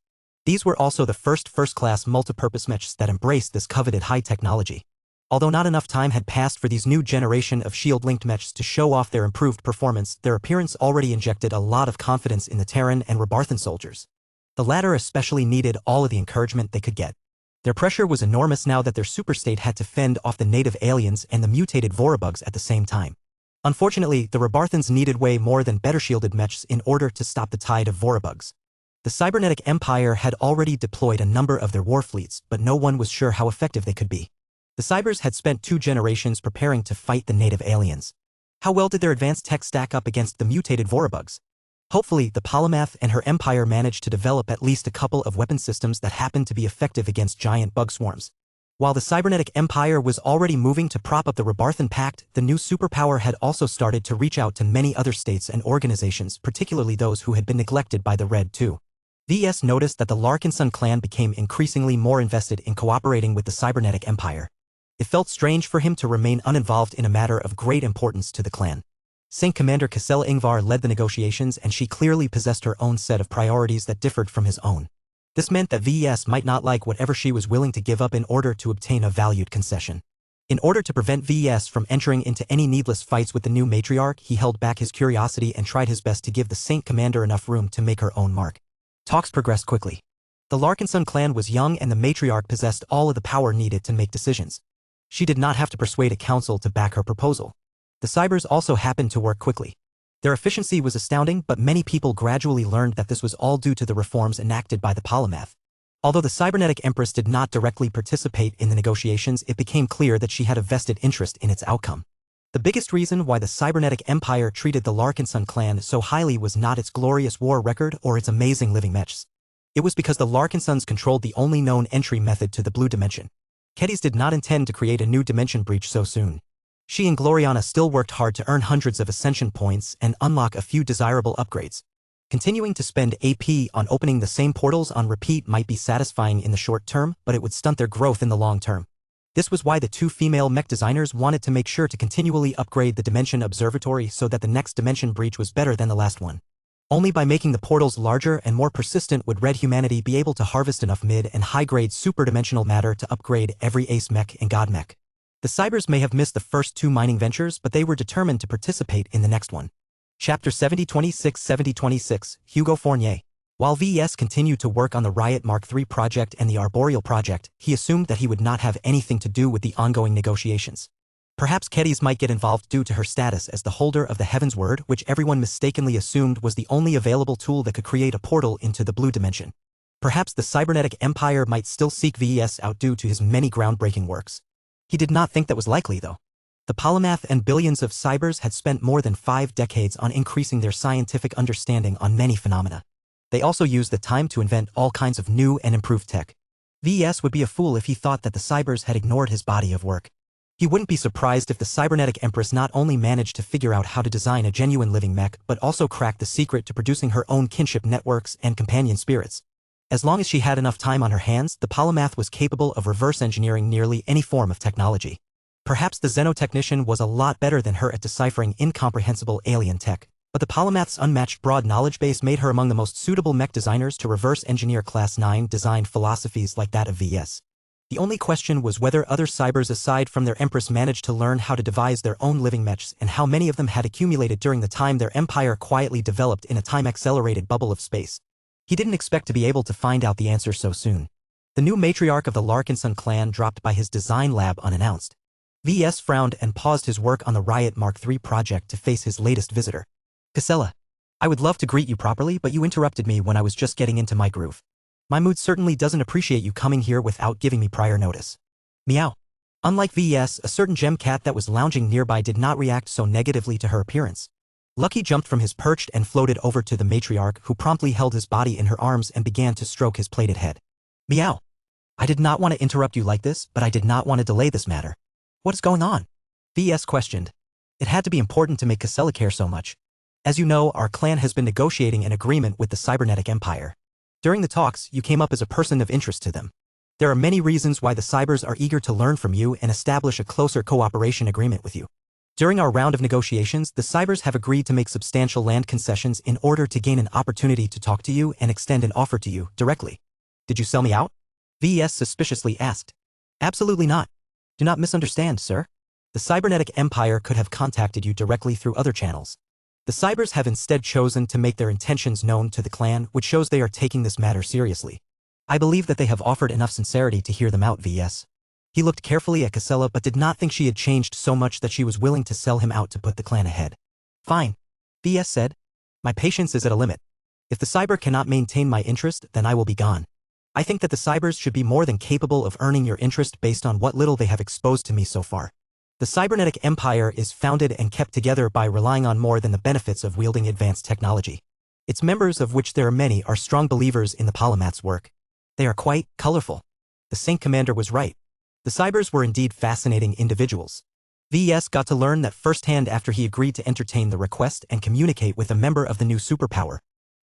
These were also the first-class multipurpose mechs that embraced this coveted high technology. Although not enough time had passed for these new generation of shield-linked mechs to show off their improved performance, their appearance already injected a lot of confidence in the Terran and Rebarthan soldiers. The latter especially needed all of the encouragement they could get. Their pressure was enormous now that their superstate had to fend off the native aliens and the mutated Vorabugs at the same time. Unfortunately, the Rebarthans needed way more than better shielded mechs in order to stop the tide of Vorabugs. The cybernetic empire had already deployed a number of their war fleets, but no one was sure how effective they could be. The Cybers had spent 2 generations preparing to fight the native aliens. How well did their advanced tech stack up against the mutated Vorabugs? Hopefully, the Polymath and her empire managed to develop at least a couple of weapon systems that happened to be effective against giant bug swarms. While the cybernetic empire was already moving to prop up the Rabarthan Pact, the new superpower had also started to reach out to many other states and organizations, particularly those who had been neglected by the Red 2. VS noticed that the Larkinson clan became increasingly more invested in cooperating with the cybernetic empire. It felt strange for him to remain uninvolved in a matter of great importance to the clan. Saint Commander Casella Ingvar led the negotiations, and she clearly possessed her own set of priorities that differed from his own. This meant that VES might not like whatever she was willing to give up in order to obtain a valued concession. In order to prevent VES from entering into any needless fights with the new matriarch, he held back his curiosity and tried his best to give the Saint Commander enough room to make her own mark. Talks progressed quickly. The Larkinson clan was young, and the matriarch possessed all of the power needed to make decisions. She did not have to persuade a council to back her proposal. The cybers also happened to work quickly. Their efficiency was astounding, but many people gradually learned that this was all due to the reforms enacted by the Polymath. Although the cybernetic empress did not directly participate in the negotiations, it became clear that she had a vested interest in its outcome. The biggest reason why the cybernetic empire treated the Larkinson clan so highly was not its glorious war record or its amazing living mechs. It was because the Larkinsons controlled the only known entry method to the blue dimension. Kedis did not intend to create a new dimension breach so soon. She and Gloriana still worked hard to earn hundreds of ascension points and unlock a few desirable upgrades. Continuing to spend AP on opening the same portals on repeat might be satisfying in the short term, but it would stunt their growth in the long term. This was why the two female mech designers wanted to make sure to continually upgrade the Dimension Observatory so that the next dimension breach was better than the last one. Only by making the portals larger and more persistent would Red humanity be able to harvest enough mid- and high-grade superdimensional matter to upgrade every ace mech and god mech. The cybers may have missed the first two mining ventures, but they were determined to participate in the next one. Chapter 7026 Hugo Fournier. While VES continued to work on the Riot Mark III project and the Arboreal project, he assumed that he would not have anything to do with the ongoing negotiations. Perhaps Kedis might get involved due to her status as the holder of the Heaven's Word, which everyone mistakenly assumed was the only available tool that could create a portal into the blue dimension. Perhaps the cybernetic empire might still seek VES out due to his many groundbreaking works. He did not think that was likely, though. The Polymath and billions of cybers had spent more than 5 decades on increasing their scientific understanding on many phenomena. They also used the time to invent all kinds of new and improved tech. VES would be a fool if he thought that the cybers had ignored his body of work. He wouldn't be surprised if the cybernetic empress not only managed to figure out how to design a genuine living mech, but also cracked the secret to producing her own kinship networks and companion spirits. As long as she had enough time on her hands, the Polymath was capable of reverse engineering nearly any form of technology. Perhaps the xenotechnician was a lot better than her at deciphering incomprehensible alien tech, but the Polymath's unmatched broad knowledge base made her among the most suitable mech designers to reverse engineer Class 9 design philosophies like that of VS. The only question was whether other cybers aside from their empress managed to learn how to devise their own living mechs, and how many of them had accumulated during the time their empire quietly developed in a time-accelerated bubble of space. He didn't expect to be able to find out the answer so soon. The new matriarch of the Larkinson clan dropped by his design lab unannounced. VS frowned and paused his work on the Riot Mark III project to face his latest visitor. Casella, I would love to greet you properly, but you interrupted me when I was just getting into my groove. My mood certainly doesn't appreciate you coming here without giving me prior notice. Meow. Unlike VS, a certain gem cat that was lounging nearby did not react so negatively to her appearance. Lucky jumped from his perch and floated over to the matriarch, who promptly held his body in her arms and began to stroke his plaited head. Meow. I did not want to interrupt you like this, but I did not want to delay this matter. What is going on? VS questioned. It had to be important to make Casella care so much. As you know, our clan has been negotiating an agreement with the cybernetic empire. During the talks, you came up as a person of interest to them. There are many reasons why the cybers are eager to learn from you and establish a closer cooperation agreement with you. During our round of negotiations, the cybers have agreed to make substantial land concessions in order to gain an opportunity to talk to you and extend an offer to you directly. Did you sell me out? VS suspiciously asked. Absolutely not. Do not misunderstand, sir. The cybernetic empire could have contacted you directly through other channels. The cybers have instead chosen to make their intentions known to the clan, which shows they are taking this matter seriously. I believe that they have offered enough sincerity to hear them out, VS. He looked carefully at Casella but did not think she had changed so much that she was willing to sell him out to put the clan ahead. Fine. VS said. My patience is at a limit. If the cyber cannot maintain my interest, then I will be gone. I think that the cybers should be more than capable of earning your interest based on what little they have exposed to me so far. The cybernetic empire is founded and kept together by relying on more than the benefits of wielding advanced technology. Its members, of which there are many, are strong believers in the polymath's work. They are quite colorful. The Saint Commander was right. The cybers were indeed fascinating individuals. VS got to learn that firsthand after he agreed to entertain the request and communicate with a member of the new superpower.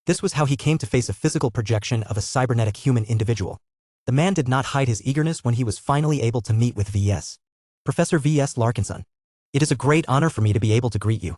This was how he came to face a physical projection of a cybernetic human individual. The man did not hide his eagerness when he was finally able to meet with VS. Professor V.S. Larkinson. It is a great honor for me to be able to greet you.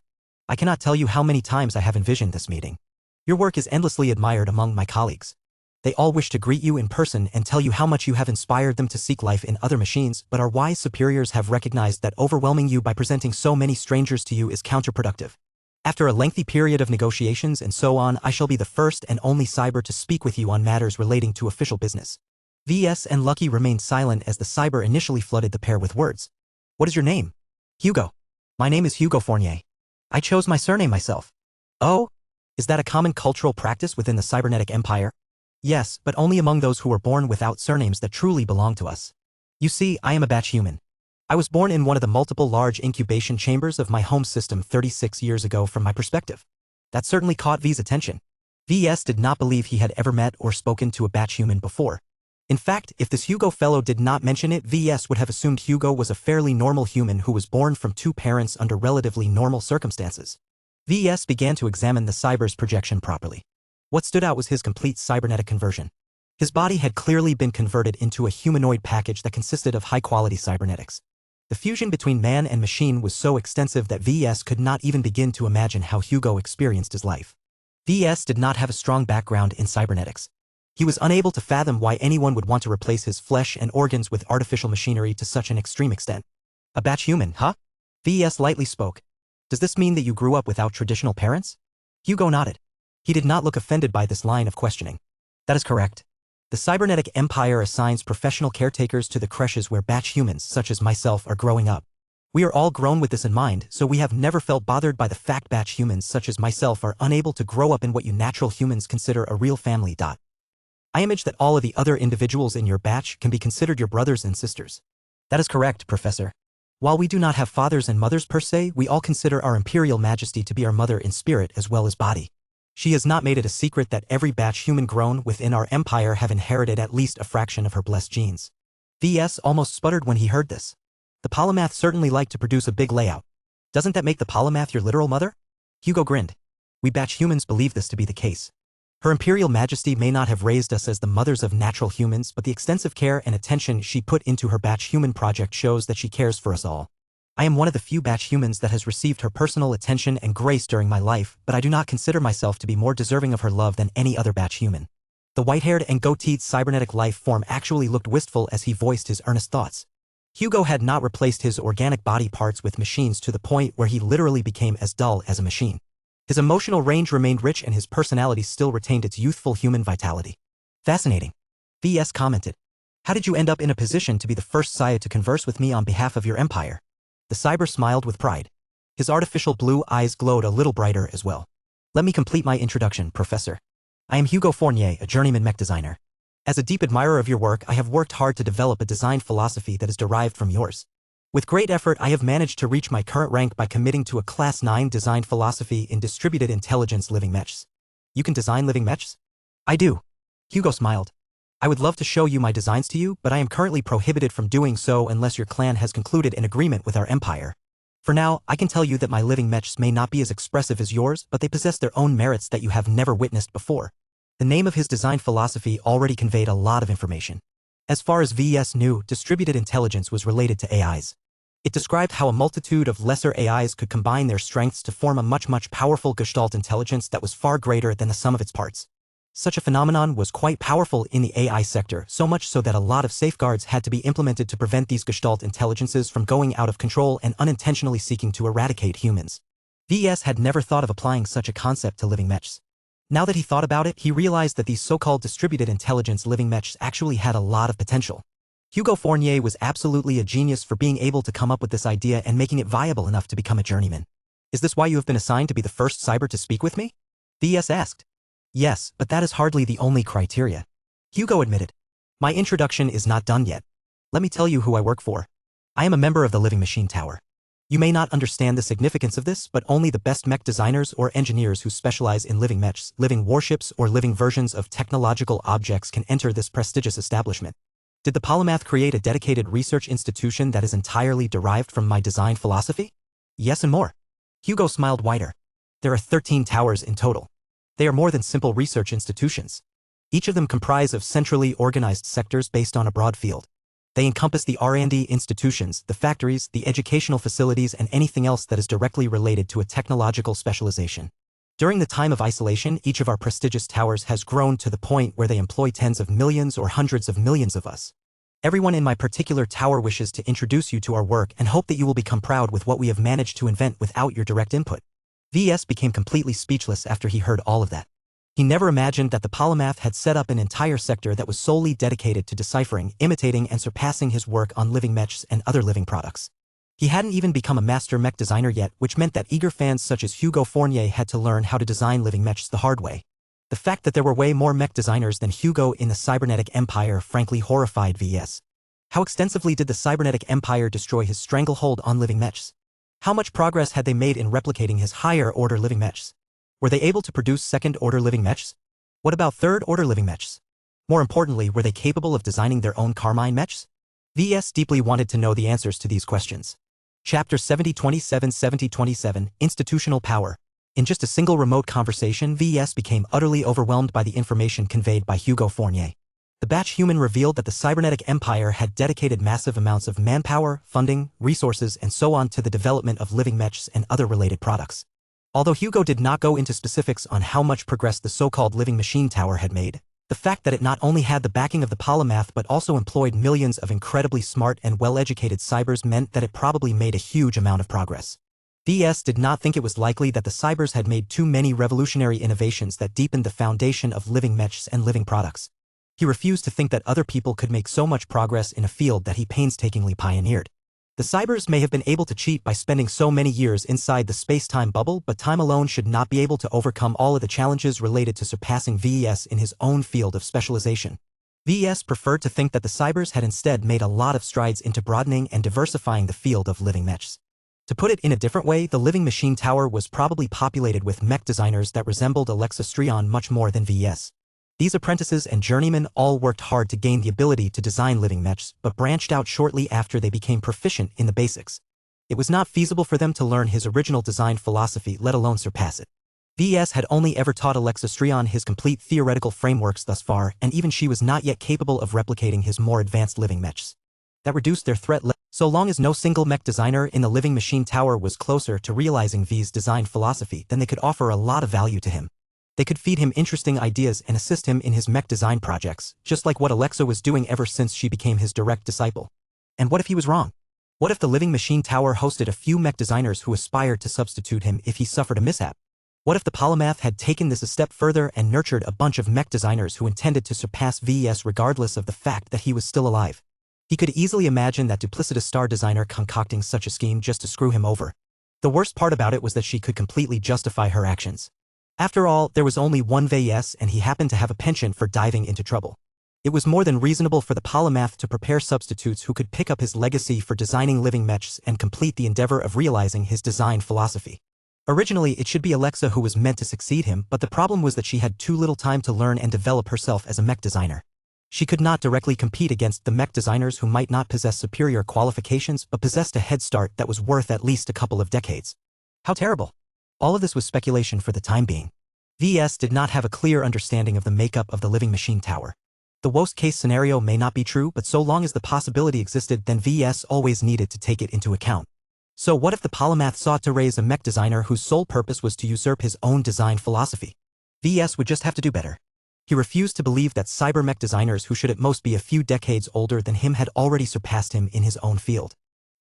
I cannot tell you how many times I have envisioned this meeting. Your work is endlessly admired among my colleagues. They all wish to greet you in person and tell you how much you have inspired them to seek life in other machines, but our wise superiors have recognized that overwhelming you by presenting so many strangers to you is counterproductive. After a lengthy period of negotiations and so on, I shall be the first and only cyber to speak with you on matters relating to official business. VS and Lucky remained silent as the cyber initially flooded the pair with words. What is your name? Hugo. My name is Hugo Fournier. I chose my surname myself. Oh? Is that a common cultural practice within the cybernetic empire? Yes, but only among those who were born without surnames that truly belong to us. You see, I am a batch human. I was born in one of the multiple large incubation chambers of my home system 36 years ago. From my perspective, that certainly caught V's attention. VS did not believe he had ever met or spoken to a batch human before. In fact, if this Hugo fellow did not mention it, VS would have assumed Hugo was a fairly normal human who was born from two parents under relatively normal circumstances. VS began to examine the cyber's projection properly. What stood out was his complete cybernetic conversion. His body had clearly been converted into a humanoid package that consisted of high-quality cybernetics. The fusion between man and machine was so extensive that VS could not even begin to imagine how Hugo experienced his life. VS did not have a strong background in cybernetics. He was unable to fathom why anyone would want to replace his flesh and organs with artificial machinery to such an extreme extent. A batch human, huh? VS lightly spoke. Does this mean that you grew up without traditional parents? Hugo nodded. He did not look offended by this line of questioning. That is correct. The cybernetic empire assigns professional caretakers to the creches where batch humans such as myself are growing up. We are all grown with this in mind, so we have never felt bothered by the fact batch humans such as myself are unable to grow up in what you natural humans consider a real family. I imagine that all of the other individuals in your batch can be considered your brothers and sisters. That is correct, Professor. While we do not have fathers and mothers per se, we all consider our Imperial Majesty to be our mother in spirit as well as body. She has not made it a secret that every batch human grown within our empire have inherited at least a fraction of her blessed genes. VS almost sputtered when he heard this. The polymath certainly liked to produce a big layout. Doesn't that make the polymath your literal mother? Hugo grinned. We batch humans believe this to be the case. Her Imperial Majesty may not have raised us as the mothers of natural humans, but the extensive care and attention she put into her batch human project shows that she cares for us all. I am one of the few batch humans that has received her personal attention and grace during my life, but I do not consider myself to be more deserving of her love than any other batch human. The white-haired and goateed cybernetic life form actually looked wistful as he voiced his earnest thoughts. Hugo had not replaced his organic body parts with machines to the point where he literally became as dull as a machine. His emotional range remained rich and his personality still retained its youthful human vitality. Fascinating. VS commented. How did you end up in a position to be the first Saya to converse with me on behalf of your empire? The cyber smiled with pride. His artificial blue eyes glowed a little brighter as well. Let me complete my introduction, Professor. I am Hugo Fournier, a journeyman mech designer. As a deep admirer of your work, I have worked hard to develop a design philosophy that is derived from yours. With great effort, I have managed to reach my current rank by committing to a Class 9 design philosophy in distributed intelligence living mechs. You can design living mechs? I do. Hugo smiled. I would love to show you my designs to you, but I am currently prohibited from doing so unless your clan has concluded an agreement with our empire. For now, I can tell you that my living mechs may not be as expressive as yours, but they possess their own merits that you have never witnessed before. The name of his design philosophy already conveyed a lot of information. As far as VS knew, distributed intelligence was related to AIs. It described how a multitude of lesser AIs could combine their strengths to form a much powerful Gestalt intelligence that was far greater than the sum of its parts. Such a phenomenon was quite powerful in the AI sector, so much so that a lot of safeguards had to be implemented to prevent these Gestalt intelligences from going out of control and unintentionally seeking to eradicate humans. VS had never thought of applying such a concept to living mechs. Now that he thought about it, he realized that these so-called distributed intelligence living mechs actually had a lot of potential. Hugo Fournier was absolutely a genius for being able to come up with this idea and making it viable enough to become a journeyman. Is this why you have been assigned to be the first cyber to speak with me? VS asked. Yes, but that is hardly the only criteria. Hugo admitted. My introduction is not done yet. Let me tell you who I work for. I am a member of the Living Machine Tower. You may not understand the significance of this, but only the best mech designers or engineers who specialize in living mechs, living warships, or living versions of technological objects can enter this prestigious establishment. Did the polymath create a dedicated research institution that is entirely derived from my design philosophy? Yes, and more. Hugo smiled wider. There are 13 towers in total. They are more than simple research institutions. Each of them comprise of centrally organized sectors based on a broad field. They encompass the R&D institutions, the factories, the educational facilities, and anything else that is directly related to a technological specialization. During the time of isolation, each of our prestigious towers has grown to the point where they employ tens of millions or hundreds of millions of us. Everyone in my particular tower wishes to introduce you to our work and hope that you will become proud with what we have managed to invent without your direct input. VS became completely speechless after he heard all of that. He never imagined that the polymath had set up an entire sector that was solely dedicated to deciphering, imitating, and surpassing his work on living mechs and other living products. He hadn't even become a master mech designer yet, which meant that eager fans such as Hugo Fournier had to learn how to design living mechs the hard way. The fact that there were way more mech designers than Hugo in the cybernetic empire frankly horrified VS. How extensively did the cybernetic empire destroy his stranglehold on living mechs? How much progress had they made in replicating his higher-order living mechs? Were they able to produce second-order living mechs? What about third-order living mechs? More importantly, were they capable of designing their own Carmine mechs? VS deeply wanted to know the answers to these questions. Chapter 7027 Institutional Power. In just a single remote conversation, VS became utterly overwhelmed by the information conveyed by Hugo Fournier. The batch human revealed that the cybernetic empire had dedicated massive amounts of manpower, funding, resources, and so on to the development of living mechs and other related products. Although Hugo did not go into specifics on how much progress the so-called living machine tower had made, the fact that it not only had the backing of the polymath but also employed millions of incredibly smart and well-educated cybers meant that it probably made a huge amount of progress. VS did not think it was likely that the cybers had made too many revolutionary innovations that deepened the foundation of living mechs and living products. He refused to think that other people could make so much progress in a field that he painstakingly pioneered. The cybers may have been able to cheat by spending so many years inside the space-time bubble, but time alone should not be able to overcome all of the challenges related to surpassing VS in his own field of specialization. VS preferred to think that the cybers had instead made a lot of strides into broadening and diversifying the field of living mechs. To put it in a different way, the living machine tower was probably populated with mech designers that resembled Alexa Strion much more than VS. These apprentices and journeymen all worked hard to gain the ability to design living mechs, but branched out shortly after they became proficient in the basics. It was not feasible for them to learn his original design philosophy, let alone surpass it. VS had only ever taught Alexa Strion his complete theoretical frameworks thus far, and even she was not yet capable of replicating his more advanced living mechs. That reduced their threat level. So long as no single mech designer in the living machine tower was closer to realizing V's design philosophy, then they could offer a lot of value to him. They could feed him interesting ideas and assist him in his mech design projects, just like what Alexa was doing ever since she became his direct disciple. And what if he was wrong? What if the living machine tower hosted a few mech designers who aspired to substitute him if he suffered a mishap? What if the polymath had taken this a step further and nurtured a bunch of mech designers who intended to surpass VS regardless of the fact that he was still alive? He could easily imagine that duplicitous star designer concocting such a scheme just to screw him over. The worst part about it was that she could completely justify her actions. After all, there was only one VS and he happened to have a penchant for diving into trouble. It was more than reasonable for the polymath to prepare substitutes who could pick up his legacy for designing living mechs and complete the endeavor of realizing his design philosophy. Originally, it should be Alexa who was meant to succeed him, but the problem was that she had too little time to learn and develop herself as a mech designer. She could not directly compete against the mech designers who might not possess superior qualifications but possessed a head start that was worth at least a couple of decades. How terrible! All of this was speculation for the time being. VS did not have a clear understanding of the makeup of the living machine tower. The worst-case scenario may not be true, but so long as the possibility existed, then VS always needed to take it into account. So what if the polymath sought to raise a mech designer whose sole purpose was to usurp his own design philosophy? VS would just have to do better. He refused to believe that cyber mech designers who should at most be a few decades older than him had already surpassed him in his own field.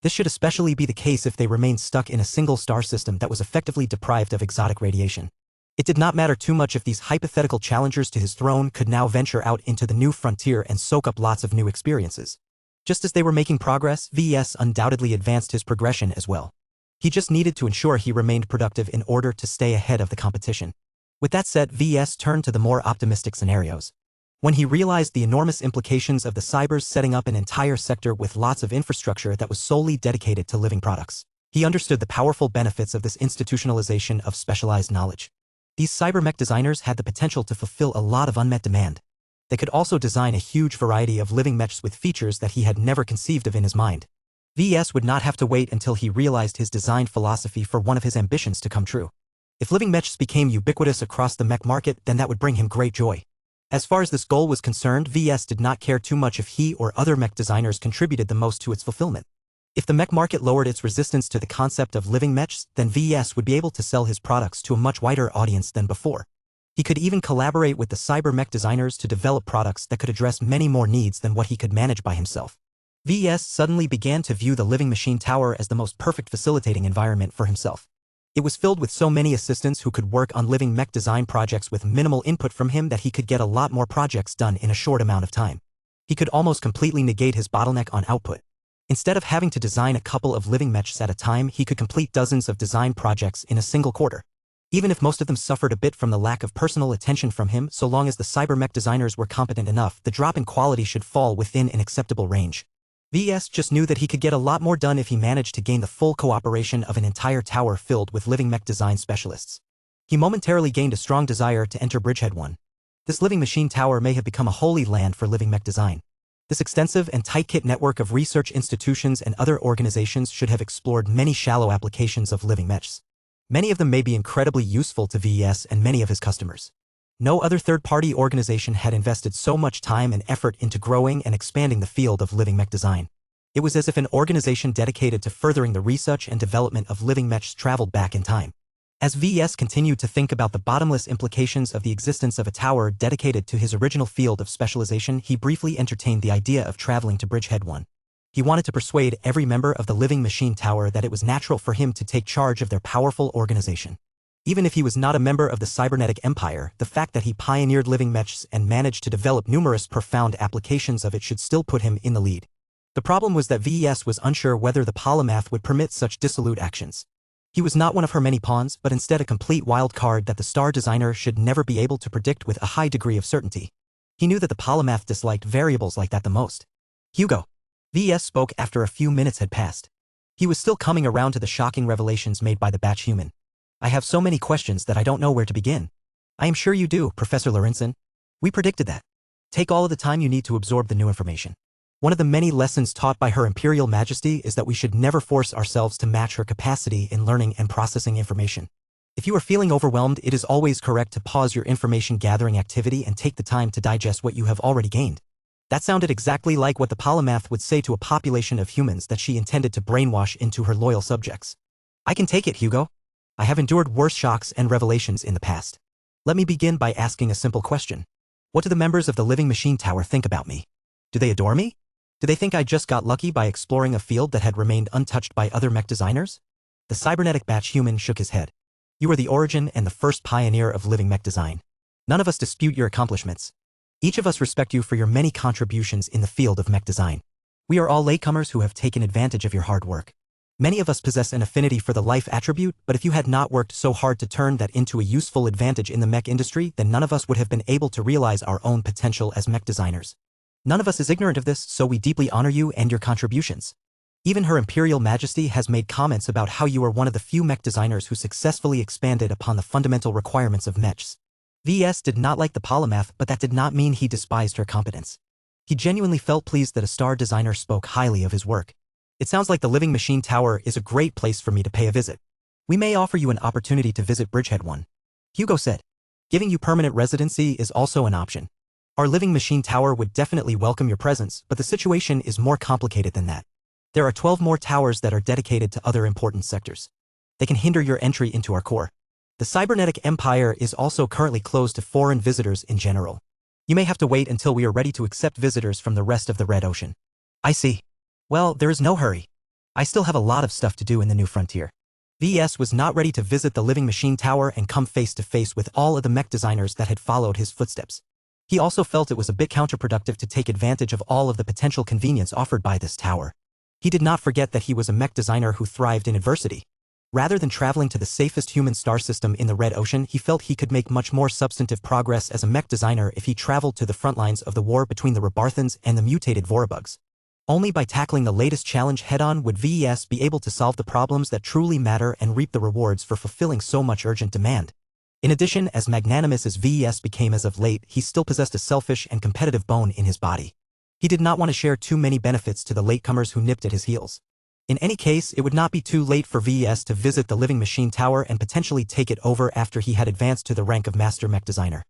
This should especially be the case if they remained stuck in a single star system that was effectively deprived of exotic radiation. It did not matter too much if these hypothetical challengers to his throne could now venture out into the new frontier and soak up lots of new experiences. Just as they were making progress, VS undoubtedly advanced his progression as well. He just needed to ensure he remained productive in order to stay ahead of the competition. With that said, VS turned to the more optimistic scenarios. When he realized the enormous implications of the cybers setting up an entire sector with lots of infrastructure that was solely dedicated to living products. He understood the powerful benefits of this institutionalization of specialized knowledge. These cyber-mech designers had the potential to fulfill a lot of unmet demand. They could also design a huge variety of living mechs with features that he had never conceived of in his mind. VS would not have to wait until he realized his design philosophy for one of his ambitions to come true. If living mechs became ubiquitous across the mech market, then that would bring him great joy. As far as this goal was concerned, VS did not care too much if he or other mech designers contributed the most to its fulfillment. If the mech market lowered its resistance to the concept of living mechs, then VS would be able to sell his products to a much wider audience than before. He could even collaborate with the cyber mech designers to develop products that could address many more needs than what he could manage by himself. VS suddenly began to view the Living Machine Tower as the most perfect facilitating environment for himself. It was filled with so many assistants who could work on living mech design projects with minimal input from him that he could get a lot more projects done in a short amount of time. He could almost completely negate his bottleneck on output. Instead of having to design a couple of living mechs at a time, he could complete dozens of design projects in a single quarter. Even if most of them suffered a bit from the lack of personal attention from him, so long as the cyber mech designers were competent enough, the drop in quality should fall within an acceptable range. VS just knew that he could get a lot more done if he managed to gain the full cooperation of an entire tower filled with living mech design specialists. He momentarily gained a strong desire to enter Bridgehead 1. This living machine tower may have become a holy land for living mech design. This extensive and tight-knit network of research institutions and other organizations should have explored many shallow applications of living mechs. Many of them may be incredibly useful to VS and many of his customers. No other third-party organization had invested so much time and effort into growing and expanding the field of living mech design. It was as if an organization dedicated to furthering the research and development of living mechs traveled back in time. As VS continued to think about the bottomless implications of the existence of a tower dedicated to his original field of specialization, he briefly entertained the idea of traveling to Bridgehead 1. He wanted to persuade every member of the Living Machine Tower that it was natural for him to take charge of their powerful organization. Even if he was not a member of the cybernetic empire, the fact that he pioneered living mechs and managed to develop numerous profound applications of it should still put him in the lead. The problem was that VS was unsure whether the polymath would permit such dissolute actions. He was not one of her many pawns, but instead a complete wild card that the star designer should never be able to predict with a high degree of certainty. He knew that the polymath disliked variables like that the most. Hugo. VS spoke after a few minutes had passed. He was still coming around to the shocking revelations made by the batch human. I have so many questions that I don't know where to begin. I am sure you do, Professor Lorenzen. We predicted that. Take all of the time you need to absorb the new information. One of the many lessons taught by Her Imperial Majesty is that we should never force ourselves to match her capacity in learning and processing information. If you are feeling overwhelmed, it is always correct to pause your information gathering activity and take the time to digest what you have already gained. That sounded exactly like what the polymath would say to a population of humans that she intended to brainwash into her loyal subjects. I can take it, Hugo. I have endured worse shocks and revelations in the past. Let me begin by asking a simple question. What do the members of the Living Machine Tower think about me? Do they adore me? Do they think I just got lucky by exploring a field that had remained untouched by other mech designers? The cybernetic batch human shook his head. You are the origin and the first pioneer of living mech design. None of us dispute your accomplishments. Each of us respect you for your many contributions in the field of mech design. We are all latecomers who have taken advantage of your hard work. Many of us possess an affinity for the life attribute, but if you had not worked so hard to turn that into a useful advantage in the mech industry, then none of us would have been able to realize our own potential as mech designers. None of us is ignorant of this, so we deeply honor you and your contributions. Even Her Imperial Majesty has made comments about how you are one of the few mech designers who successfully expanded upon the fundamental requirements of mechs. VS did not like the polymath, but that did not mean he despised her competence. He genuinely felt pleased that a star designer spoke highly of his work. It sounds like the Living Machine Tower is a great place for me to pay a visit. We may offer you an opportunity to visit Bridgehead 1. Hugo said. Giving you permanent residency is also an option. Our Living Machine Tower would definitely welcome your presence, but the situation is more complicated than that. There are 12 more towers that are dedicated to other important sectors. They can hinder your entry into our core. The cybernetic empire is also currently closed to foreign visitors in general. You may have to wait until we are ready to accept visitors from the rest of the Red Ocean. I see. Well, there is no hurry. I still have a lot of stuff to do in the new frontier. VS was not ready to visit the Living Machine Tower and come face to face with all of the mech designers that had followed his footsteps. He also felt it was a bit counterproductive to take advantage of all of the potential convenience offered by this tower. He did not forget that he was a mech designer who thrived in adversity. Rather than traveling to the safest human star system in the Red Ocean, he felt he could make much more substantive progress as a mech designer if he traveled to the front lines of the war between the Robarthans and the mutated Vorabugs. Only by tackling the latest challenge head-on would VES be able to solve the problems that truly matter and reap the rewards for fulfilling so much urgent demand. In addition, as magnanimous as VES became as of late, he still possessed a selfish and competitive bone in his body. He did not want to share too many benefits to the latecomers who nipped at his heels. In any case, it would not be too late for VES to visit the Living Machine Tower and potentially take it over after he had advanced to the rank of Master Mech Designer.